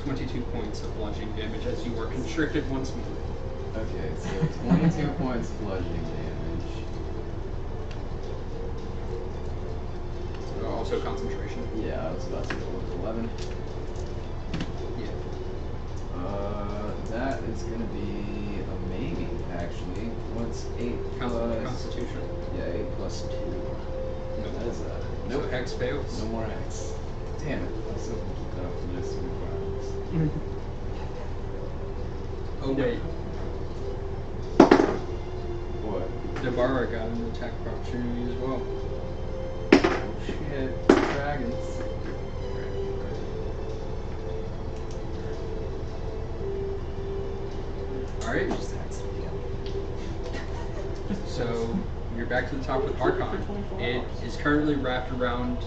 22 points of bludgeoning damage as you are constricted once more.
Okay, so 22 points bludgeoning damage.
Also concentration.
Yeah, I was about to go with 11.
Yeah.
That is gonna be a maybe, actually. What's 8 plus...
Constitution.
Yeah, 8 plus 2.
Nope.
That is a...
No
Nope.
Hex fails.
No more X. Damn it. I was hoping to keep that up for the next 3 rounds.
Oh wait,
What?
Debarra got an attack of opportunity as well.
Oh shit. Dragons.
Alright, so you're back to the top with Archon. It is currently wrapped around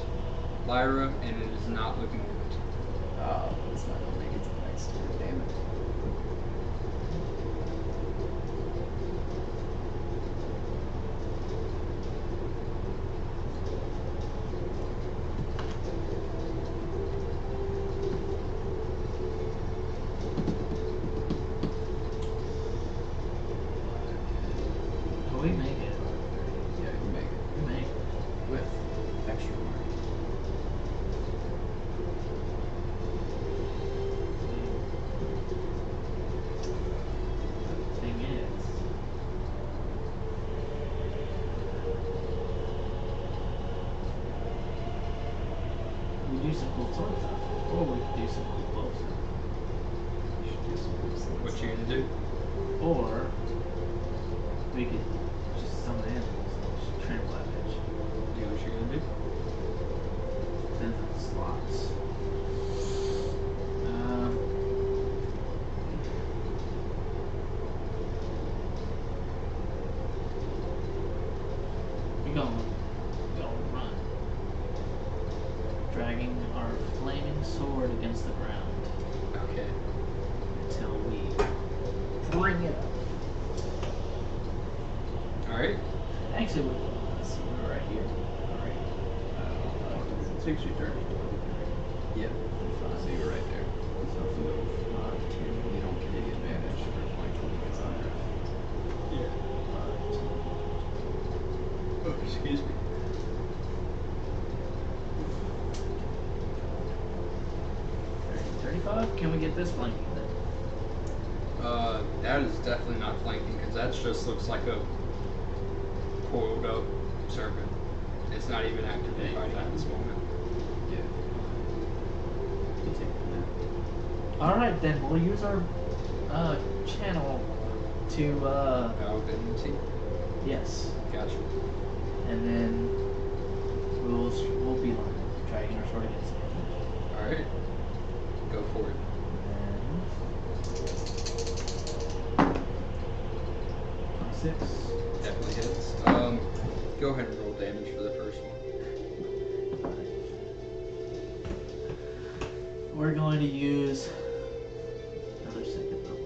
Lyra and it is not looking good.
Oh, it's not gonna make it to the next turn. Damn it.
Oh, we make it.
Yeah, you make it.
We make it.
With extra mark.
The thing is, we do some cool sword stuff, or we could do some cool bow stuff,
You should do some cool stuff.
What you gonna do?
or we could just summon animals and just trample that bitch.
Do what you're gonna do.
Depends on the slots. We gonna run, dragging our flaming sword against the ground
Okay.
until we bring it up.
Alright.
Actually, let's see, we're right here. Alright.
It takes you 30.
Yep. So you're right there.
So 5, 10,
You don't get any advantage for flanking because on there.
Yeah.
5, 10.
Oh, excuse me.
Can we get this flanking then?
That is definitely not flanking because that just looks like a coiled up serpent. It's not even actively fighting at this moment.
Yeah.
Alright then, we'll use our channel to
Valvenity.
yes.
Gotcha.
And then we'll be like dragging our sword against it.
Alright. Go for it.
And 26.
Definitely hits. Go ahead and roll damage for the first one.
We're going to use another second roll.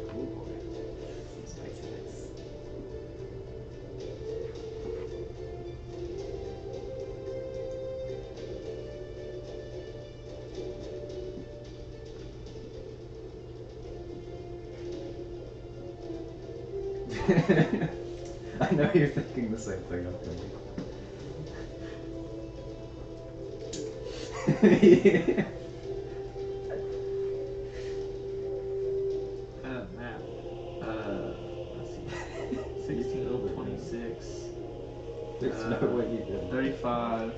Oh boy. Spicy dice. I know you're thinking the same thing I'm thinking.
Man. Let's see. 16, 26,
There's no way you did.
35,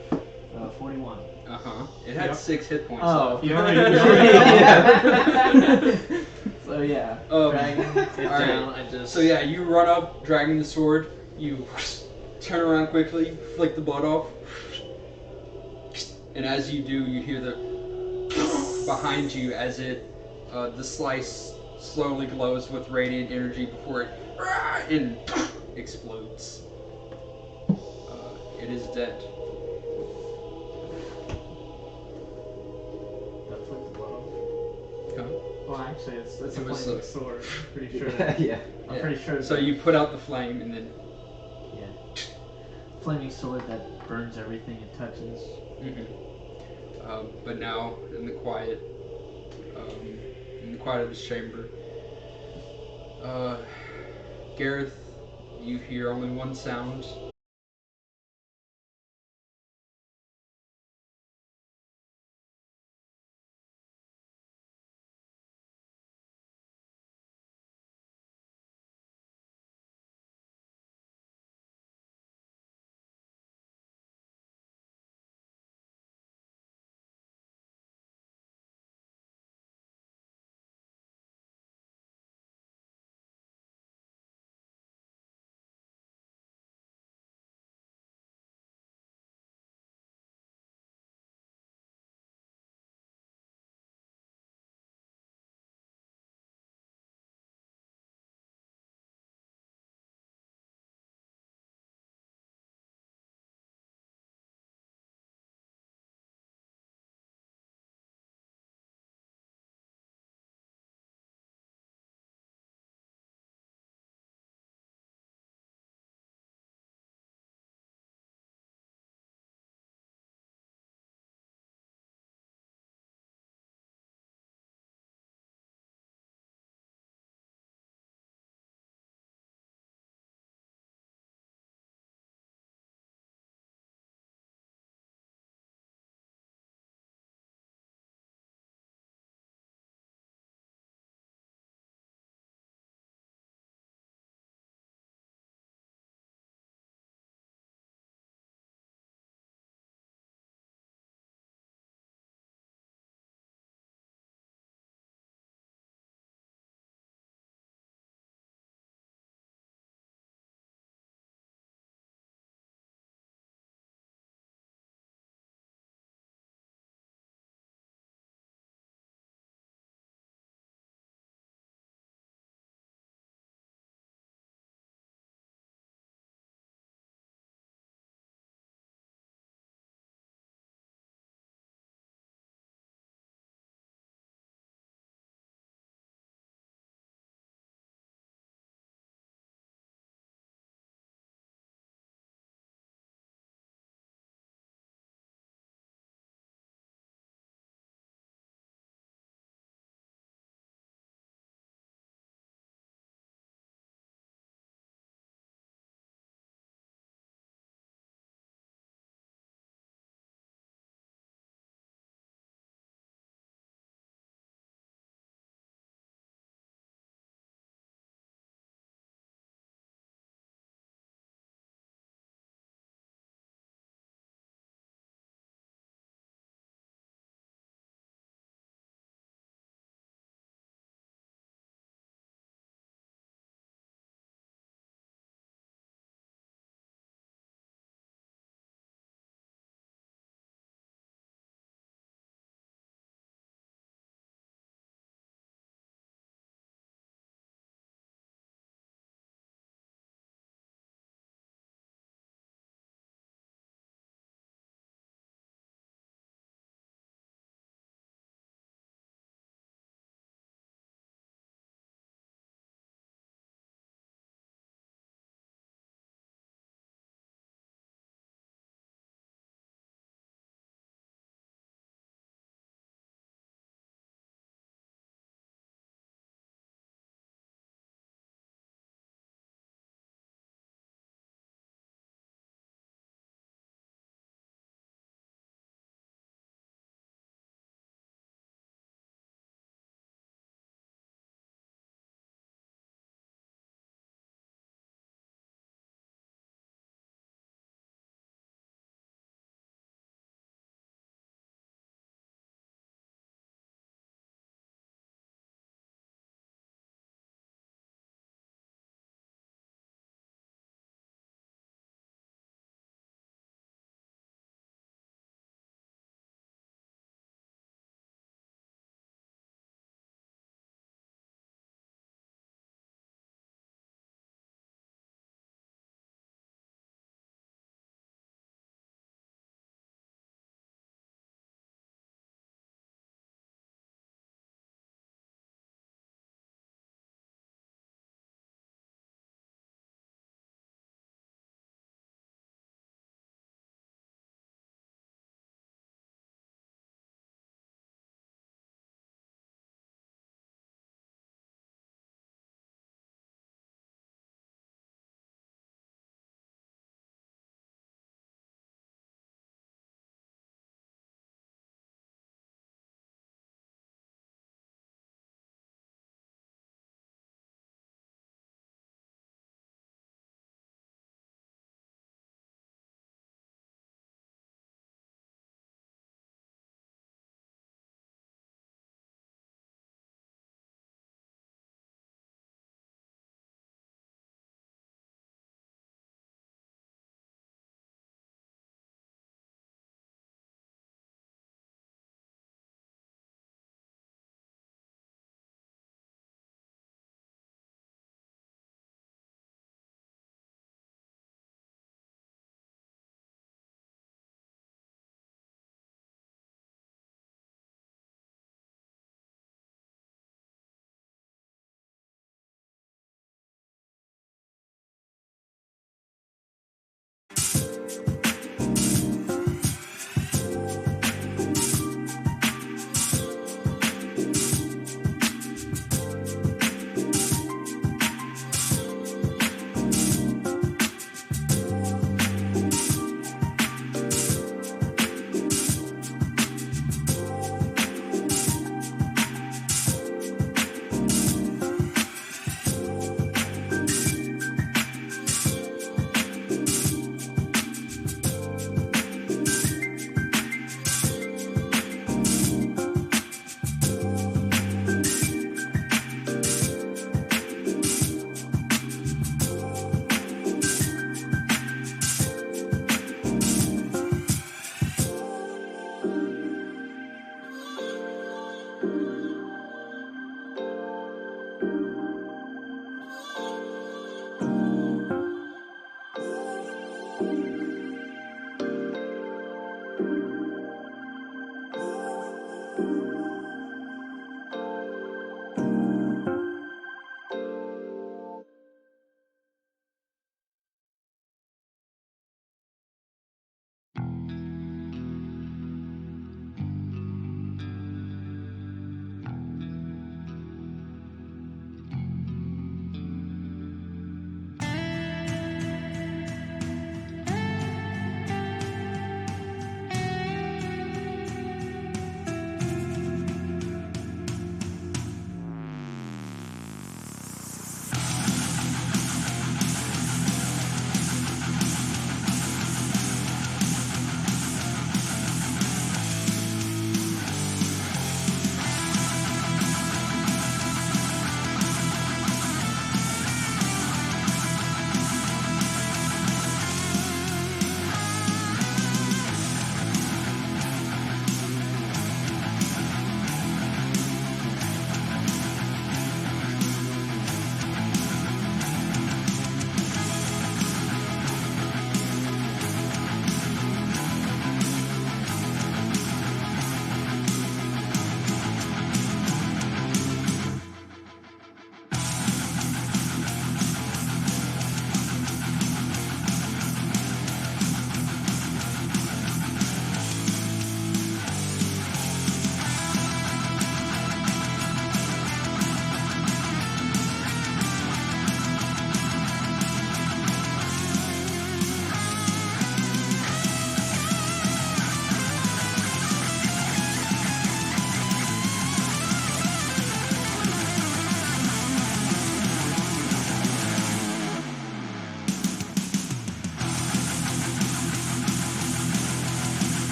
41.
Uh-huh. It had
Yep.
6 hit points
Oh.
left.
You already
So yeah, dragging it
alright.
down, I just...
So yeah, you run up, dragging the sword, you turn around quickly, flick the blood off, and as you do, you hear the behind you as the slice slowly glows with radiant energy before it and explodes. It is dead.
That flipped the blood off.
Huh?
Well, actually, it's a
It was
flaming
a-
sword. Pretty sure.
Yeah.
I'm pretty sure.
So you put out the flame and then.
Yeah. Flaming sword that burns everything it touches.
But now in the quiet of this chamber, Gareth, you hear only one sound.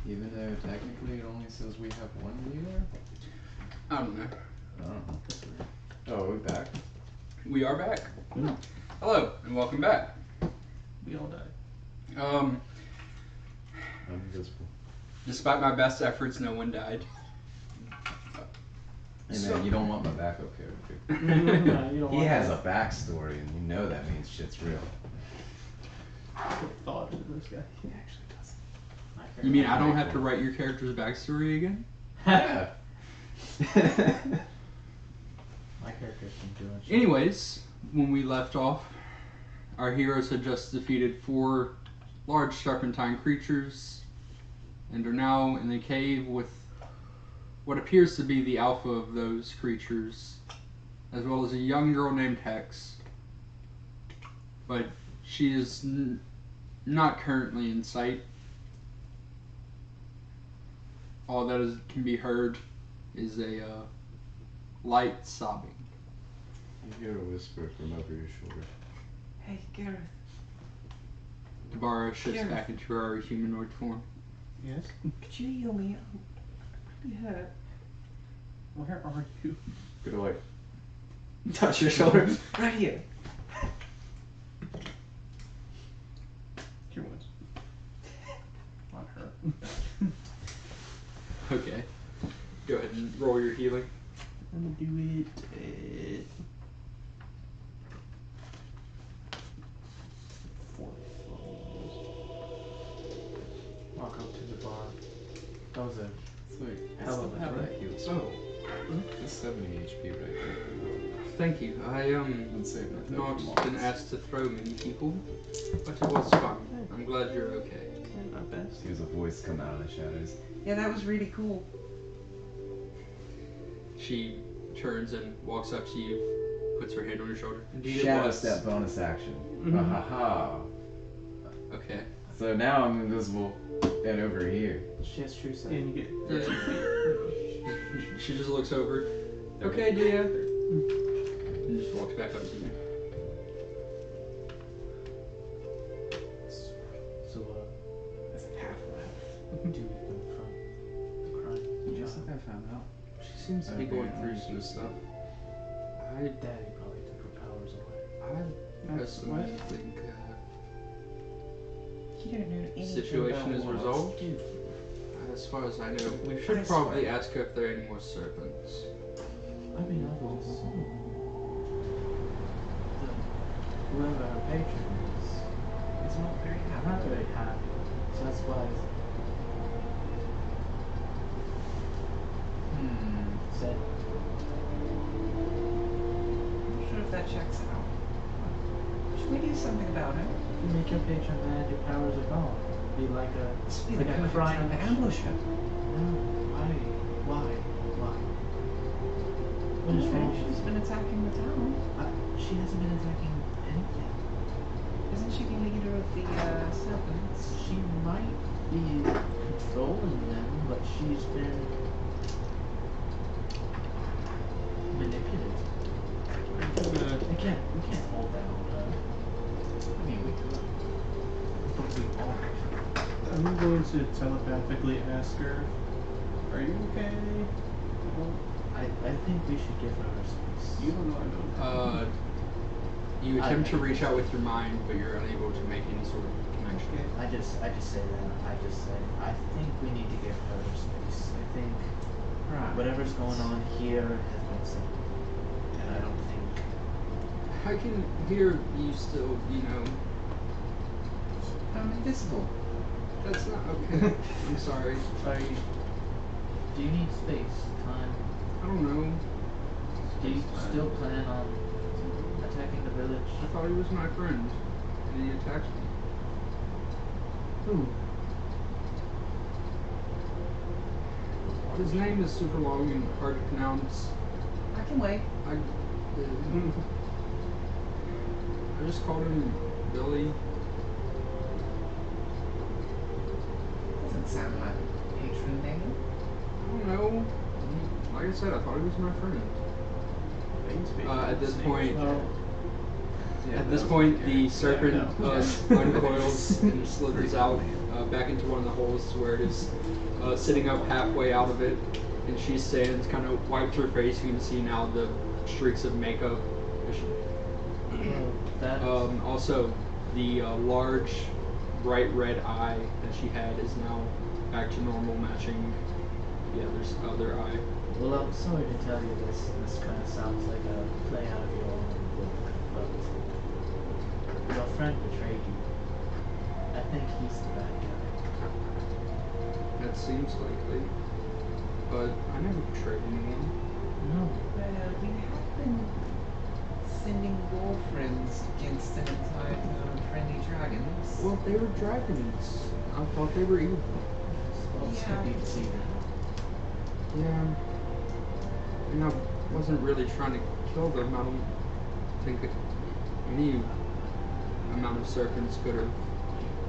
Even though technically it only says we have one leader?
I don't know.
I don't know. Oh, are we back?
We are back.
Mm.
Hello, and welcome back.
We all died.
I'm invisible.
Despite my best efforts, no one died.
Hey man, you don't want my backup character.
No, you don't
He
want
has
that.
a backstory, and you know that means shit's real.
Put thought into this guy.
He actually doesn't.
You mean I don't have to write your character's backstory again?
Yeah.
My character's been doing shit.
Anyways, when we left off, our heroes had just defeated 4 large serpentine creatures and are now in the cave with what appears to be the alpha of those creatures, as well as a young girl named Hex. But she is not currently in sight. All that can be heard is a light sobbing.
You hear a whisper from over your shoulder.
Hey, Gareth.
Tabara shifts
Gareth.
back into her humanoid form.
Yes?
Could you heal me? I'm pretty hurt.
Where are you?
Good away. Touch your shoulder.
Right here.
Your wounds. Not her.
Okay. Go ahead and roll your healing.
I'm gonna do it. 4.
Walk up to the bar. That was a
It's like, I
Hell
still
of a
have
drink.
that heal spell. It's 70 HP right there.
Thank you. I
Been saving it
not
for
been
months.
asked to throw many people, but it was fun. I'm glad you're okay.
Not best.
Here's a voice come out of the shadows.
Yeah, that was really cool.
She turns and walks up to you, puts her hand on your shoulder. Indeed, it
Shadow
was.
step bonus action.
Mhm.
Ha ha ha.
Okay.
So now I'm invisible and over here.
she has true sight.
And you get
Yeah.
13 feet.
She just looks over. Okay, dear. And just walks back up to you.
So,
That's half left.
do we confront the crime?
Just like I found out.
She seems to be going through some stuff.
Daddy probably took her powers away.
I
That's
personally
what?
think
You don't know anything
situation
about
is
what
resolved.
else to do.
As far as I know, we
I
should probably
swear.
ask her if there are any more serpents.
I mean, I would assume that whoever her patron is
not very
not
happy.
very happy. So that's why I said,
I'm not sure if that checks out. Should we do something about it?
if you make your patron mad, your powers are gone. Be like a
This would be
like
the
a
perfect
crying
time to ambush her.
No, why? What is wrong?
She's been attacking the town.
She hasn't been attacking anything.
Isn't she the leader of the serpents?
She might be controlling them, but she's been manipulative. We can't hold that on her. I mean, we could, but we won't.
I'm going to telepathically ask her, are you okay?
I think we should give her her space.
You don't know I know.
You attempt to reach out with your mind, but you're unable to make any sort of connection.
I just say that. I just say, I think we need to give her her space. I think whatever's going on here has been said. And I don't think
I can hear you still,
I'm invisible.
that's not okay. I'm sorry.
do you need space, time?
I don't know.
Do you still plan on attacking the village?
I thought he was my friend, and he attacked me.
Who?
His name is super long and hard to pronounce.
I can wait.
I just called him Billy.
Doesn't sound like a patron name.
I don't know. Like I said, I thought he was my friend. At this point,
Yeah,
At
that
this
was
point,
my
the
character.
serpent
Yeah, I know.
uncoils and slithers out back into one of the holes where it is sitting up halfway out of it, and she stands, kind of wipes her face. You can see now the streaks of makeup. Also, the large, bright red eye that she had is now back to normal, matching the other eye.
Well, I'm sorry to tell you this. This kind of sounds like a play out of your own book, but your friend betrayed you. I think he's the bad guy.
That seems likely, but I never betrayed anyone.
No.
Well, we have been sending your friends against an entire town of friendly dragons.
Well, they were dragons. I thought they were evil.
Well,
Yeah.
you can see that.
Yeah. And I wasn't really trying to kill them. I don't think that any amount of serpents could have.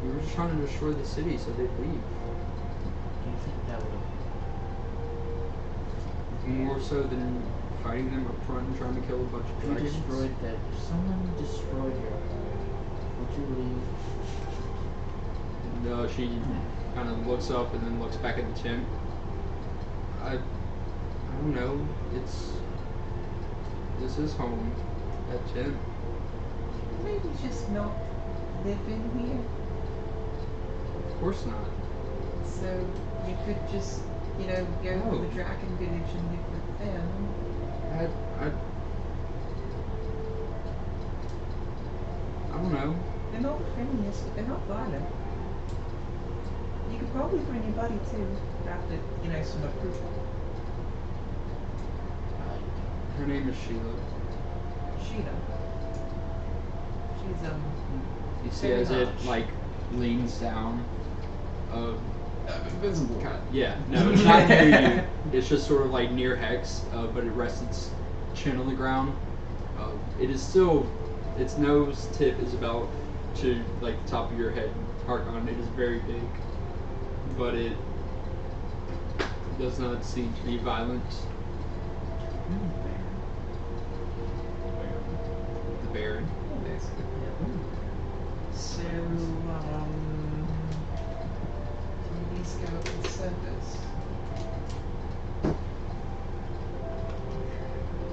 We were just trying to destroy the city so they'd leave.
Do you think that would have...
More so than fighting them up front and trying to kill a bunch of
If you
dragons.
destroyed that, if someone destroyed your home, would you leave?
No, she kind of looks up and then looks back at the tent. I don't know. This is home. That tent.
Maybe just not live in here.
Of course not.
So you could just, go to
No.
the dragon village and live with them.
I don't know.
They're not the friendliest, but they're not violent. You could probably bring your buddy too, after, some approval.
Her name is Sheila.
Sheila. She's,
You see
very
as it
large.
leans down.
Invisible.
Yeah, no, it's not near you. It's just sort of near Hex, but it rests its chin on the ground. It is still, its nose tip is about to the top of your head. Archon, it is very big, but it does not seem to be violent. The Baron.
So, do these go up to the surface?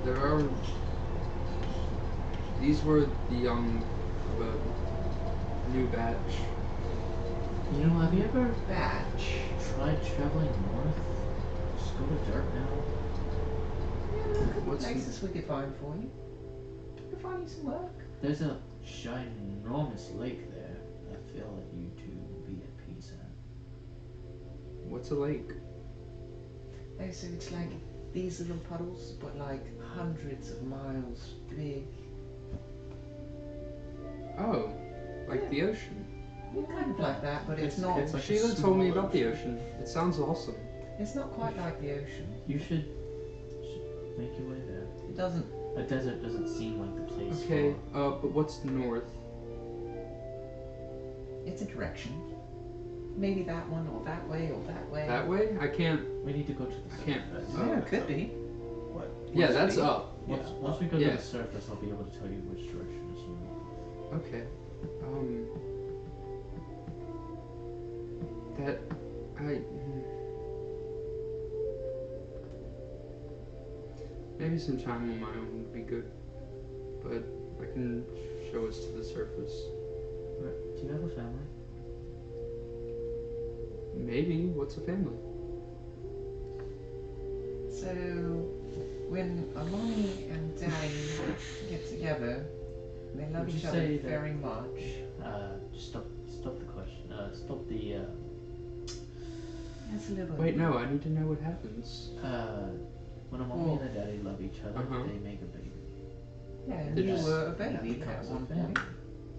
There are. These were the young of a new batch.
You know, have you ever
Batch.
tried traveling north? Just go to Dirt now.
Yeah, there are a couple
What's
places we could find for you. We could find you some work.
There's a ginormous lake there. I feel like you two would be at peace at.
What's a lake?
Oh, so it's like these little puddles, but hundreds of miles big.
Oh, like the ocean.
Yeah, kind of like that, but it's not.
It's like a
Sheila told me
small
about the ocean. It sounds awesome.
It's not quite like the ocean.
You should make your way there.
It doesn't.
A desert doesn't seem like the place
Okay,
for...
but what's north?
It's a direction. Maybe that one, or that way, or that way.
That way? I can't.
We need to go to the
I can't-
surface.
Yeah, it could be.
What?
Yeah, that's up.
Once we go
Yeah.
to the surface, I'll be able to tell you which direction is north.
Okay. That maybe some time on my own would be good, but I can show us to the surface.
Do you have a family?
Maybe. What's a family?
So, when Mommy and Daddy get together, they love
Would
each
you
other
say that-
very much.
Stop the question. Stop the,
That's a little.
Wait, no. I need to know what happens.
when a mommy and a daddy love each other,
Uh-huh.
they make a baby.
Yeah, and
It
you
just-
were a
That
baby at
becomes a
one
family.
point.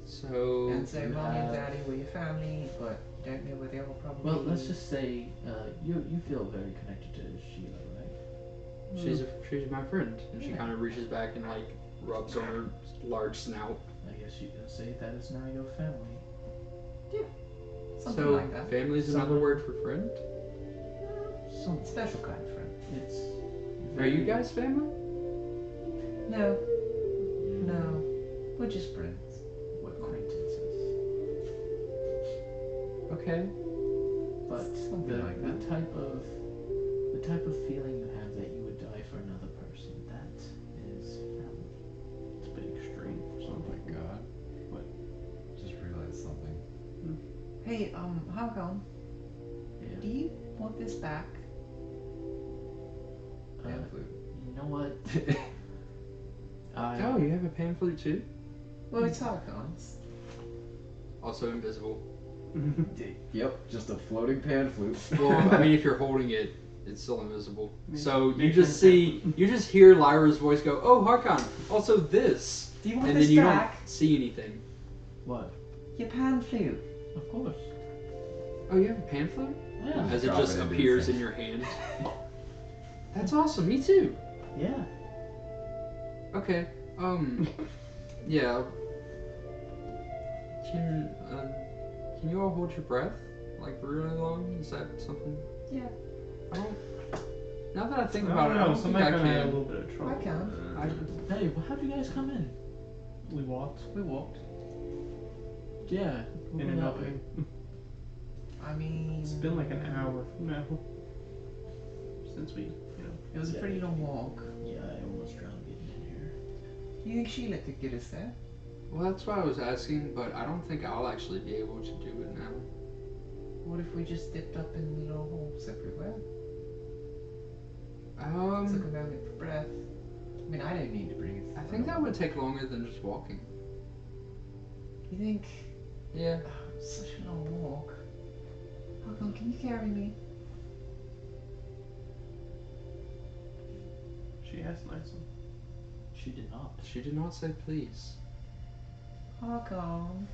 So.
And so
you
Mommy and
have-
Daddy were your family, but you don't know where they will probably
Well, let's just say, you feel very connected to Sheila, right?
She's my friend, and she
Yeah.
kind of reaches back and rubs on her large snout.
I guess you can say that is now your family.
something
So
like that.
family is another
Someone-
word for friend.
Some,
Special kind of friend.
it's...
Are you guys family?
No, no, we're just friends.
We're acquaintances.
Okay.
But
Something like that.
the type of feeling you have that you would die for another person, that is family.
It's a bit extreme for
Oh
some
my
people.
god.
What?
Just realized something.
Hey, Hong Kong,
Yeah.
do you want this back?
Pan flute.
You know what?
Oh, you have a pan flute too?
Well, it's Hong Kong's.
Also invisible.
Yep, just a floating pan flute.
Well, I mean, if you're holding it, it's still invisible. So you
Makes
just
sense.
you just hear Lyra's voice go, "Oh, Harkon, also this,"
Do you want
and
this
then you
back?
don't see anything.
What?
Your pan flute.
Of course.
Oh, you have a pan flute?
Yeah.
As it
Drop
just
it into
appears
the
in your hand. That's awesome. Me too.
Yeah.
Okay. Yeah. Can you all hold your breath like really long? Is that something?
Yeah.
I don't. Now that I think
I
about
don't
it, I
know.
don't think
Somebody
I
kind of had a
can.
little bit of trouble.
I can.
Hey, how'd you guys come in?
We walked
We walked.
Yeah.
in and out.
I mean,
It's been like an hour now since we,
it was a pretty long walk.
Yeah, I almost drowned getting in here.
Do you think Sheila could get us there?
Well, that's why I was asking, but I don't think I'll actually be able to do it now.
What if we just dipped up in the little whole separate well? Took a moment for breath. I mean, I don't need to bring it.
I think that would take longer than just walking.
You think?
Yeah.
Oh, it's such a long walk. Hakon, can you carry me?
she asked nicely.
She did not.
She did not say please.
Hakon,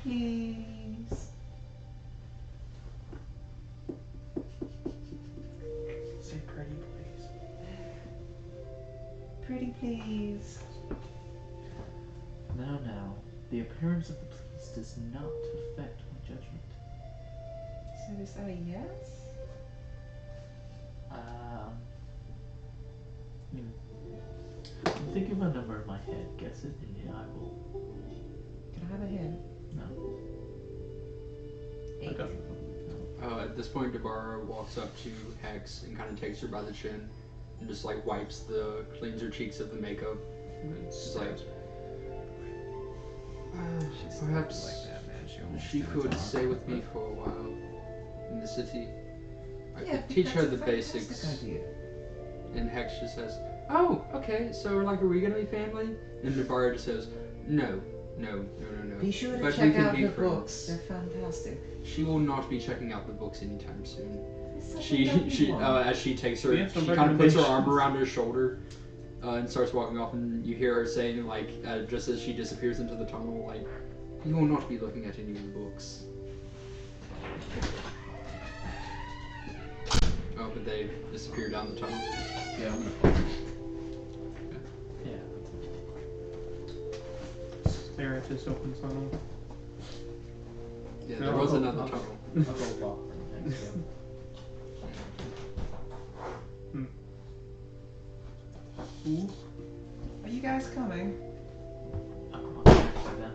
please.
Say pretty, please.
Pretty please.
Now, the appearance of the police does not affect my judgment.
So is that a yes?
I'm thinking of a number in my head. Guess it, and I will.
Can I have a hint?
No.
I got it.
At this point, Deborah walks up to Hex and kind of takes her by the chin and just like cleans her cheeks of the makeup. She's like,
She's
perhaps
like that, man. Almost
she
did it
could
to
stay with me for a while in the city. I
Yeah,
could teach her
that's
the
a fantastic
basics.
idea.
And Hex just says, "Oh, okay. So like, are we gonna be family?" And Deborah just says, "No.
Be sure to
But we
check
can
out
be
the
friends."
books. They're fantastic.
She will not be checking out the books anytime soon.
It's such a
She
lovely one.
as she takes her,
We have some
she kind of puts her arm
recommendations.
around her shoulder and starts walking off, and you hear her saying like, just as she disappears into the tunnel, like, "You will not be looking at any of the books." Oh, but they disappear down the tunnel.
Yeah, I'm gonna follow.
Yeah.
Stare at this open tunnel.
Yeah,
No,
there was
I'll-
another
I'll-
tunnel.
I'll go walk next to him.
Ooh.
Are you guys coming?
I'll come up next to them.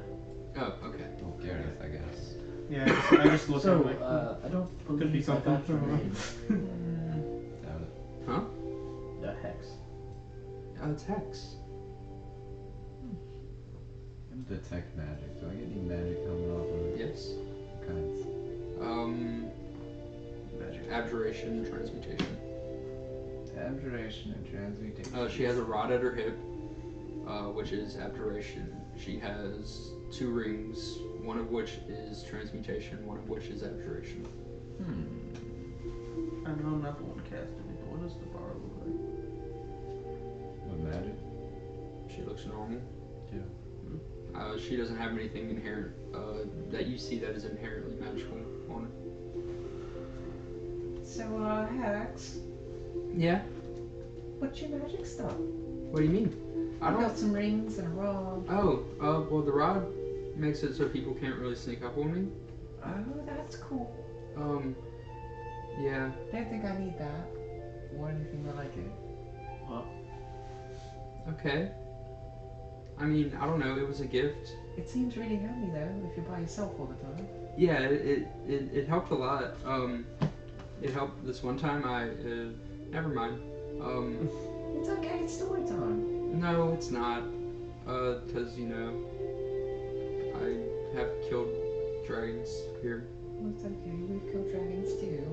Oh, okay.
Oh, Gareth, I guess.
Yeah, I just look at
So,
him like,
I don't
Could be
believe I got your
something.
name.
Doubt it.
Huh?
The Hex.
It's Hex.
I'm detect magic. Do I get any magic coming off of it?
Yes.
What kinds?
magic.
Abjuration, transmutation.
Abjuration and transmutation.
She has a rod at her hip, which is abjuration. She has 2 rings, one of which is transmutation, one of which is abjuration.
I know another one casted it, but what does the bar look like?
What magic?
She looks normal.
Yeah.
She doesn't have anything inherent that you see that is inherently magical on
So, Hex,
her. Yeah?
what's your magic stuff?
What do you mean? I
I've
don't.
got some rings and a rod.
Oh, well, the rod makes it so people can't really sneak up on me.
Oh, that's cool.
Yeah.
Don't think I need that. Or anything like it.
Well,
Okay. I mean, I don't know. It was a gift.
It seems really handy though if you're by yourself all the time.
Yeah, it helped a lot. It helped this one time. Never mind.
It's okay. It's story time.
No, it's not. Because you know, I have killed dragons here.
Well, it's okay. We've killed dragons too,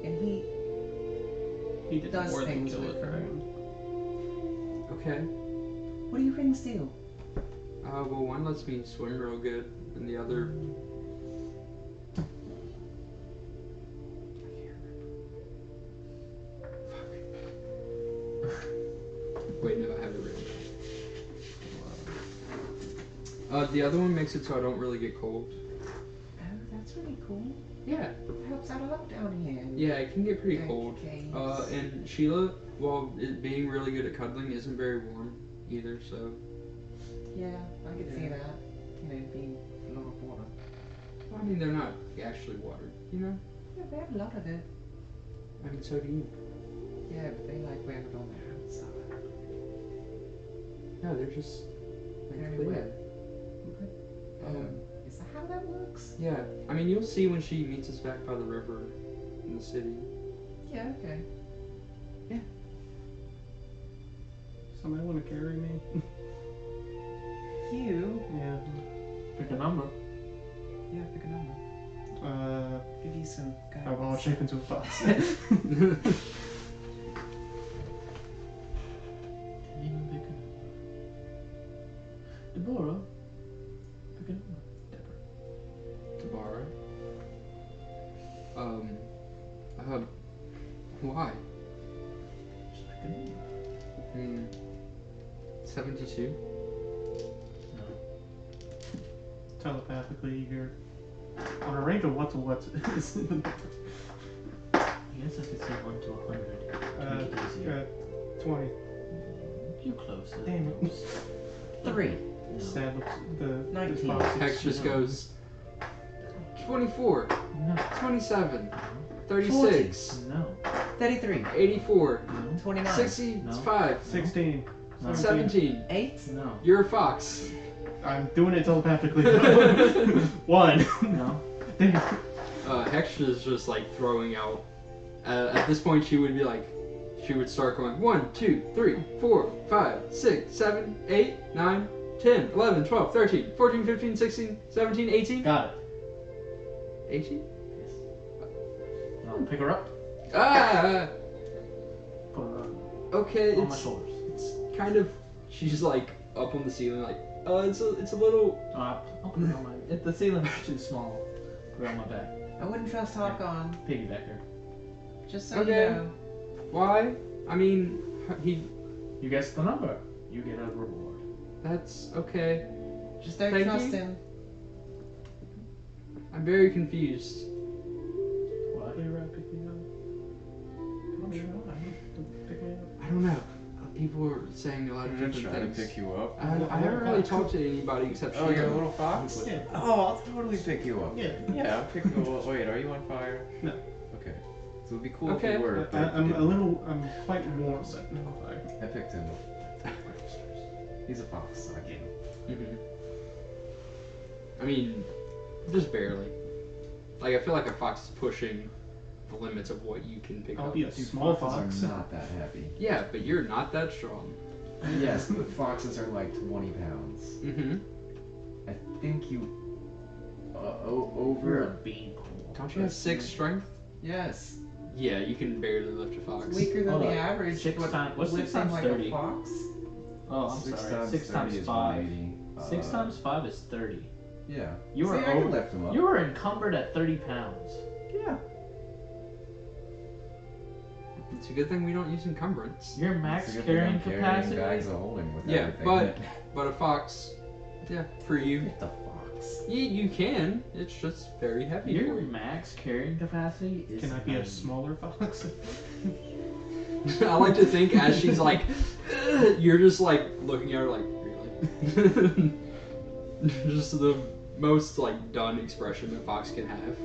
and he
did
does
more than
things
kill
with
a
them.
dragon.
Okay.
What do your rings do?
Well, one lets me swim real good, and the other. Wait, no, I have it written down. The other one makes it so I don't really get cold.
Oh, that's really cool.
Yeah.
It helps out a lot down here.
Yeah, it can get pretty cold.
Okay.
And Sheila, while it being really good at cuddling, isn't very warm either, so.
Yeah, I could see that. You know, being a lot of water.
Well, I mean, they're not actually watered, you know?
Yeah, they have a lot of it.
I mean, so do you.
Yeah, but they like wear it on their outside.
No, they're just like
Very
clear.
wet. Is that how that works?
Yeah, I mean, you'll see when she meets us back by the river in the city.
Yeah, okay.
Somebody want to carry me?
You?
Yeah.
Pick a number.
Yeah, pick a number. Give you some guidance.
I'll shape into a fox.
Can you pick a number? Deborah, pick a number.
Tabara. Why?
Just pick a number.
72?
No.
Telepathically, you're on a range of what to what is in the number.
I guess I could say 1 to 100 to make it easier.
20.
You close it.
Damn it.
3.
No.
Sad looks the
19.
fox is-
Hex just goes 24,
No.
27, 36,
No.
33.
84,
No.
29.
65,
16.
No.
17.
8.
No.
You're a fox.
I'm doing it telepathically. 1.
No.
Damn.
Hex is just like throwing out. At this point, she would be like, she would start going 1, 2, 3, 4, 5, 6, 7, 8, 9, 10, 11, 12, 13, 14, 15, 16, 17, 18.
Got it.
18?
Yes. No, pick her up.
Ah!
Put her up
Okay,
on my
it's
shoulders.
kind of. She's like up on the ceiling, like, it's a little.
I'll put her on my. If the ceiling's too small, put her on my back.
I wouldn't trust Hakon.
Piggyback her.
Just so
Okay.
you know.
Why? I mean, he.
You guess the number. You get a reward.
That's okay.
Just don't
Thank
trust
you.
him.
I'm very confused.
What?
Play around, pick me up.
I'm sure.
Pick me up.
I don't know. People are saying a lot of
I'm
different
trying to
things.
pick you up.
I haven't really talked to anybody except
Oh, you're a
Sheila.
little fox?
Yeah.
Oh, I'll totally pick you up.
Yeah.
Yeah, I'll pick you up. Wait, are you on fire?
No.
Okay. So it'd be cool
Okay.
if you were.
I'm quite warm, but no fire.
I picked him up. He's a fox, so I can't.
Mhm. I mean, just barely. Like, I feel like a fox is pushing the limits of what you can pick
I'll
up.
be a small
Foxes
fox.
are not that heavy.
Yeah, but you're not that strong.
Yes, but foxes are like 20 pounds.
Mm-hmm.
I think you.
You're a
Over.
beanpole.
Don't you have 6 strength?
Yes.
Yeah, you can barely lift a fox.
Weaker than
Hold
the
on.
average.
Six
but
times- what's six
lifting
times
like
30?
a fox?
Oh, I'm
6
sorry.
times
6
30
times
is
5.
180.
6 times 5 is 30.
Yeah.
You
See,
are
I can
over.
lift him up.
You are encumbered at 30 pounds.
Yeah.
It's a good thing we don't use encumbrance.
Your
It's
max
a good
carrying
thing I'm
capacity.
bags of holding with
Yeah,
everything.
but a fox, yeah, for you.
Get the fox.
You can. It's just very heavy
Your
for you.
max carrying capacity is.
Can I be a
90.
smaller fox?
I like to think as she's like, you're just like looking at her like, really? Just the most like done expression a fox can have.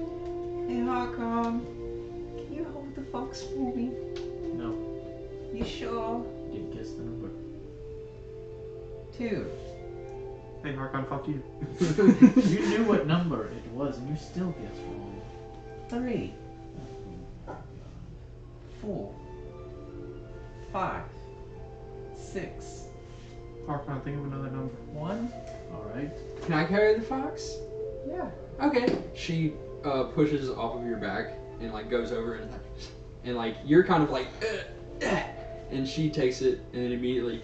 Hey, Hakon. Can you hold the fox for me?
No,
You sure?
didn't guess the number.
2.
Hey, Harkon, fuck you.
You knew what number it was, and you still guessed wrong.
3. 4. 5. 6.
Harkon, think of another number.
1.
Alright.
Can I carry the fox?
Yeah.
Okay. She pushes off of your back and like goes over and like you're kind of like, and she takes it and then immediately,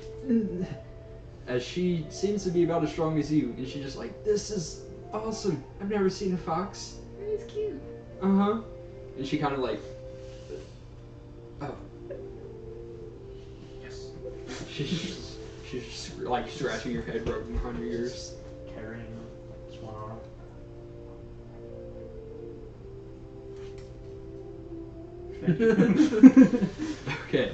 as she seems to be about as strong as you, and she just like, this is awesome. I've never seen a fox.
It's cute.
Uh-huh. And she kind of like, oh.
Yes.
She's like scratching your head, rubbing behind your ears.
Carrying just one arm.
Okay,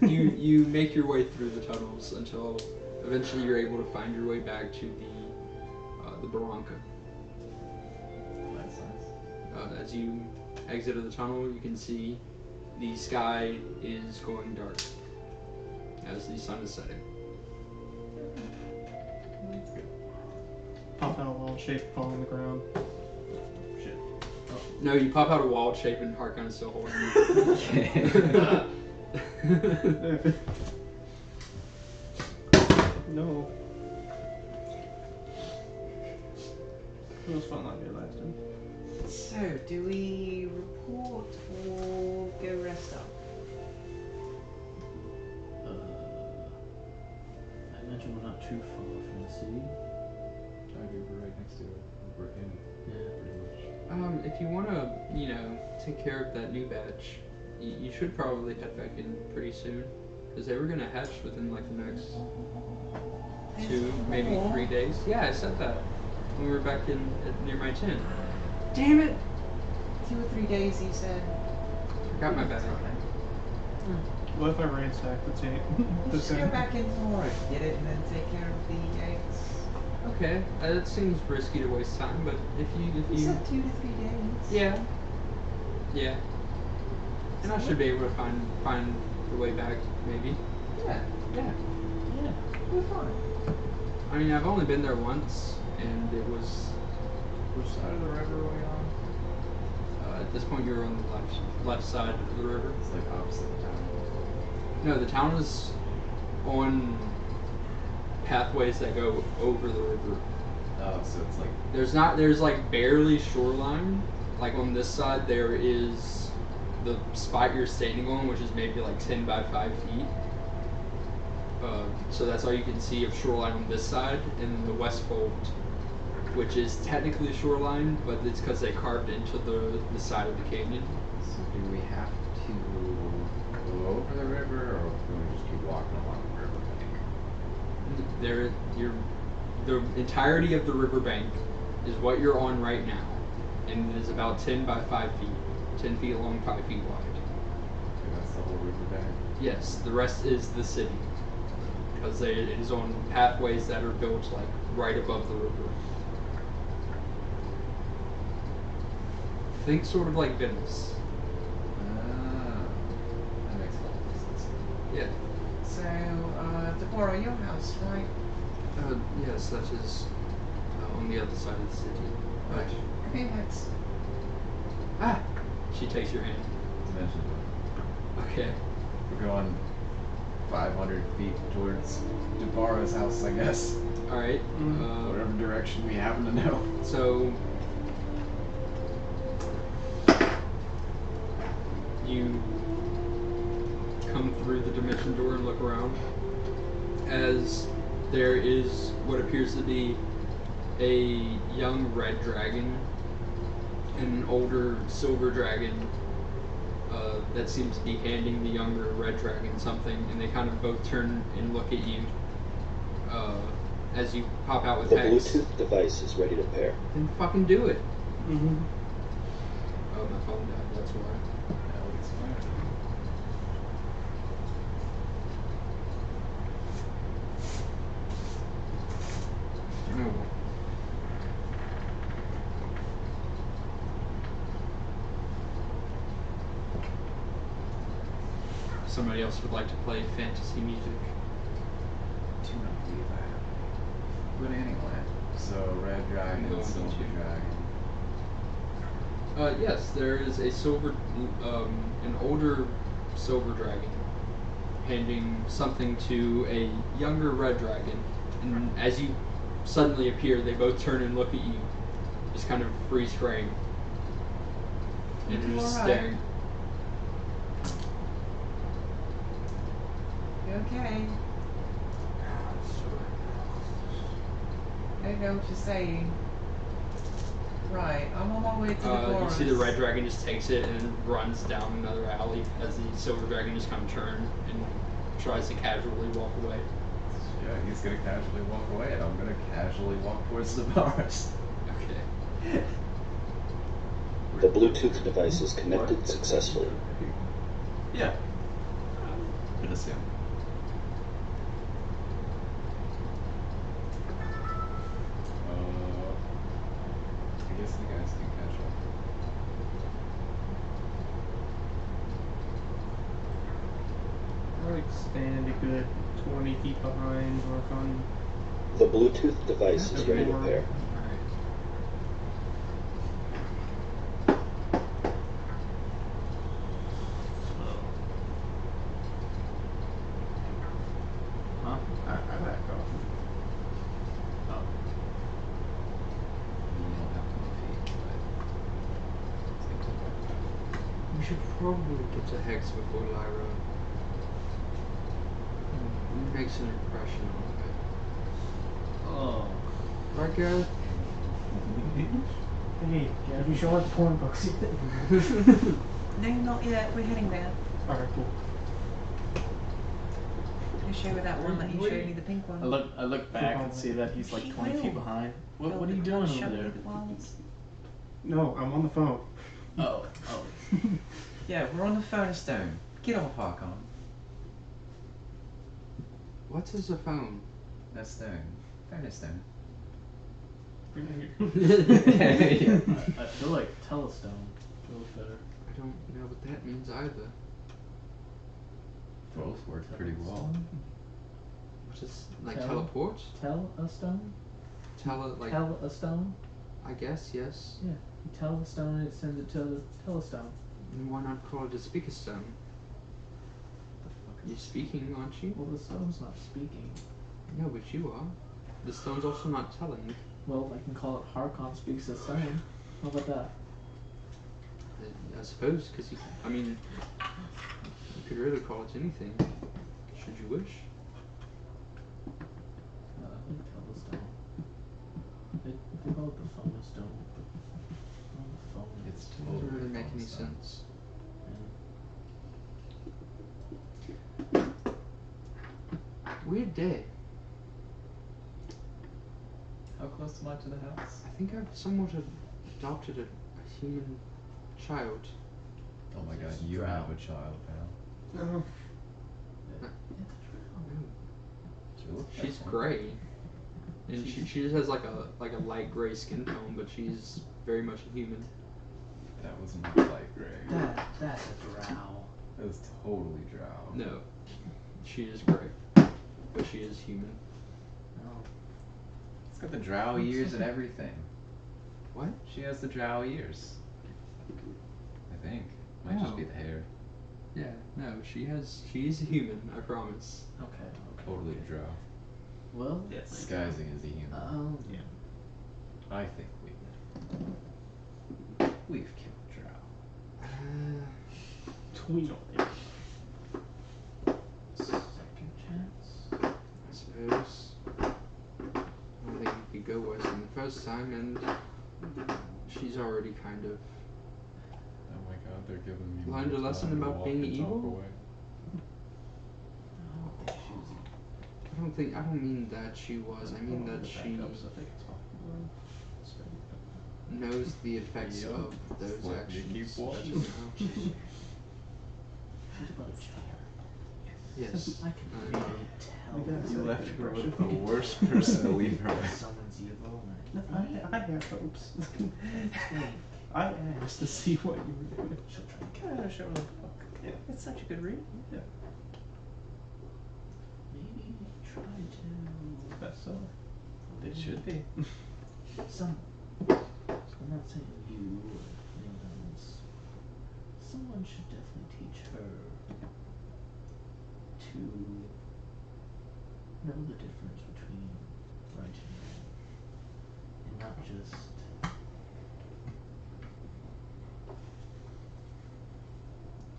you make your way through the tunnels until eventually you're able to find your way back to the Barranca.
That's nice.
As you exit the tunnel, you can see the sky is going dark as the sun is setting.
That's good.
Pop out a wall shape, fall on the ground.
Shit.
No, you pop out a wild shape and Harkon is still holding you.
Okay.
No. It was fun like it last time.
So, do we report or go rest up?
I imagine we're not too far from the city.
I think we're right next to it. We're in it,
Yeah.
pretty much.
If you want to, take care of that new batch, you should probably head back in pretty soon. Because they were going to hatch within like the next 2, maybe 3 days. Yeah, I said that when we were back near my tent. Damn it!
2 or 3 days, you said.
Forgot my bag.
What if I ransack the tank?
Just go back in tomorrow, get it, and then take care of the eggs.
Okay, it seems risky to waste time, but if
You
you
said 2 to 3 days.
yeah, and I should be able to find the way back, maybe.
Yeah,
Yeah.
we're fine.
I mean, I've only been there once, and it was.
Which side of the river are we on?
At this point, you're on the left side of the river.
It's like opposite the town.
No, the town is on pathways that go over the river.
Oh, so it's like
There's like barely shoreline. Like on this side, there is the spot you're standing on, which is maybe like 10 by 5 feet. So that's all you can see of shoreline on this side, and then the west fold, which is technically shoreline, but it's because they carved into the side of the canyon.
So do we have to go over the river, or can we just keep walking along the river?
The entirety of the riverbank is what you're on right now, and it is about 10 by 5 feet, 10 feet long, 5 feet wide.
Okay, that's the whole river bank.
Yes, the rest is the city, because it is on pathways that are built like right above the river. Think sort of like Venice.
That makes a lot of sense.
Yeah.
So, to borrow your house, right?
Yes, that is on the other side of the city. But,
Okay, next.
she takes your hand.
Dimension.
Okay.
We're going 500 feet towards Jabara's house, I guess.
All right.
Whatever direction we happen to know.
So you come through the dimension door and look around as there is what appears to be a young red dragon and an older silver dragon that seems to be handing the younger red dragon something, and they kind of both turn and look at you as you pop out with
The
Hex.
Bluetooth device is ready to pair.
Then fucking do it.
Mm-hmm.
Oh, my phone died, that's why.
It's fine.
Oh. Somebody else would like to play fantasy music.
do not believe I have. But anyway, so red dragon,
Going
silver
to-
dragon.
Yes, there is a an older silver dragon handing something to a younger red dragon, and as you suddenly appear, they both turn and look at you, just kind of freeze frame, and they're just
Alright.
staring.
You okay? I don't know what you're saying. Right, I'm on my way to the
You
forest.
see the red dragon just takes it and runs down another alley as the silver dragon just kind of turns and tries to casually walk away.
Yeah, he's gonna casually walk away, and I'm gonna casually walk towards the forest.
Okay.
The Bluetooth device is connected successfully.
Yeah. Good assume. I guess the guys can catch up.
I like stand a good 20 feet behind or if I'm
The Bluetooth device is ready to pair.
Huh?
I back off.
Oh.
You don't have to move feet, but seems like
We should probably get to Hex before Lyra makes an impression on
Oh.
it. Right, Gareth?
Hey, have you shown us porn books yet?
No, not yet. We're heading there.
Alright, cool.
Can I show you that one that you showed me, the pink one?
I look back and see that he's like 20 feet behind. What are you doing over there?
No, I'm on the phone.
Oh.
Yeah, we're on the phone of stone. Get off, Harkon.
What is a phone?
that's stone. Phone is stone.
I feel like Telestone feels better.
I don't know what that means either.
Both work pretty well.
What is, like,
Tele-
teleport?
Tell a stone?
Like,
Tell a stone?
I guess, yes.
Yeah. You tell the stone and it sends it to the Telestone.
And why not call it a speaker stone? You're speaking, aren't you?
Well, the stone's not speaking.
No, but you are. The stone's also not telling.
Well, I can call it Harkon Speaks the Stone. How about that?
I suppose, because you could really call it anything, should you wish.
Tell the stone. They call it the phone stone. On the phone.
It's
Doesn't
totally
really make
phone
any
stone.
sense. Weird day.
How close am I to the house?
I think I've somewhat adopted a human child.
Oh my god, you have a child, pal.
No.
She looks
She's
different.
gray, and she just has like a light gray skin tone, but she's very much a human.
That was not light gray.
That's a drow.
That was totally drow.
No, she is gray, but she is human.
Oh.
It's got the drow ears and everything.
What?
She has the drow ears. I think. Might just be the hair.
Yeah, no, she's a human, I promise.
Okay.
Totally drow.
Well,
Disguising as a human.
yeah.
I think we've killed drow.
Tweet on it.
Second chance.
I suppose. I don't think it could go worse than the first time, and she's already kind of.
Oh my god, they're giving me
Learned
more
a lesson
time to
about
walk
being
and talk
evil?
away.
I don't mean that she was. I mean that she knows the effects
Yep.
of those
Let me
actions.
keep watching.
She's about a child.
Yes.
I can
I
really
know.
tell.
You left her with the worst person to leave her with.
Someone's evil.
I have hopes. I asked to see what you were doing.
She'll try to
Can I show her the book?
Yeah.
It's such a good read.
Yeah.
maybe try to.
That's so.
They should be.
Some. I'm not saying you or anyone else. Someone should definitely teach her to know the difference between right and wrong, and not just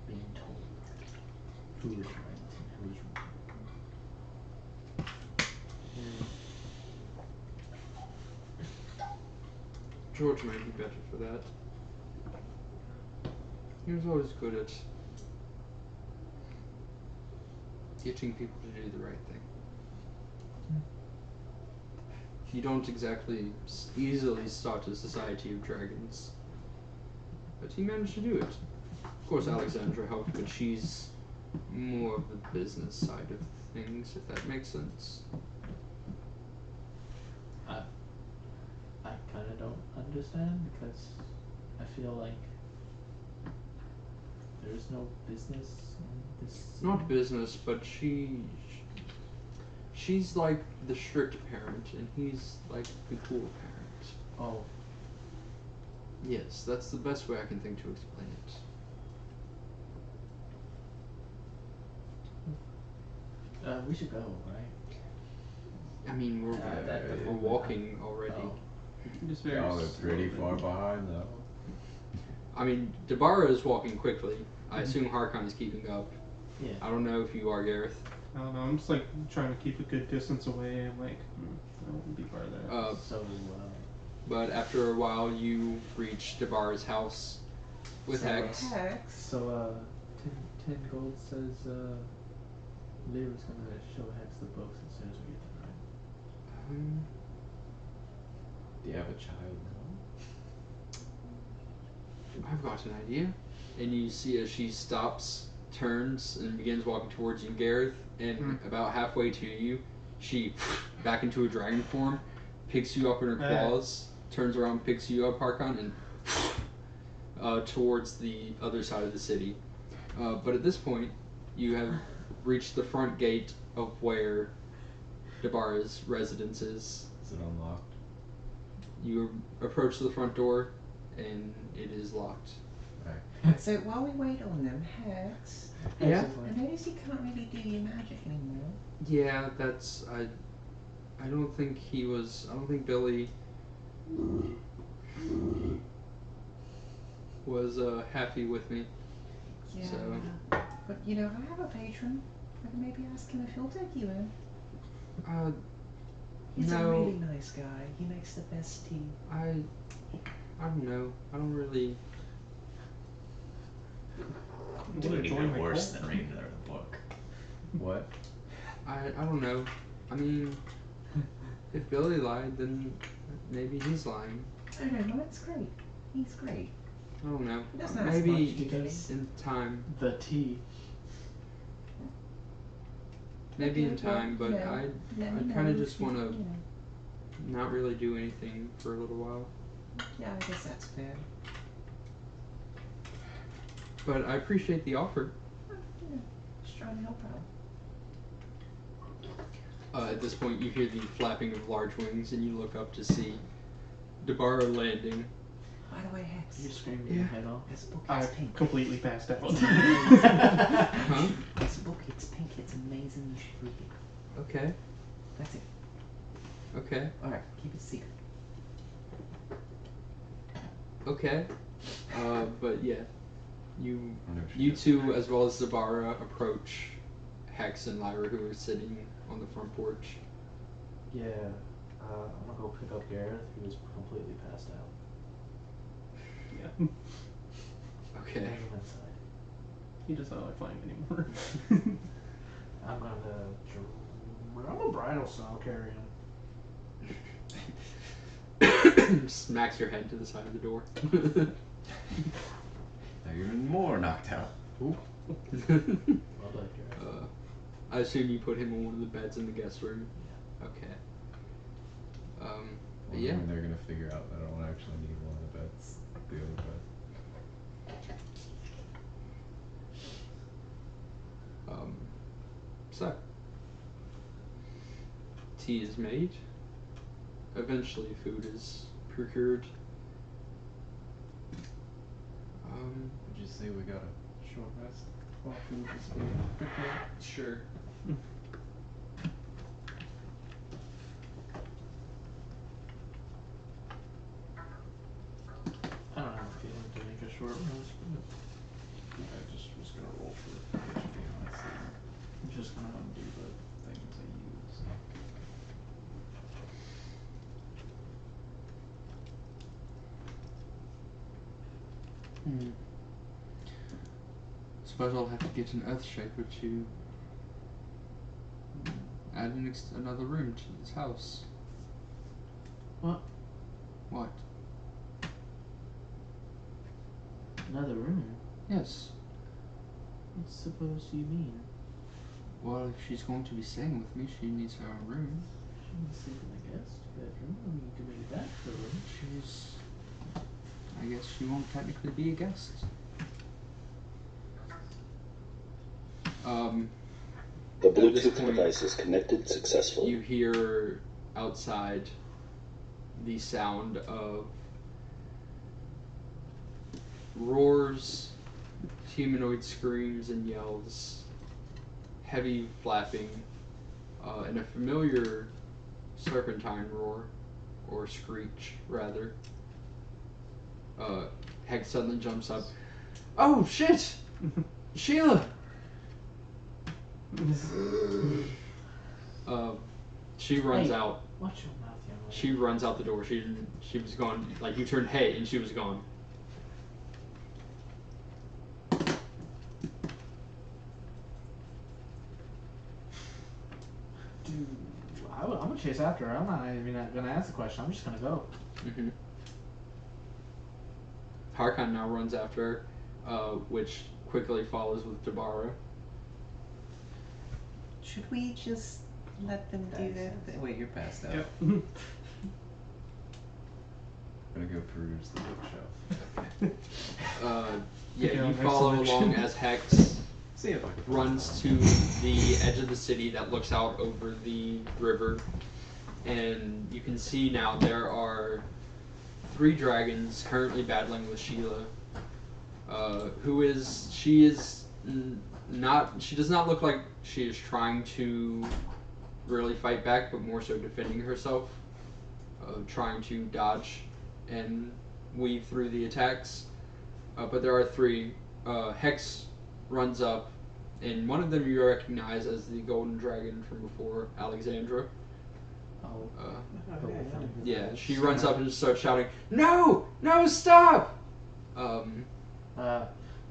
being told who is right and who is wrong.
George might be better for that. He was always good at getting people to do the right thing. You don't exactly easily start a society of dragons, but he managed to do it. Of course, Alexandra helped, but she's more of the business side of things, if that makes sense.
I kind of don't understand because I feel like there's no business in this.
Not business, but she's like the strict parent, and he's like the cool parent.
Oh.
Yes, that's the best way I can think to explain it.
We should go, right?
I mean, we're walking already.
Oh.
Just very
Y'all are pretty
slowly.
far behind though.
I mean, Dabara is walking quickly. I assume Harkon is keeping up.
Yeah.
I don't know if you are, Gareth.
I don't know. I'm just like trying to keep a good distance away. I'm like, I won't be part of that.
But after a while, you reach Dabara's house with Hex.
So, 10 gold says, Lyra's gonna show Hex the books as soon as we get there, right?
Do you have a child now?
I've got an idea. And you see as she stops, turns, and begins walking towards you, Gareth, and about halfway to you, she, back into her dragon form, picks you up in her claws, turns around, picks you up, Harkon, and towards the other side of the city. But at this point, you have reached the front gate of where Dabara's residence is.
Is it unlocked?
You approach the front door, and it is locked.
Right.
So while we wait on them, Hex,
Yeah?
I notice you can't really do your magic anymore.
Yeah, that's... I don't think he was... I don't think Billy was happy with me.
Yeah.
So...
But, you know, I have a patron. I can maybe ask him if he'll take you in. He's a
no,
really nice guy. He makes the best tea.
I don't know. I don't really...
Doing even worse than reading the book.
What?
I don't know. I mean, if Billy lied, then maybe he's lying.
I don't know, that's great. He's great.
I don't know.
He doesn't ask
Maybe
much to do.
in time.
The tea.
Maybe in time, but
yeah.
I kind of just want to not really do anything for a little while.
Yeah, I guess that's fair.
But I appreciate the offer.
Yeah, just trying to help out.
At this point, you hear the flapping of large wings, and you look up to see Dabara landing.
By the way, Hex,
You screamed your head off.
this book is
I
pink.
completely passed out.
Huh?
This book, it's pink. It's amazing. You should read it.
Okay.
That's it.
Okay.
Alright, keep it secret.
Okay. But yeah, you
Wonder if she
you
does
two,
that.
as well as Dabara, approach Hex and Lyra, who are sitting on the front porch.
Yeah, I'm gonna go pick up Gareth. He was completely passed out.
Yeah.
Okay.
Bring him inside.
He doesn't like flying anymore.
I'm a bridal, so I'll carry him.
Smacks your head to the side of the door.
Now you're even more knocked out.
Well done, Gareth.
I assume you put him on one of the beds in the guest room. Okay. But yeah.
When they're gonna figure out that I don't actually need one of the beds, the other bed.
So tea is made. Eventually food is procured.
Would you say we got a short rest while food is being prepared?
Sure.
I don't have a feeling to make a short rest, but
I just was gonna roll for HP, honestly.
I'm just gonna
Do the things I use.
Suppose I'll have to get an Earthshaker to add another room to this house.
What?
What?
Another room?
Yes.
What suppose you mean?
Well, if she's going to be staying with me, she needs her own room.
She can sleep in the guest bedroom. I mean, you can make that the room.
I guess she won't technically be a guest.
The
At this
Bluetooth
point,
device is connected successfully.
you hear outside the sound of roars, humanoid screams and yells, heavy flapping, and a familiar serpentine roar, or screech, rather. Hex suddenly jumps up. Oh, shit! Sheila! She runs
Hey,
out.
Watch your mouth, young lady.
She runs out the door. She was gone. Like, you turned hey, and she was gone.
Dude, I'm gonna chase after her. I'm not even gonna ask the question. I'm just gonna go.
Mm-hmm. Harkon now runs after her, which quickly follows with Dabara.
Should we just let them do that? Wait, you're passed out.
Yep.
I'm gonna go peruse the bookshelf.
Yeah,
Okay,
you
next
follow
selection.
along as Hex
See if I can
runs to the edge of the city that looks out over the river, and you can see now there are 3 dragons currently battling with Sheila. She does not look like she is trying to really fight back, but more so defending herself, trying to dodge and weave through the attacks. But there are 3. Hex runs up, and one of them you recognize as the golden dragon from before, Alexandra.
Oh.
Yeah, she runs up and just starts shouting, "No! No, stop!"
Madam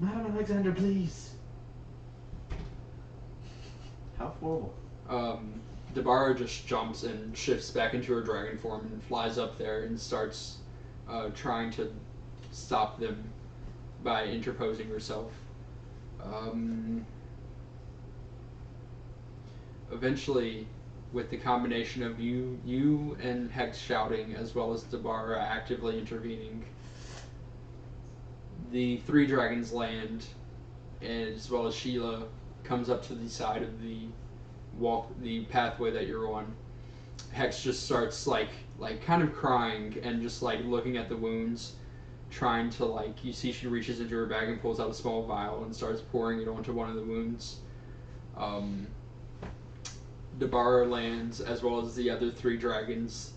Alexander, please.
How horrible.
Dabara just jumps and shifts back into her dragon form and flies up there and starts trying to stop them by interposing herself. Eventually, with the combination of you and Hex shouting, as well as Dabara actively intervening, the 3 dragons land, as well as Sheila comes up to the side of the pathway that you're on. Hex just starts like kind of crying and just like looking at the wounds, trying to you see she reaches into her bag and pulls out a small vial and starts pouring it onto one of the wounds. Dabara lands, as well as the other 3 dragons.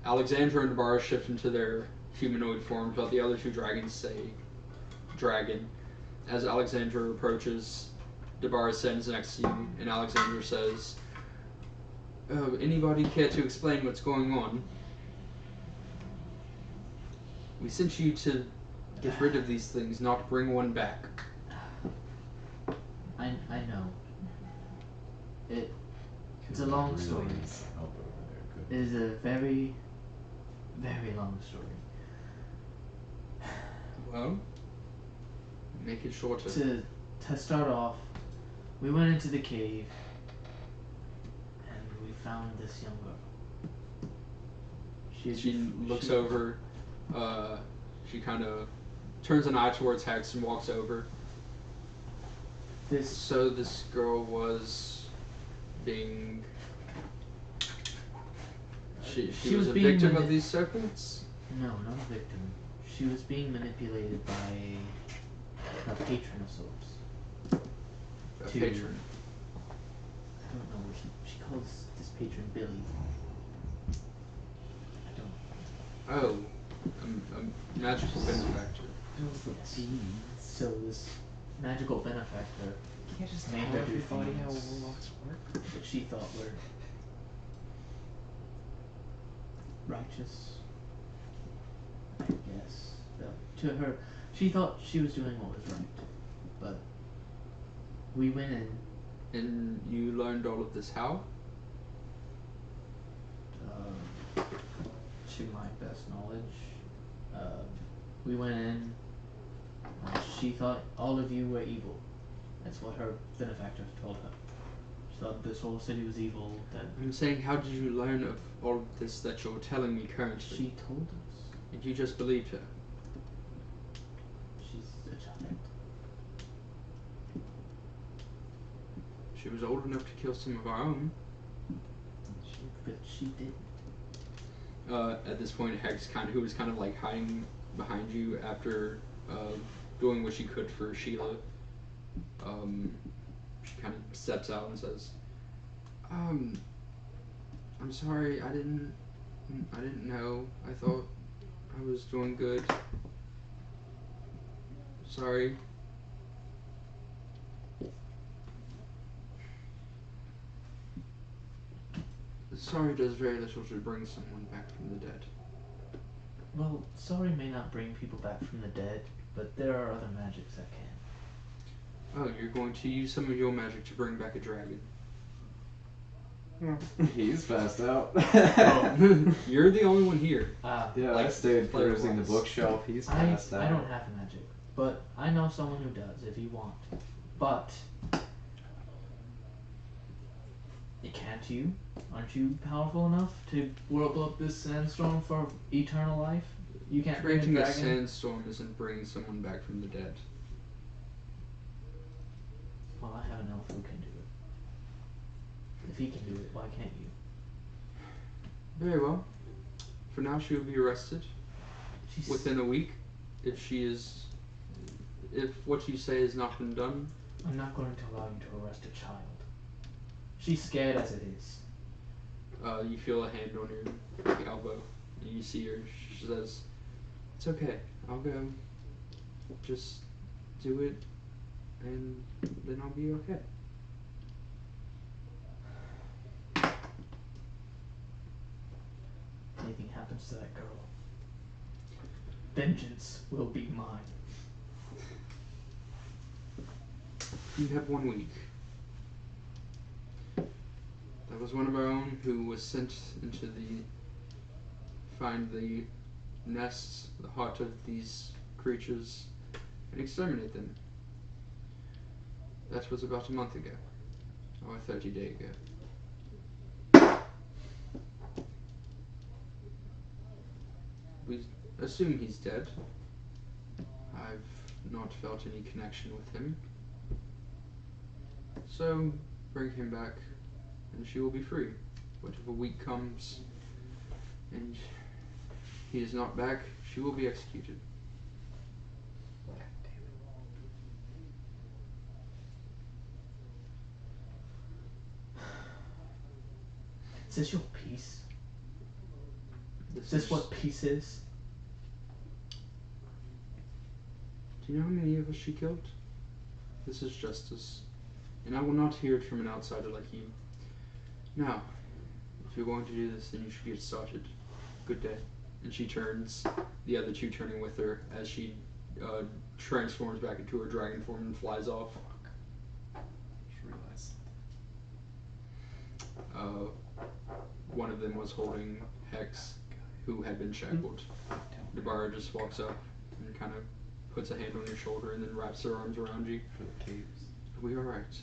Alexandra and Dabara shift into their humanoid forms, but the other 2 dragons say dragon. As Alexandra approaches, Dabara sends next to you, and Alexandra says, "Anybody care to explain what's going on? We sent you to get rid of these things, not bring one back."
I know. It's a long story.
Help over there,
It is a very, very long story.
Well, make it shorter.
To start off, we went into the cave and we found this young girl.
She looks over. She kind of turns an eye towards Hex and walks over. So this girl was being She was a
being
victim of these serpents?
No, not a victim. She was being manipulated by a patron of sorts.
A patron?
I don't know. She calls this patron Billy. I don't.
Oh, a magical benefactor.
Yes. So this magical benefactor.
You can't just
made
tell
her do
everybody how
things
warlocks work.
that she thought were righteous, I guess. To her, she thought she was doing what was right, but we went in.
And you learned all of this how?
To my best knowledge, we went in. She thought all of you were evil. That's what her benefactor told her. She thought this whole city was evil. That
I'm saying, how did you learn of all of this that you're telling me currently?
she told us.
And you just believed her?
She's a child.
She was old enough to kill some of our own.
But she didn't.
At this point, Hex, who was kind of like hiding behind you after doing what she could for Sheila, she kind of steps out and says, I'm sorry, I didn't know. I thought I was doing good. Sorry. Sorry does very little to bring someone back from the dead.
Well, sorry may not bring people back from the dead, but there are other magics that can.
Oh, you're going to use some of your magic to bring back a dragon.
He's passed out.
Oh, you're the only one here.
Yeah,
Like,
I stayed perusing the
player-wise.
bookshelf. He's passed out.
I don't have magic, but I know someone who does if you want. But can't you? Aren't you powerful enough to whirl up this sandstorm for eternal life? You can't bring a
Creating a
dragon.
sandstorm isn't bringing someone back from the dead.
Well, I have an elf who can do it. If he can do it, why can't you?
Very well. For now, she will be arrested
She's
within a week. If what you say has not been done,
I'm not going to allow you to arrest a child. She's scared as it is.
you feel a hand on your elbow, and you see her. She says, "It's okay. I'll go. Just do it, and then I'll be okay."
If anything happens to that girl, vengeance will be mine.
You have 1 week. That was one of our own who was sent into find the nests, the heart of these creatures, and exterminate them. That was about a month ago, or 30 days ago. We assume he's dead. I've not felt any connection with him. So, bring him back, and she will be free. But if a week comes, and he is not back, she will be executed.
Is this your peace?
This
Is this
is-
what peace is?
Do you know how many of us she killed? This is justice, and I will not hear it from an outsider like you. Now, if you're going to do this, then you should get started. Good day. And she turns, the other two turning with her as she transforms back into her dragon form and flies off.
Just realized.
One of them was holding Hex, who had been shackled. Navarra just walks up and kind of puts a hand on your shoulder and then wraps her arms around you.
For the caves.
Are we alright?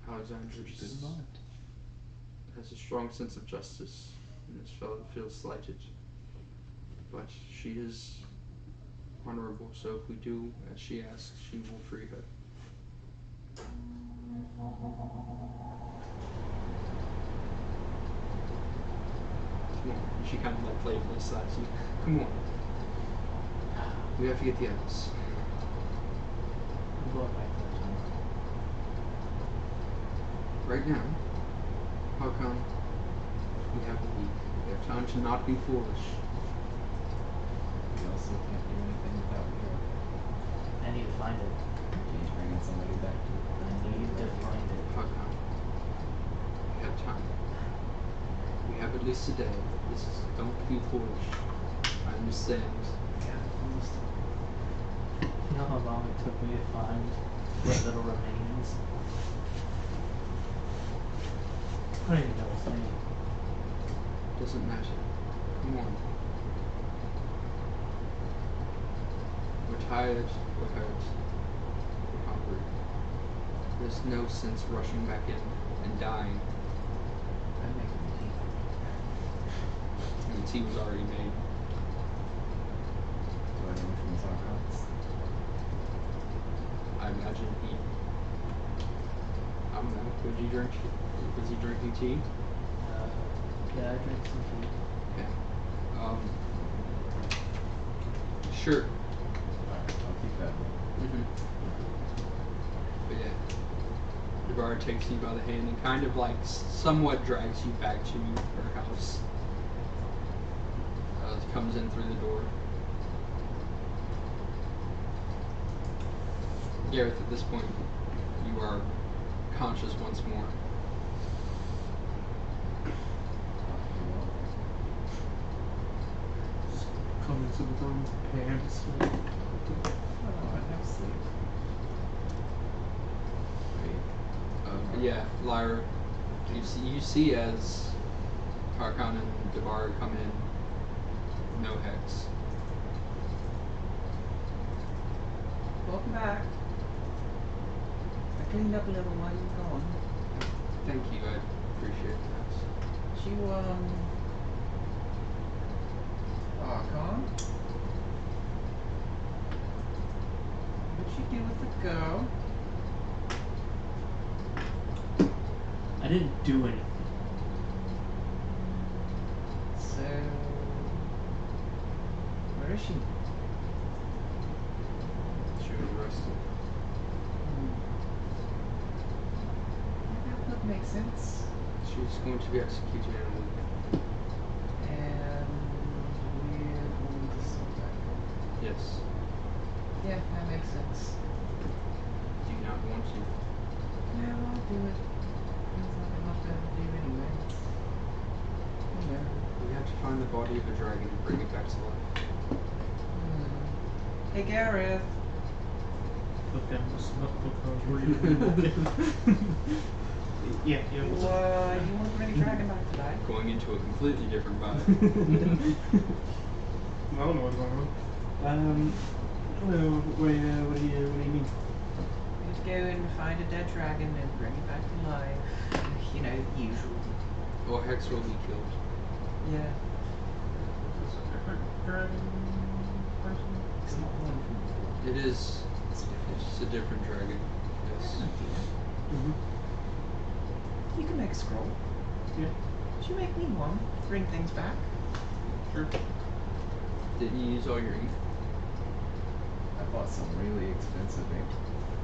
Alexandra just
Good mind.
has a strong sense of justice, and this fellow feels slighted. But she is honorable, so if we do as she asks, she will free her. Come on. And she kind of like playfully slaps you. Come on. We have to get the others.
I'm going back to the tunnel.
Right now, how come we have a week? We have time to not be foolish.
We also can't do anything without you.
I need to find it.
He's bringing somebody back to it.
I need to find it.
How come? We have time. We have at least a day. This is, don't be foolish. I understand.
Yeah, almost. You know how long it took me to find what little remains? I don't even know his name.
Doesn't matter. Come on. We're tired. We're hurt. We're hungry. There's no sense rushing back in and dying.
I'm making tea.
And the tea was already made.
Do I know which ones are cards?
I imagine he. I don't know. Would you drink? Was he drinking tea?
Yeah, I drank some tea.
Okay. Sure.
Alright, I'll keep that one.
Mm-hmm. But yeah, Debar takes you by the hand and kind of like somewhat drags you back to her house. Comes in through the door. Gareth, at this point, you are conscious once more.
Come into the room with pants.
Oh, I have sleep. Wait.
Yeah, Lyra, you see as Karkan and Debar come in, no hex.
Welcome back. I cleaned up a little while you were gone.
Thank you, I appreciate that.
Did you, Con? What'd you do with the girl?
I didn't do anything.
So, where is she?
She was arrested.
That would make sense.
She's going to be executed in a week.
And we're going to sell that.
Yes.
Yeah, that makes sense.
Do you not want to?
Yeah, I'll do it. There's nothing much better to do anyway. Yeah.
We have to find the body of a dragon and bring it back to life.
Hey, Gareth.
Look down the smoke because we're Yeah,
You want to bring a dragon back to life?
Going into a completely different vibe.
I don't know what's going on. What do you mean?
We have to go and find a dead dragon and bring it back to life. You know, usual.
Or Hex will be killed.
Yeah.
Is this a different dragon person?
It's not one from before.
It is.
It's different.
It's a different dragon. Yes.
Mm-hmm.
You can make a scroll.
Yeah.
Could you make me one? Bring things back.
Sure. Didn't you use all your ink?
I bought some really expensive ink.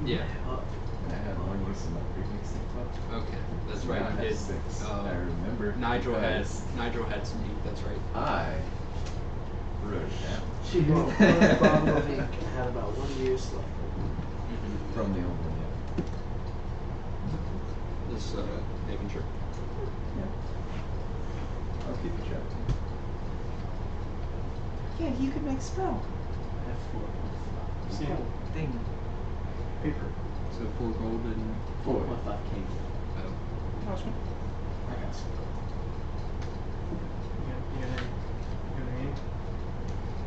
Yeah.
And I had one use in my previous ink club.
Okay, that's
So
right.
now I
You
have
did.
6. I remember.
Nigel had
because
some ink. That's right.
I wrote it down
She bought one bottle of ink and had about 1 year left.
from the old one. Yeah.
Just making sure.
I'll keep a track.
Yeah, you could make a spell.
I have 4 points.
Sample.
Thing.
Paper.
So 4 gold and
4.5k.
Parchment.
I got some.
You got any ink?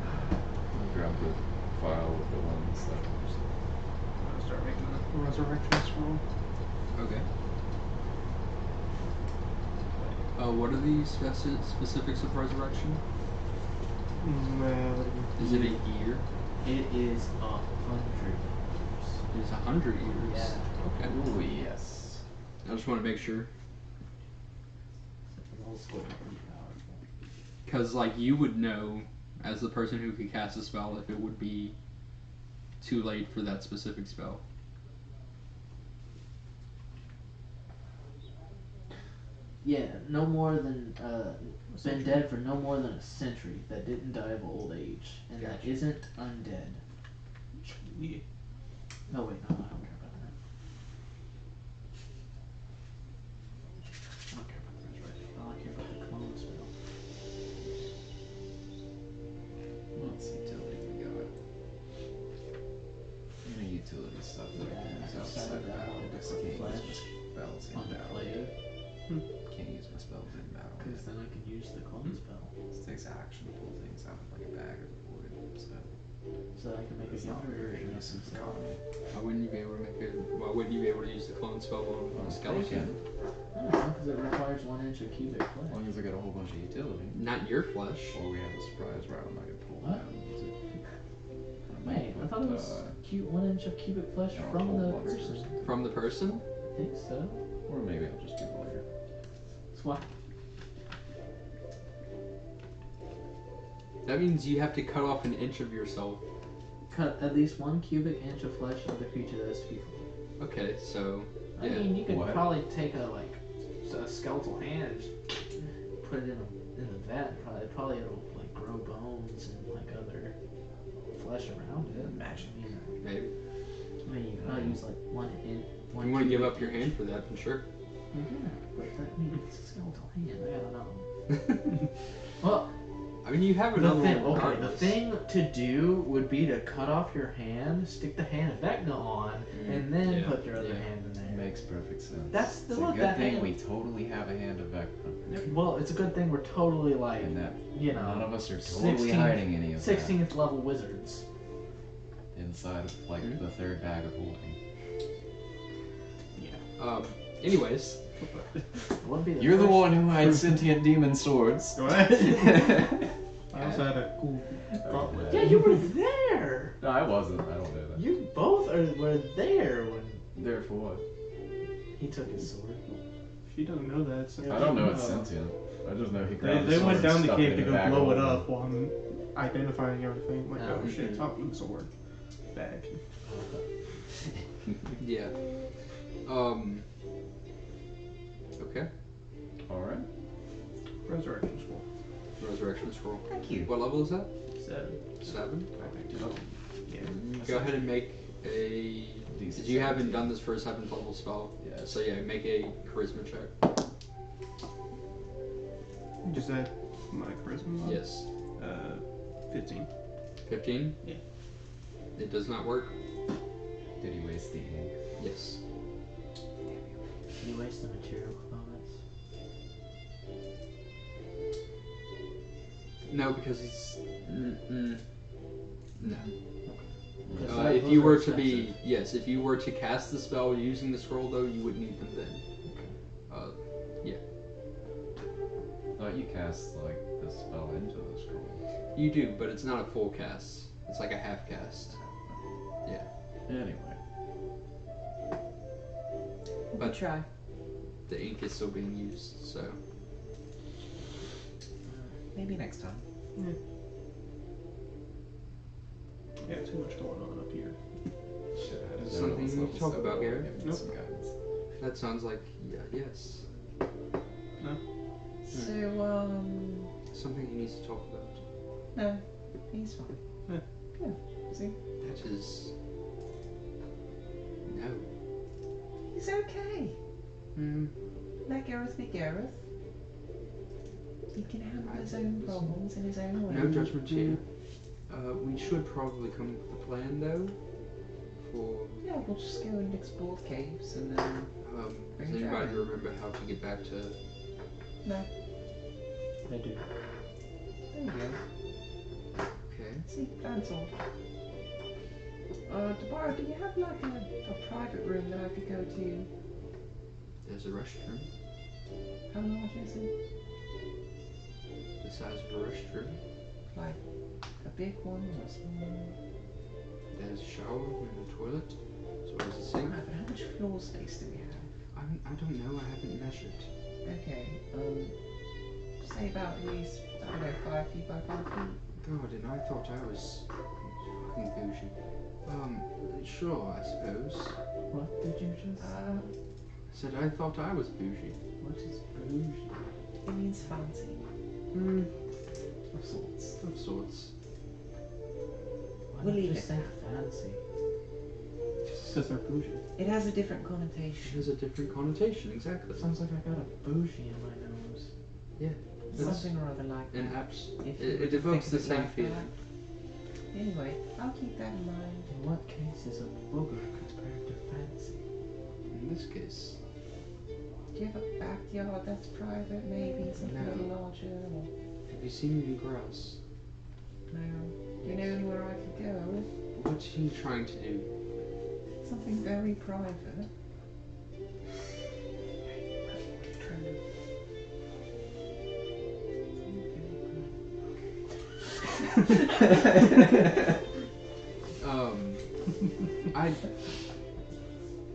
I'll grab the file with the ones that
I'm gonna start making a resurrection scroll.
Okay. What are the specifics of resurrection? Is it a year?
It is 100 years.
It's 100 years.
Yeah.
Okay.
Oh yes.
I just want to make sure.
Old school, pretty powerful.
Because, like, you would know, as the person who could cast a spell, if it would be too late for that specific spell.
Yeah, no more than been dead for no more than a century. That didn't die of old age, and that isn't undead.
Yeah.
No wait, no, I don't care about that. I don't care about the resurrection. I care about the clone spell.
What's utility we got? Any utility stuff that I can use
I
outside
decided
of
that I
battle
wanted to
because I
put
can't use
flesh
my spells in battle.
Unplayed,
Can't use my spells in battle.
because then I can use the clone spell,
It takes action to pull things out of like a bag or the void,
so I can make a
it's not
younger
very
version of
use of
himself.
Why wouldn't you be able to make it? Why wouldn't you be able to use the clone spell on a skeleton?
I don't know, because it requires 1 inch of cubic
As
flesh.
long as I get a whole bunch of utility.
Not your flesh.
Or we have a surprise round I can pull
What?
out and use it.
Wait, I thought it was 1 inch of cubic flesh
you know,
from
whole
the
monsters.
person.
From the person?
I think so.
Or maybe I'll just do it later.
Swap.
That means you have to cut off an inch of yourself.
Cut at least 1 cubic inch of flesh of the creature that is to be killed.
Okay, so
I
yeah.
mean, you could
What?
probably take a skeletal hand and just put it in the vat. Probably it'll like grow bones and like other flesh around it.
Magic.
Maybe.
I mean, you could probably use like 1 inch.
If you want to give up your hand for that, then sure.
Yeah, but that means it's a skeletal hand. I don't know. Well,
I mean, you have
the
another
thing,
one
okay, the
regardless.
thing to do would be to cut off your hand, stick the hand Vecna on, and then
Yeah,
put your other
yeah.
hand in there.
Makes perfect sense.
That's
it's
look,
a good
that
thing
hand-
we totally have a hand of Vecna.
Well, it's a good thing we're totally like,
And that
you
none
know,
of us are totally
16th
hiding any of
16th level wizards.
that inside of like
Mhm.
the third bag of holding.
Anyways,
Wouldn't be the
You're the
first-
one who hides sentient demon swords.
What? I also had a cool gauntlet.
Yeah, you were there.
No, I wasn't. I don't know that.
You both were there when
There for what?
he took his sword.
She doesn't know that. So
I don't know it's sentient. I just know he
They,
grabbed the
they
sword
went down
and
the
stuck
cave
it
to
in the
go
bag of
blow it
holding.
up while I'm identifying everything. Like, oh shit, it's up with the sword. Bag.
yeah. Okay.
Alright.
Resurrection scroll.
Resurrection scroll.
Thank you.
What level is that?
7.
7.
I picked it up. Yeah.
Go ahead and make a.
DC
You haven't
17.
done this for a 7th level spell.
Yeah.
So yeah, make a charisma check.
Just add my charisma. mod.
Yes.
15.
15.
Yeah.
It does not work.
Did he waste the ink?
Yes.
You waste the material components.
No, because he's. No.
Because
If
those
you
are
were to be,
expensive.
yes, if you were to cast the spell using the scroll, though, you would need them then.
Thought you cast like the spell into the scroll.
You do, but it's not a full cast. It's like a half cast. Yeah.
Anyway.
But
try.
the ink is still being used, so.
Maybe next time.
Yeah, too much going on up here.
Should have
Is it something you need to talk about, Gary?
Nope.
Some guidance.
That sounds like, yeah, yes.
So,
Something he needs to talk about.
no, he's fine.
Yeah.
Yeah, see?
That is. No.
He's okay. Let Gareth be Gareth. He can handle his own problems in his own way.
No judgment here. We should probably come up with a plan, though. For.
Yeah, we'll just go and explore the caves and then...
Does
Bring it
anybody
down.
remember how to get back to.
No.
I do.
There you go.
Okay.
See, that's all. Deborah, do you have like a private room that I could go to?
There's a restroom.
How large is it?
The size of a restroom.
Like a big one or a small one?
There's a shower and a toilet. So what does it say?
Right, but how much floor space do we have?
I don't know. I haven't measured.
Okay, say about at least
I don't know, 5 feet by 5 feet.
God, and I thought I was fucking bougie. Sure, I suppose.
What did you just say?
I said I thought I was bougie.
What is bougie?
It means fancy.
Of sorts. Of sorts.
Why
We'll
don't you
leave it
say fancy?
Because they're bougie.
It has a different
It
connotation.
has a different connotation, exactly.
Sounds like I got a bougie in my nose.
Yeah.
Something or other like
And
that.
it
you were to
evokes
think
the
of it
same
like
feeling.
that. Anyway, I'll keep that in mind.
In what case is a booger compared to fancy?
In this case,
Do you have a backyard that's private, maybe? Something a
No.
little larger? Or
have you seen any grass?
no? Do you know anywhere I could go?
What are you trying to do?
Something very private.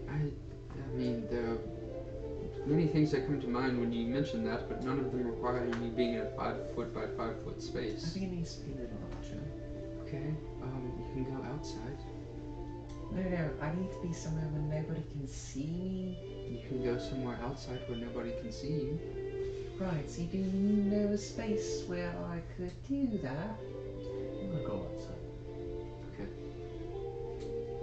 I mean, there are many things that come to mind when you mention that, but none of them require you being in a 5 foot by 5 foot
I
space.
think it needs to be a little larger.
Okay, you can go outside.
No, I need to be somewhere where nobody can see me.
You can go somewhere outside where nobody can see you.
Right, so you do know a space where I could do that?
I'm gonna go outside.
Okay.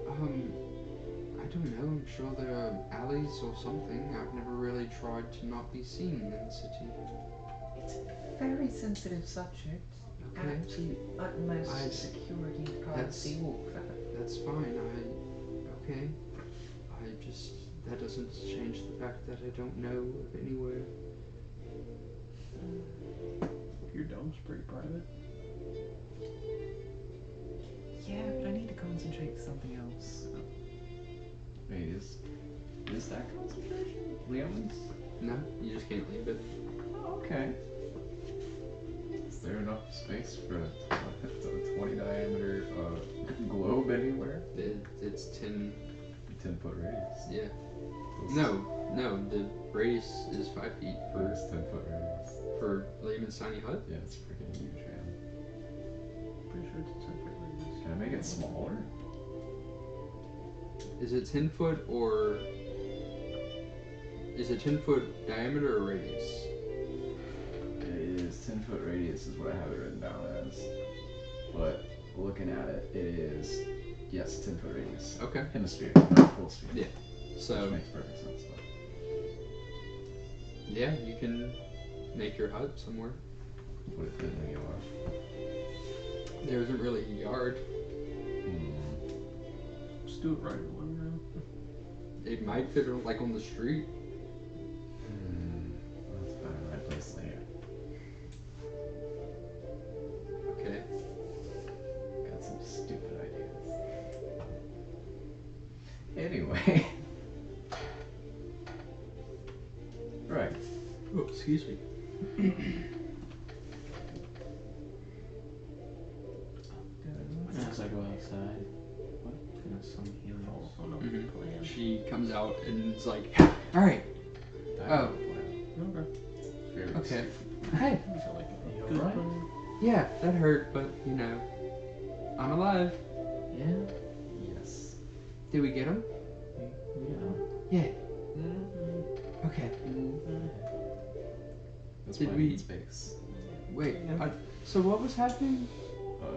I don't know, I'm sure there are alleys or something. I've never really tried to not be seen in the city.
It's a very sensitive subject.
Okay,
Absolute utmost
I-
security and privacy walk that.
that's fine. That doesn't change the fact that I don't know of anywhere.
Your dome's pretty private.
Yeah, but I need to concentrate for something else.
Wait, is that concentration? Leon's?
No, you just can't leave it.
Oh, okay. Is there enough space for a 20 diameter globe anywhere?
It's 10.
10-foot radius.
Yeah. No, the radius is 5 feet for
It's 10-foot radius.
Lehman's tiny hut.
Yeah, it's freaking huge, man.
Pretty sure it's a 10-foot radius.
Can I make it smaller?
Is it 10 foot or is it 10 foot diameter or radius?
It is 10-foot radius is what I have it written down as. But looking at it, it is, yes, 10-foot radius.
Okay.
Hemisphere, not full sphere.
Yeah. So
Which makes perfect sense, but
yeah, you can make your hut somewhere.
would it fit in the yard?
There isn't really a yard.
Just do it right in one room.
It might fit like on the street.
Let's find the right place later.
Okay.
Got some stupid ideas. Anyway. Right.
Oh, excuse me.
As I go outside, what are some healers?
Mm-hmm. She comes out and is like, all right. Oh.
Okay.
Very
Okay.
stupid.
Hey.
I feel like
You
good
alright?
plan.
Yeah, that hurt, but you know, I'm alive.
Yeah.
Yes.
Did we get him?
Yeah.
Yeah. Okay.
That's
Did
why
we-
in space.
Wait. So what was happening?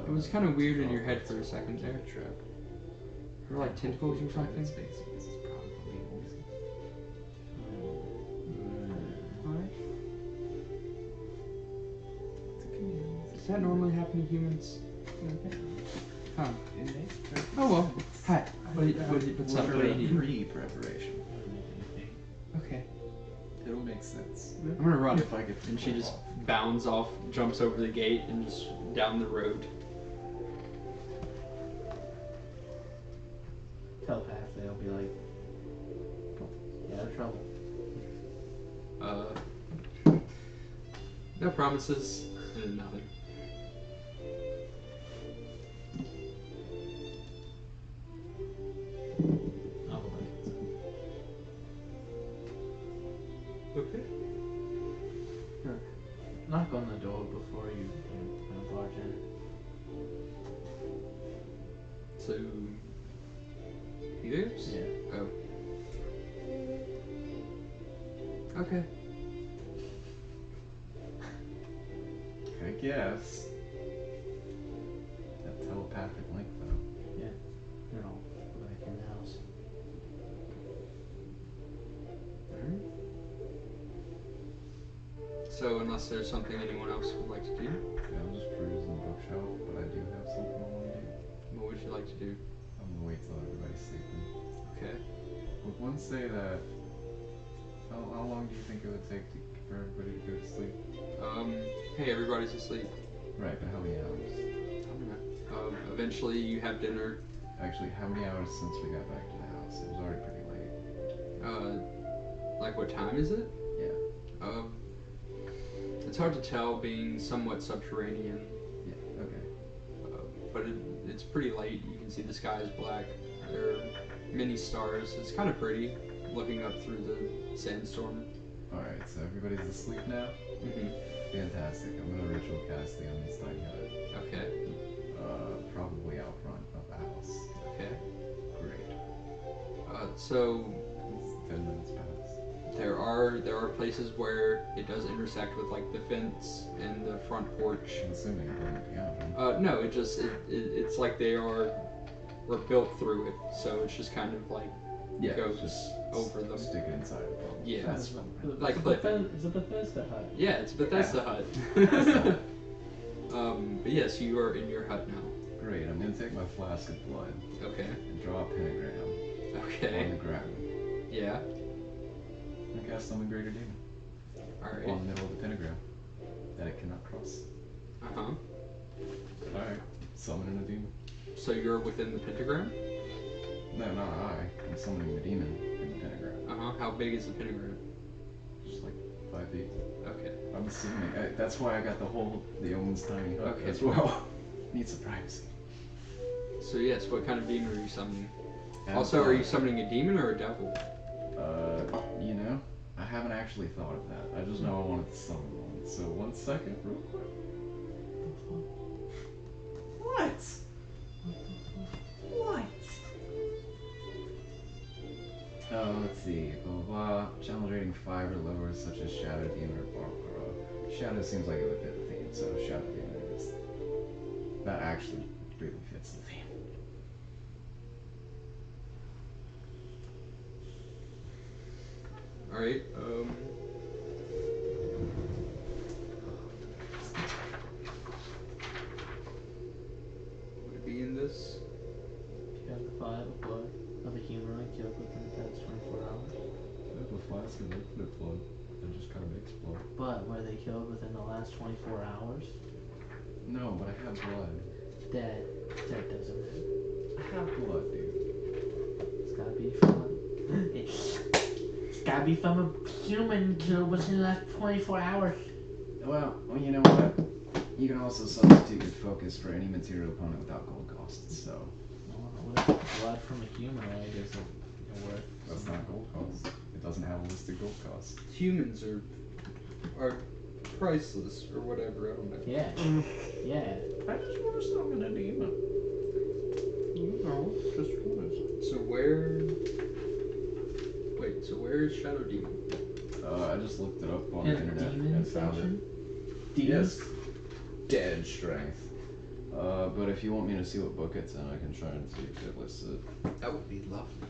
It was kind of weird in your head for a
a
second there.
trap.
Or like tentacles or something.
Space because it's probably easy.
Does that normally happen to humans? Huh. Oh well. Hi. What's up? What do you need?
Pre-preparation.
Okay.
It'll make sense.
I'm gonna run.
If I could.
And she
pull
just
off.
bounds off, jumps over the gate, and just down the road.
Telepathically, I'll be like, get out of trouble.
No promises and nothing.
I'll go back inside.
Okay.
Knock on the door before you
So, yours?
Yeah.
Oh. Okay.
I guess. That telepathic link, though.
Yeah. And I'll go back in the house.
Alright. So, unless there's something anyone else would like to do,
Yeah, I'll just cruise in the bookshelf, but I do have something I want to do.
what would you like to do?
I'm gonna wait till everybody's sleeping.
Okay.
Would one say that? How long do you think it would take for everybody to go to sleep?
Hey, everybody's asleep.
Right, but how many hours?
I don't know. Eventually you have dinner.
Actually, how many hours since we got back to the house? It was already pretty late.
Like what time is it?
Yeah.
It's hard to tell being somewhat subterranean.
Yeah, okay.
But it's pretty late. You can see the sky is black. There are many stars. It's kind of pretty looking up through the sandstorm.
Alright, so everybody's asleep now?
Mm-hmm.
Fantastic. I'm gonna ritual cast the Omen's Tiny Hut.
Okay.
Probably out front of the house.
Okay.
Great.
So
It's 10 minutes past.
there are places where it does intersect with like the fence and the front porch.
I'm assuming it doesn't count.
No, it's like were built through it, so it's just kind of like goes
just
over them.
Stick it inside the pump.
Yeah.
That's fine.
Like
It's a Bethesda hut.
Yeah, it's a Bethesda hut. But yes, you are in your hut now.
Great, I'm gonna take my flask of blood
Okay.
and draw a pentagram on
Okay.
the ground.
Yeah.
And cast Summon Greater Demon
Alright.
on the middle of the pentagram that it cannot cross.
Uh-huh.
Alright, summoning a demon.
So you're within the pentagram?
No, not I. I'm summoning the demon in the pentagram.
Uh-huh. How big is the pentagram?
Just like 5 feet.
Okay.
I'm assuming. That's why I got the Omen's Tiny Hut
Okay.
as well. Need some privacy.
So yes, what kind of demon are you summoning? Also, are you summoning a demon or a devil?
You know, I haven't actually thought of that. I just know I wanted to summon one. So 1 second, real quick. What? What? Let's see. Blah, blah, blah. Challenge rating 5 or lower, such as Shadow Demon or Barbara. Shadow seems like it would fit the theme, so Shadow Demon is. That actually really fits the theme.
Alright, would it be in this?
You have the vial of blood of a humanoid killed within the past 24 hours.
I have a flask of infinite blood that just kind of makes blood.
But were they killed within the last 24 hours?
No, but I have blood.
That doesn't matter.
I have blood, dude.
It's gotta be from it's gotta be from a human killed within the last 24 hours.
Well, you know what? You can also substitute your focus for any material opponent without gold costs, so.
What if blood from a humanoid isn't worth?
That's not gold cost. It doesn't have a listed gold cost.
Humans are priceless or whatever, I don't know.
Yeah. Yeah.
I just want to summon a demon.
No, just what is it?
So where is Shadow Demon?
I just looked it up on the internet
demon
and found
section?
it.
Demons?
Yes. Dead strength. But if you want me to see what book it's in, I can try and see if it lists it.
That would be lovely.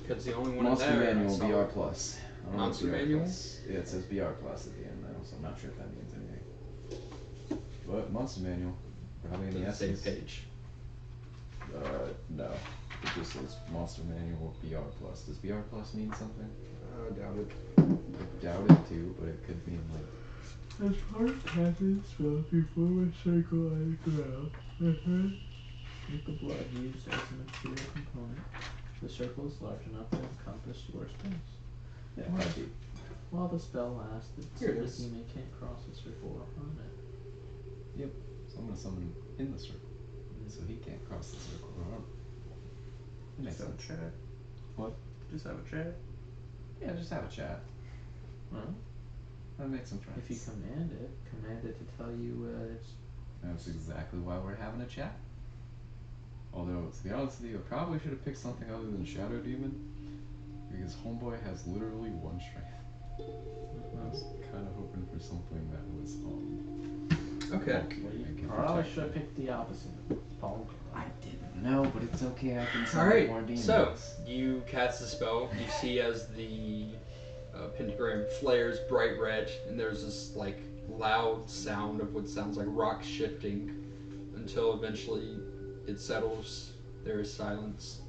Because the only one
Monster
in there
Manual
I saw-
BR Plus. I don't know
Monster
what BR
Manual?
Plus. Yeah, it says BR Plus at the end though, so I'm not sure if that means anything. But Monster Manual, probably in the
Does it say
essence.
page?
No. It just says Monster Manual BR Plus. Does BR Plus mean something?
I doubt it.
I doubt it too, but it could mean like.
As far as passes spells before a circle on the ground.
With the blood used as a material component, the circle is large enough to encompass your spells.
Yeah,
What?
5 feet.
While the spell lasts,
Here it
the
is.
demon can't cross the circle or harm it.
So I'm gonna summon him in the circle, so he can't cross the circle or harm. That makes sense.
chat.
What?
Just have a chat.
Yeah, just have a chat.
Well,
I'll make some friends.
if you command it to tell you it's
That's exactly why we're having a chat. Although, to be honest with you, I probably should have picked something other than Shadow Demon, because Homeboy has literally 1 strength. I was kind of hoping for something that was,
Okay.
Probably should have picked the opposite. Paul.
I didn't know, but it's okay, I can summon
Alright,
more demons.
so you cast the spell. You see as the pentagram flares bright red, and there's this like loud sound of what sounds like rock shifting until eventually it settles. There is silence.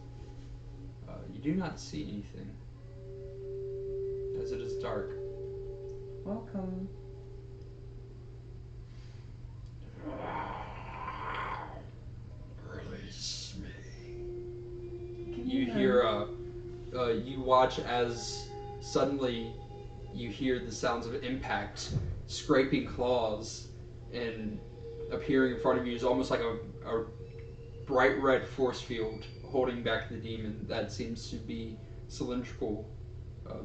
You do not see anything as it is dark.
Welcome.
Release me. You hear you watch as suddenly you hear the sounds of impact, scraping claws, and appearing in front of you is almost like a bright red force field holding back the demon that seems to be cylindrical,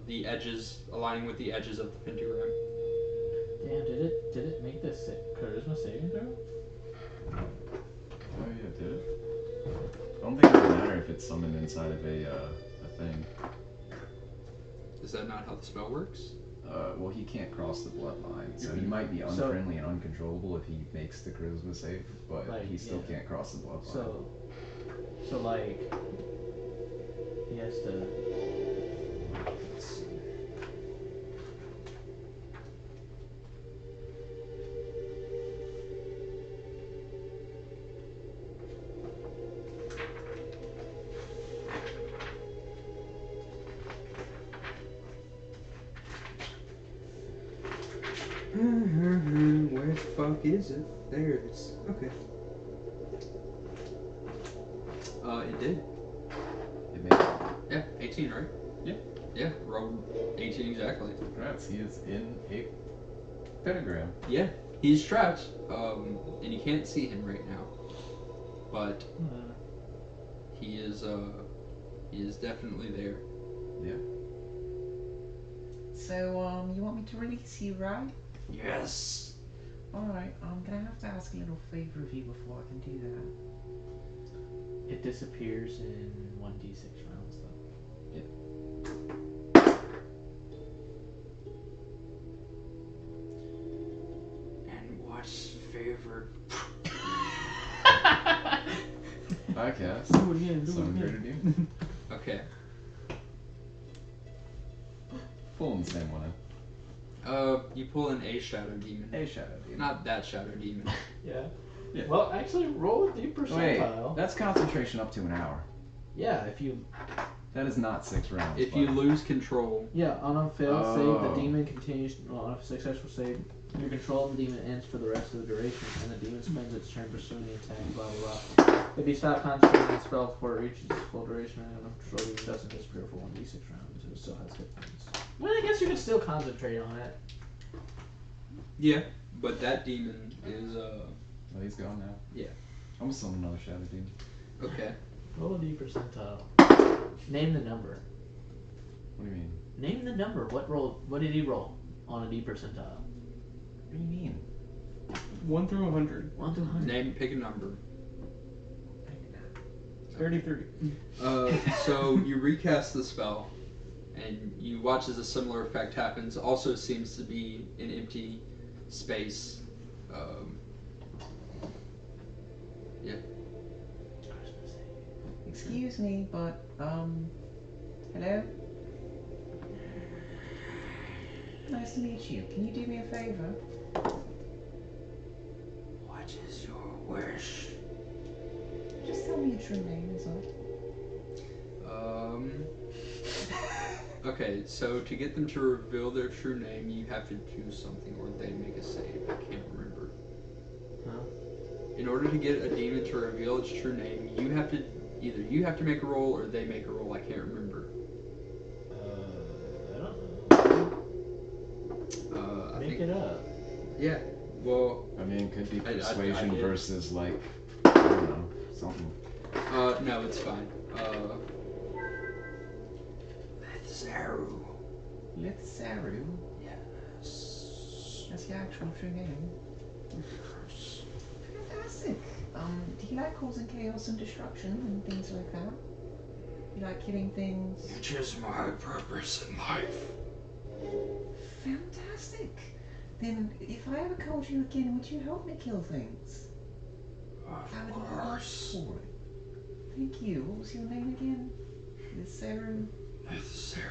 the edges aligning with the edges of the pentagram.
Damn, did it make this charisma saving throw?
Oh yeah, did it? I don't think it would matter if it's summoned inside of a thing.
Is that not how the spell works?
Well, he can't cross the bloodline, so he might be unfriendly and uncontrollable if he makes the charisma save, but
Like,
he still
yeah.
can't cross the bloodline.
So like, he has to. Let's see.
Where the fuck is it? There it is. Okay. It did.
It made it.
Yeah, 18, right?
Yeah.
Yeah, rolled 18 exactly.
Congrats, he is in a pentagram.
Yeah, he's trapped, and you can't see him right now, but he is definitely there.
Yeah.
So, you want me to release you, right?
Yes.
Alright, I'm gonna have to ask a little favor of you before I can do that.
It disappears in 1d6 rounds, though.
And what's favor?
I cast.
Do it again.
Summon Greater Demon.
Okay.
Pulling the same one in.
You pull in a shadow demon.
A Shadow Demon.
Not that shadow demon.
Yeah.
Yeah.
Well, actually, roll a D
Wait,
percentile.
that's concentration up to an hour.
Yeah, if you.
That is not 6 rounds.
If you
buddy.
lose control,
Yeah, on a failed save,
Oh.
the demon continues. On a successful save, your control of the demon ends for the rest of the duration, and the demon spends its turn pursuing the attack. Blah blah blah. If you stop concentrating on the spell before it reaches its full duration, and the control demon doesn't disappear for 1d6 rounds, it still has hit points. Well, I guess you can still concentrate on it.
yeah, but that demon is
Oh, he's gone now.
Yeah.
I'm gonna summon another Shadow Demon.
okay.
Roll a D percentile. Name the number.
What do you mean?
Name the number. What did he roll on a D percentile?
What do you mean?
1 through 100.
1 to 100.
Pick a number.
33.
So you recast the spell, and you watch as a similar effect happens. Also seems to be an empty space. Yeah.
Excuse me, but, hello? Nice to meet you. Can you do me a favor?
What is your wish?
Just tell me your true name, is all.
Okay, so to get them to reveal their true name, you have to do something, or they make a save. I can't remember.
Huh?
In order to get a demon to reveal its true name, you have to make a roll, or they make a roll. I can't remember.
I don't know.
I
Make
think,
it up.
Yeah. Well,
I mean, it could be
I
persuasion
did.
versus, like, I don't know, something.
no, it's fine. Litzaru.
Litzaru?
Yes.
That's your actual true name. Fantastic. Do you like causing chaos and destruction and things like that? You like killing things?
Which is my purpose in life.
Fantastic. Then, if I ever called you again, would you help me kill things?
Of course.
For it. Thank you. What was your name again? Saru.
Saru.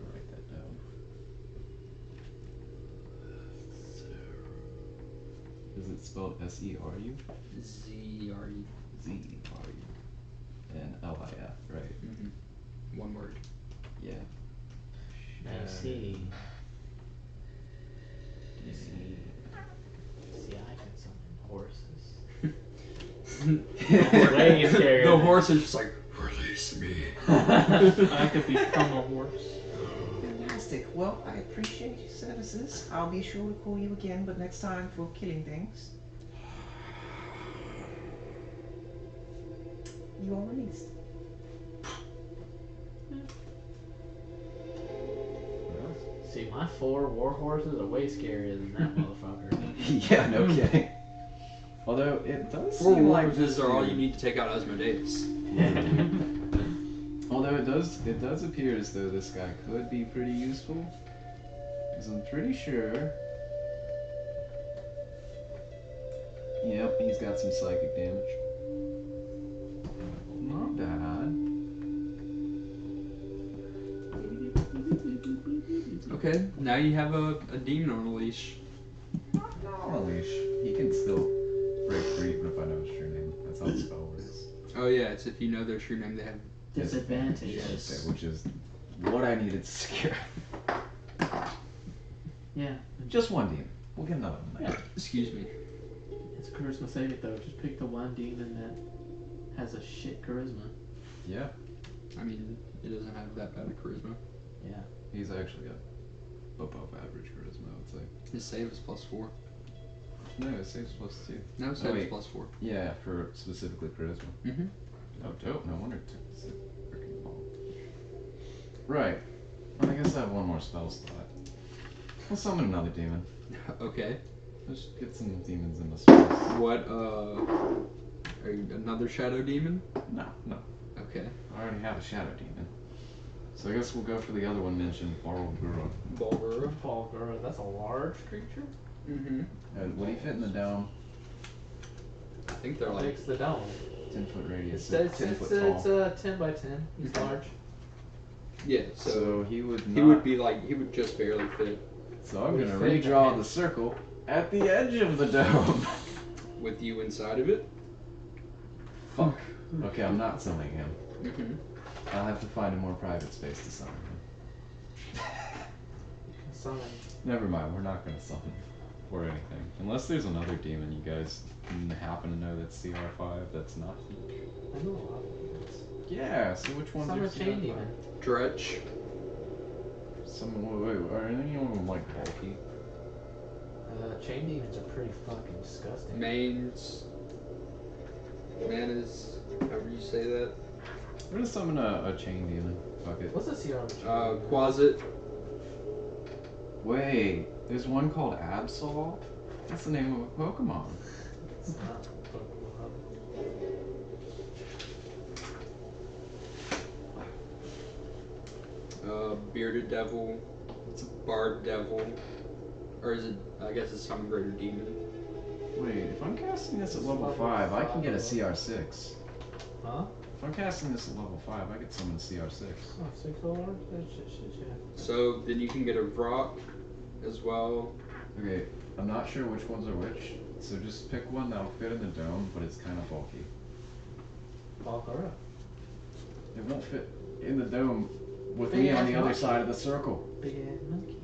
I'll write that down. Is it spelled S-E-R-U?
Z-R-E.
Z-R-U. And L-I-F, right?
Mm-hmm. One word.
Yeah.
I see. You see, I can summon horses. Way scarier.
The horse is just like, release me.
I could become a horse.
Fantastic. Well, I appreciate your services. I'll be sure to call you again, but next time for killing things. You are released.
See, my 4 war horses are way scarier than that motherfucker.
Yeah, no kidding. Although it does
4
seem like
horses are all you need to take out Asmodeus.
Although it does appear as though this guy could be pretty useful. Because I'm pretty sure. Yep, he's got some psychic damage. Not bad.
Okay, now you have a demon on a leash.
Not on a leash. He can still break free even if I know his true name. That's how the spell works.
Oh yeah, it's if you know their true name, they have
Disadvantage.
Yes.
Okay, which is what I needed to secure.
Yeah.
Just one demon. We'll get another one later.
Excuse me.
It's a charisma saving throw. Just pick the one demon that has a shit charisma.
Yeah.
I mean, it doesn't have that bad of charisma.
Yeah.
He's actually got above average charisma, I would say.
His save is +4.
No, his save's +2.
No, his
Oh,
save
wait.
is +4.
Yeah, for specifically charisma.
Mm-hmm.
Oh, dope. No wonder it took so freaking long. Right. Well, I guess I have one more spell slot. We'll summon another demon.
Okay.
Let's get some demons in the space.
What, are you another shadow demon?
No.
Okay.
I already have a shadow demon. So I guess we'll go for the other one mentioned, Balgura.
Bulgura.
Bulgura, that's a large creature?
Mm-hmm.
Would he fit in the dome?
I think they're
How
like...
big's the dome?
10-foot radius.
It's
10 foot tall.
10 by 10. He's
Mhm.
large.
Yeah,
So
so
he would not.
he would be like, he would just barely fit
So I'm
Would
gonna
he fit
redraw
in?
the circle at the edge of the dome.
with you inside of it.
Fuck. Okay, I'm not summoning him.
Mm-hmm.
I'll have to find a more private space to summon him.
Summon.
Never mind, we're not gonna summon or anything. Unless there's another demon you guys happen to know that's CR5 that's not.
I know a lot of demons.
Yeah, so which ones
Summon
are
a chain
CR5?
demon.
Dretch.
Wait, are any of them like bulky?
Chain demons are pretty fucking disgusting.
Mains. Manas. However you say that.
We're gonna summon a chain demon. Fuck it.
What's the CR of a chain demon?
Quasit.
Wait, there's one called Abyssal? That's the name of a Pokemon.
It's not Pokemon.
Bearded Devil. It's a Bard Devil. Or is it, I guess it's some greater demon.
Wait, if I'm casting this at level 5, I can get a CR6.
Huh?
If I'm casting this at level 5, I could summon a CR6.
Oh, 6 alarms? Shit.
So then you can get a Vrock as well.
Okay, I'm not sure which ones are which, so just pick one that'll fit in the dome, but it's kind of bulky.
Bulgura.
It won't fit in the dome with
Big
me on
ass
the other
monkey.
side of the circle.
Big ass monkey.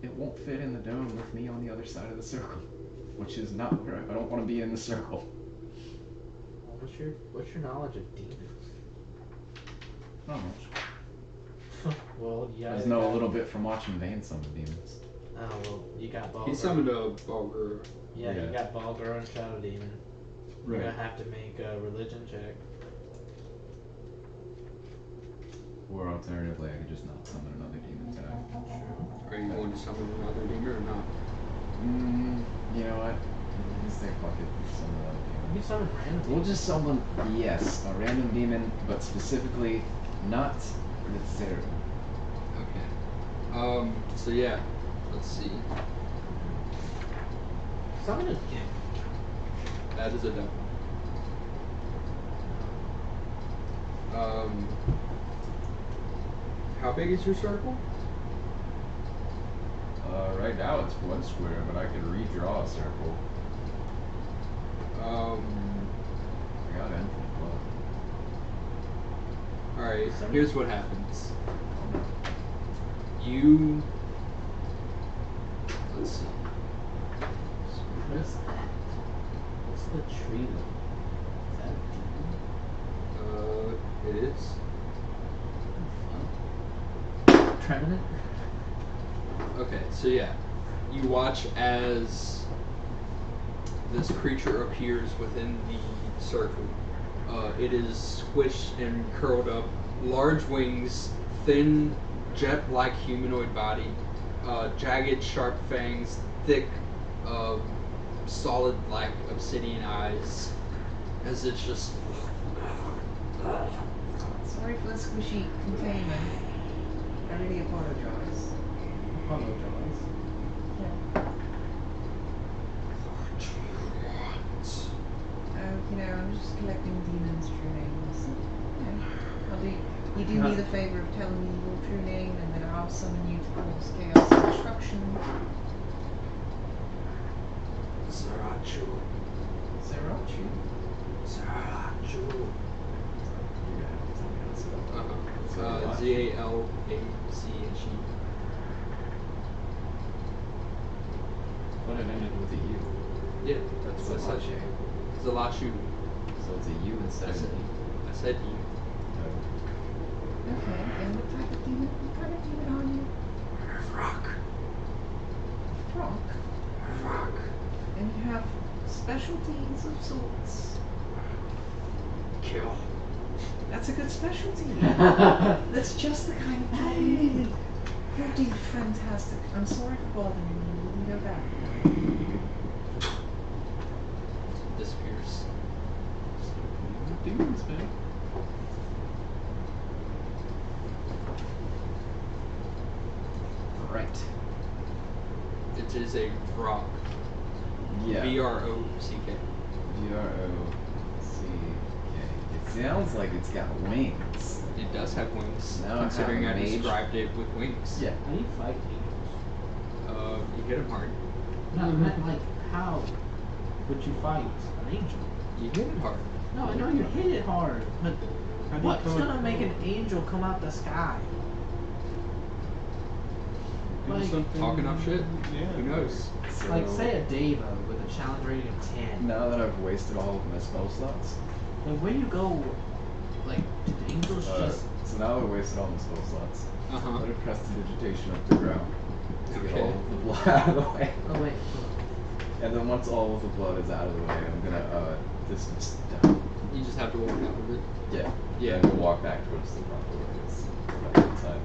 It won't fit in the dome with me on the other side of the circle, which is not where I don't want to be in the circle.
Well, what's your knowledge of demons?
Not much.
Well, yeah.
I just know a little bit from watching Vane summon demons.
Oh, well, you got Bulgura.
He summoned a Bulgur.
Yeah,
Yeah.
you got Bulgura and Shadow Demon. You're gonna have to make a religion check.
Or alternatively, I could just not summon another demon tonight.
Are you going to summon another demon or not?
You know what? Just say fuck it and summon another demon.
You summon random.
We'll just summon, yes, a random demon, but specifically not necessarily.
Okay. So yeah, let's see.
Summon is
That is a devil. How big is your circle?
Right now it's 1 square, but I can redraw a circle. I got infinite blood.
Alright, here's what happens. You... Let's see.
What is that? What's the tree look? Is that a demon?
It is.
Trevenant?
Okay, so yeah. You watch as this creature appears within the circle. It is squished and curled up. Large wings, thin, jet-like humanoid body, jagged, sharp fangs, thick, solid black obsidian eyes. As it's just...
Sorry for the squishy containment. I really apologize.
Apologize.
Yeah. You know, I'm just collecting demons' true names. Okay. You do me the favor of telling me your true name, and then I'll summon you to cause chaos and destruction.
Sriracha.
Sriracha.
Sriracha.
You're gonna have to tell me how to spell that.
Z-A-L-A-C-H-E.
But it ended with a U.
Yeah,
That's
what I said.
Zalache.
Zalashu.
So it's a U instead of an E.
I said you.
Okay, and what type of demon? What kind of demon are you?
Rock.
Rock.
Rock.
And you have specialties of sorts.
Kill.
That's a good specialty. That's just the kind of demon your dear friend has to. I'm sorry for bothering you. We can go back.
Disappears.
Demons, man. Right.
It is a rock.
Yeah.
V-R-O-C-K.
V-R-O-C-K. It sounds like it's got wings.
It does have wings,
Now I have
considering
a
I
mage.
described it with wings.
Yeah.
How do you fight angels?
You hit him hard.
No, I meant like how would you fight an angel?
You hit it hard.
No, I know you hit it hard, but
How do you
what's
kill
gonna
it?
make an angel come out the sky?
Do
Like,
something.
Talking up shit?
Yeah.
Who knows?
So,
Like say a Deva with a challenge rating of 10.
now that I've wasted all of my spell slots,
Like where you go, like do the angels just
so now that I've wasted all my spell slots,
Uh-huh.
I'm gonna press the digitation up the ground to get
Okay.
all of the blood out of the way.
oh wait,
And then once all of the blood is out of the way, I'm gonna dismiss the down.
You just have to walk out of it.
Yeah.
Yeah.
And we'll walk back towards the front door. It's back inside.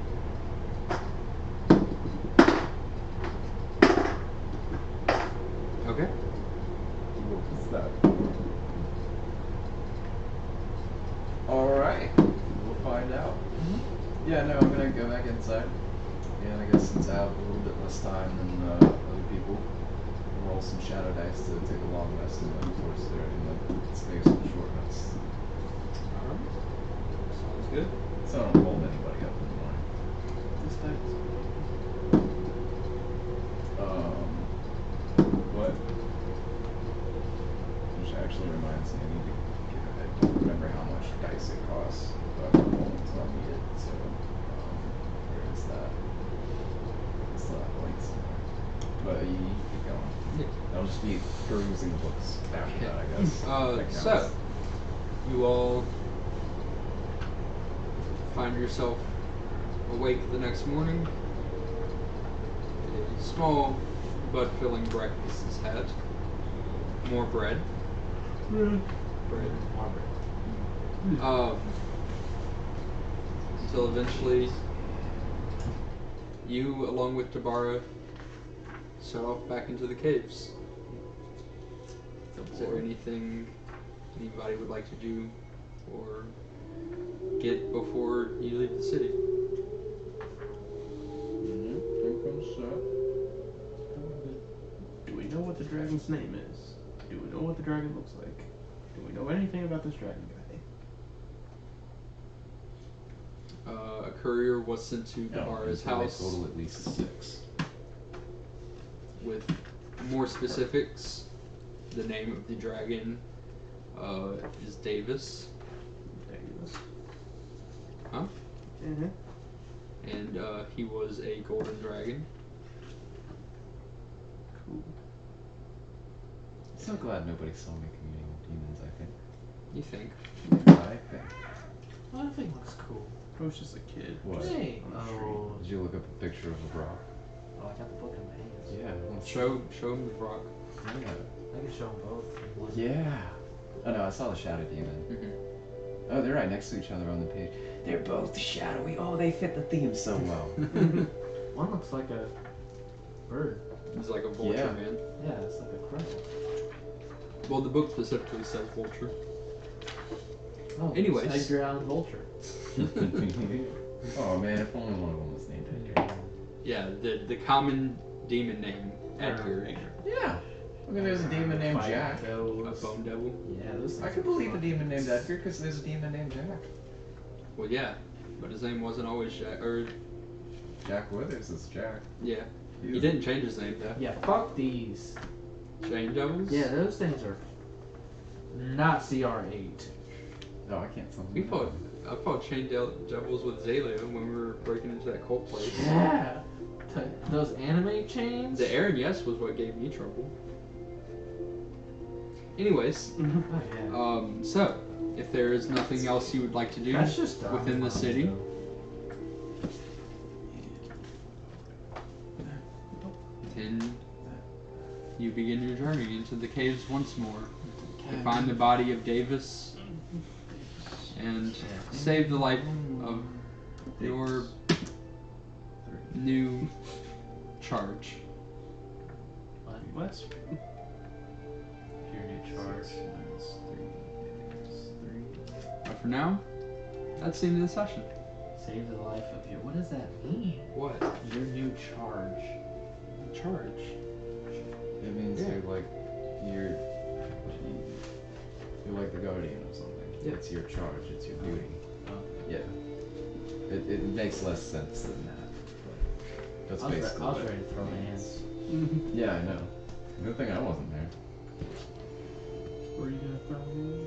Okay.
What was that? Alright. We'll find out. Yeah, no, I'm gonna go back inside. And I guess since I have a little bit less time than other people, I'll roll some shadow dice to take a long rest and then of course they're in the space of short rest.
Alright. Sounds good.
So I don't hold anybody up in the morning.
This dice.
What? Which actually reminds me, I need to I don't remember how much dice it costs, but I won't until I need it, so, where is that? I still have links in there. But you keep going.
Yeah.
I'll just be perusing the books after that, I guess. That
So,
counts.
you all find yourself awake the next morning. A small but filling breakfast is had. More bread. Bread.
more bread.
Until eventually you, along with Tabara, set off back into the caves. Is there anything anybody would like to do or get before you leave the city?
Do we know what the dragon's name is? Do we know what the dragon looks like? Do we know anything about this dragon guy?
A courier was sent to Dabara's house
Total at least 6.
with more specifics. The name of the dragon is Davis.
Davis.
Huh?
Mm-hmm.
And he was a golden dragon.
Cool.
So glad nobody saw me communing with demons, I think.
You think?
I think.
Well, that thing looks cool.
I was just a kid.
What?
Hey.
On the street.
Oh.
Did you look up a picture of a rock?
Oh, I got the book in my hands.
Yeah.
Show him the rock.
Yeah.
I can show them both.
Yeah. Oh no, I saw the shadow demon.
Mm-hmm.
Oh, they're right next to each other on the page. They're both shadowy. Oh, they fit the theme so well.
One looks like a bird.
He's like a vulture,
Yeah.
man.
Yeah, it's like a crow.
Well, the book specifically says vulture.
Oh,
Anyways.
it's Edgar Allan Vulture.
Oh man, if only one of them was named Edgar.
Yeah, the common demon name, Edgar.
Yeah. I mean, there's a demon named Jack.
A bone devil.
Yeah, those
I could believe a demon named Edgar because there's a demon named Jack.
Well, yeah, but his name wasn't always Jack. Or
Jack Withers is Jack.
yeah, he didn't change his name though.
Yeah, fuck these.
Chain devils.
Yeah, those things are not CR8.
No, I can't tell.
I fought chain devils with Zalea when we were breaking into that cult place.
Yeah. Those anime chains?
The Aaron Yes was what gave me trouble. Anyways,
Oh, yeah.
so if there is nothing else you would like to do
That's just
within the city, then you begin your journey into the caves once more to find the body of Davis and save the life of your new charge.
What?
Your new charge.
But for now, that's the end of the session.
Save the life of your. What does that mean?
What?
Your new charge.
Charge?
It means
Yeah.
you're like the guardian or something.
Yeah.
It's your charge. It's your duty.
Oh.
Yeah. It makes less sense than that. But that's
I was
basically. what
ready
it
to throw my
means.
hands.
Yeah, I know. Good thing I wasn't there.
Were you gonna throw me?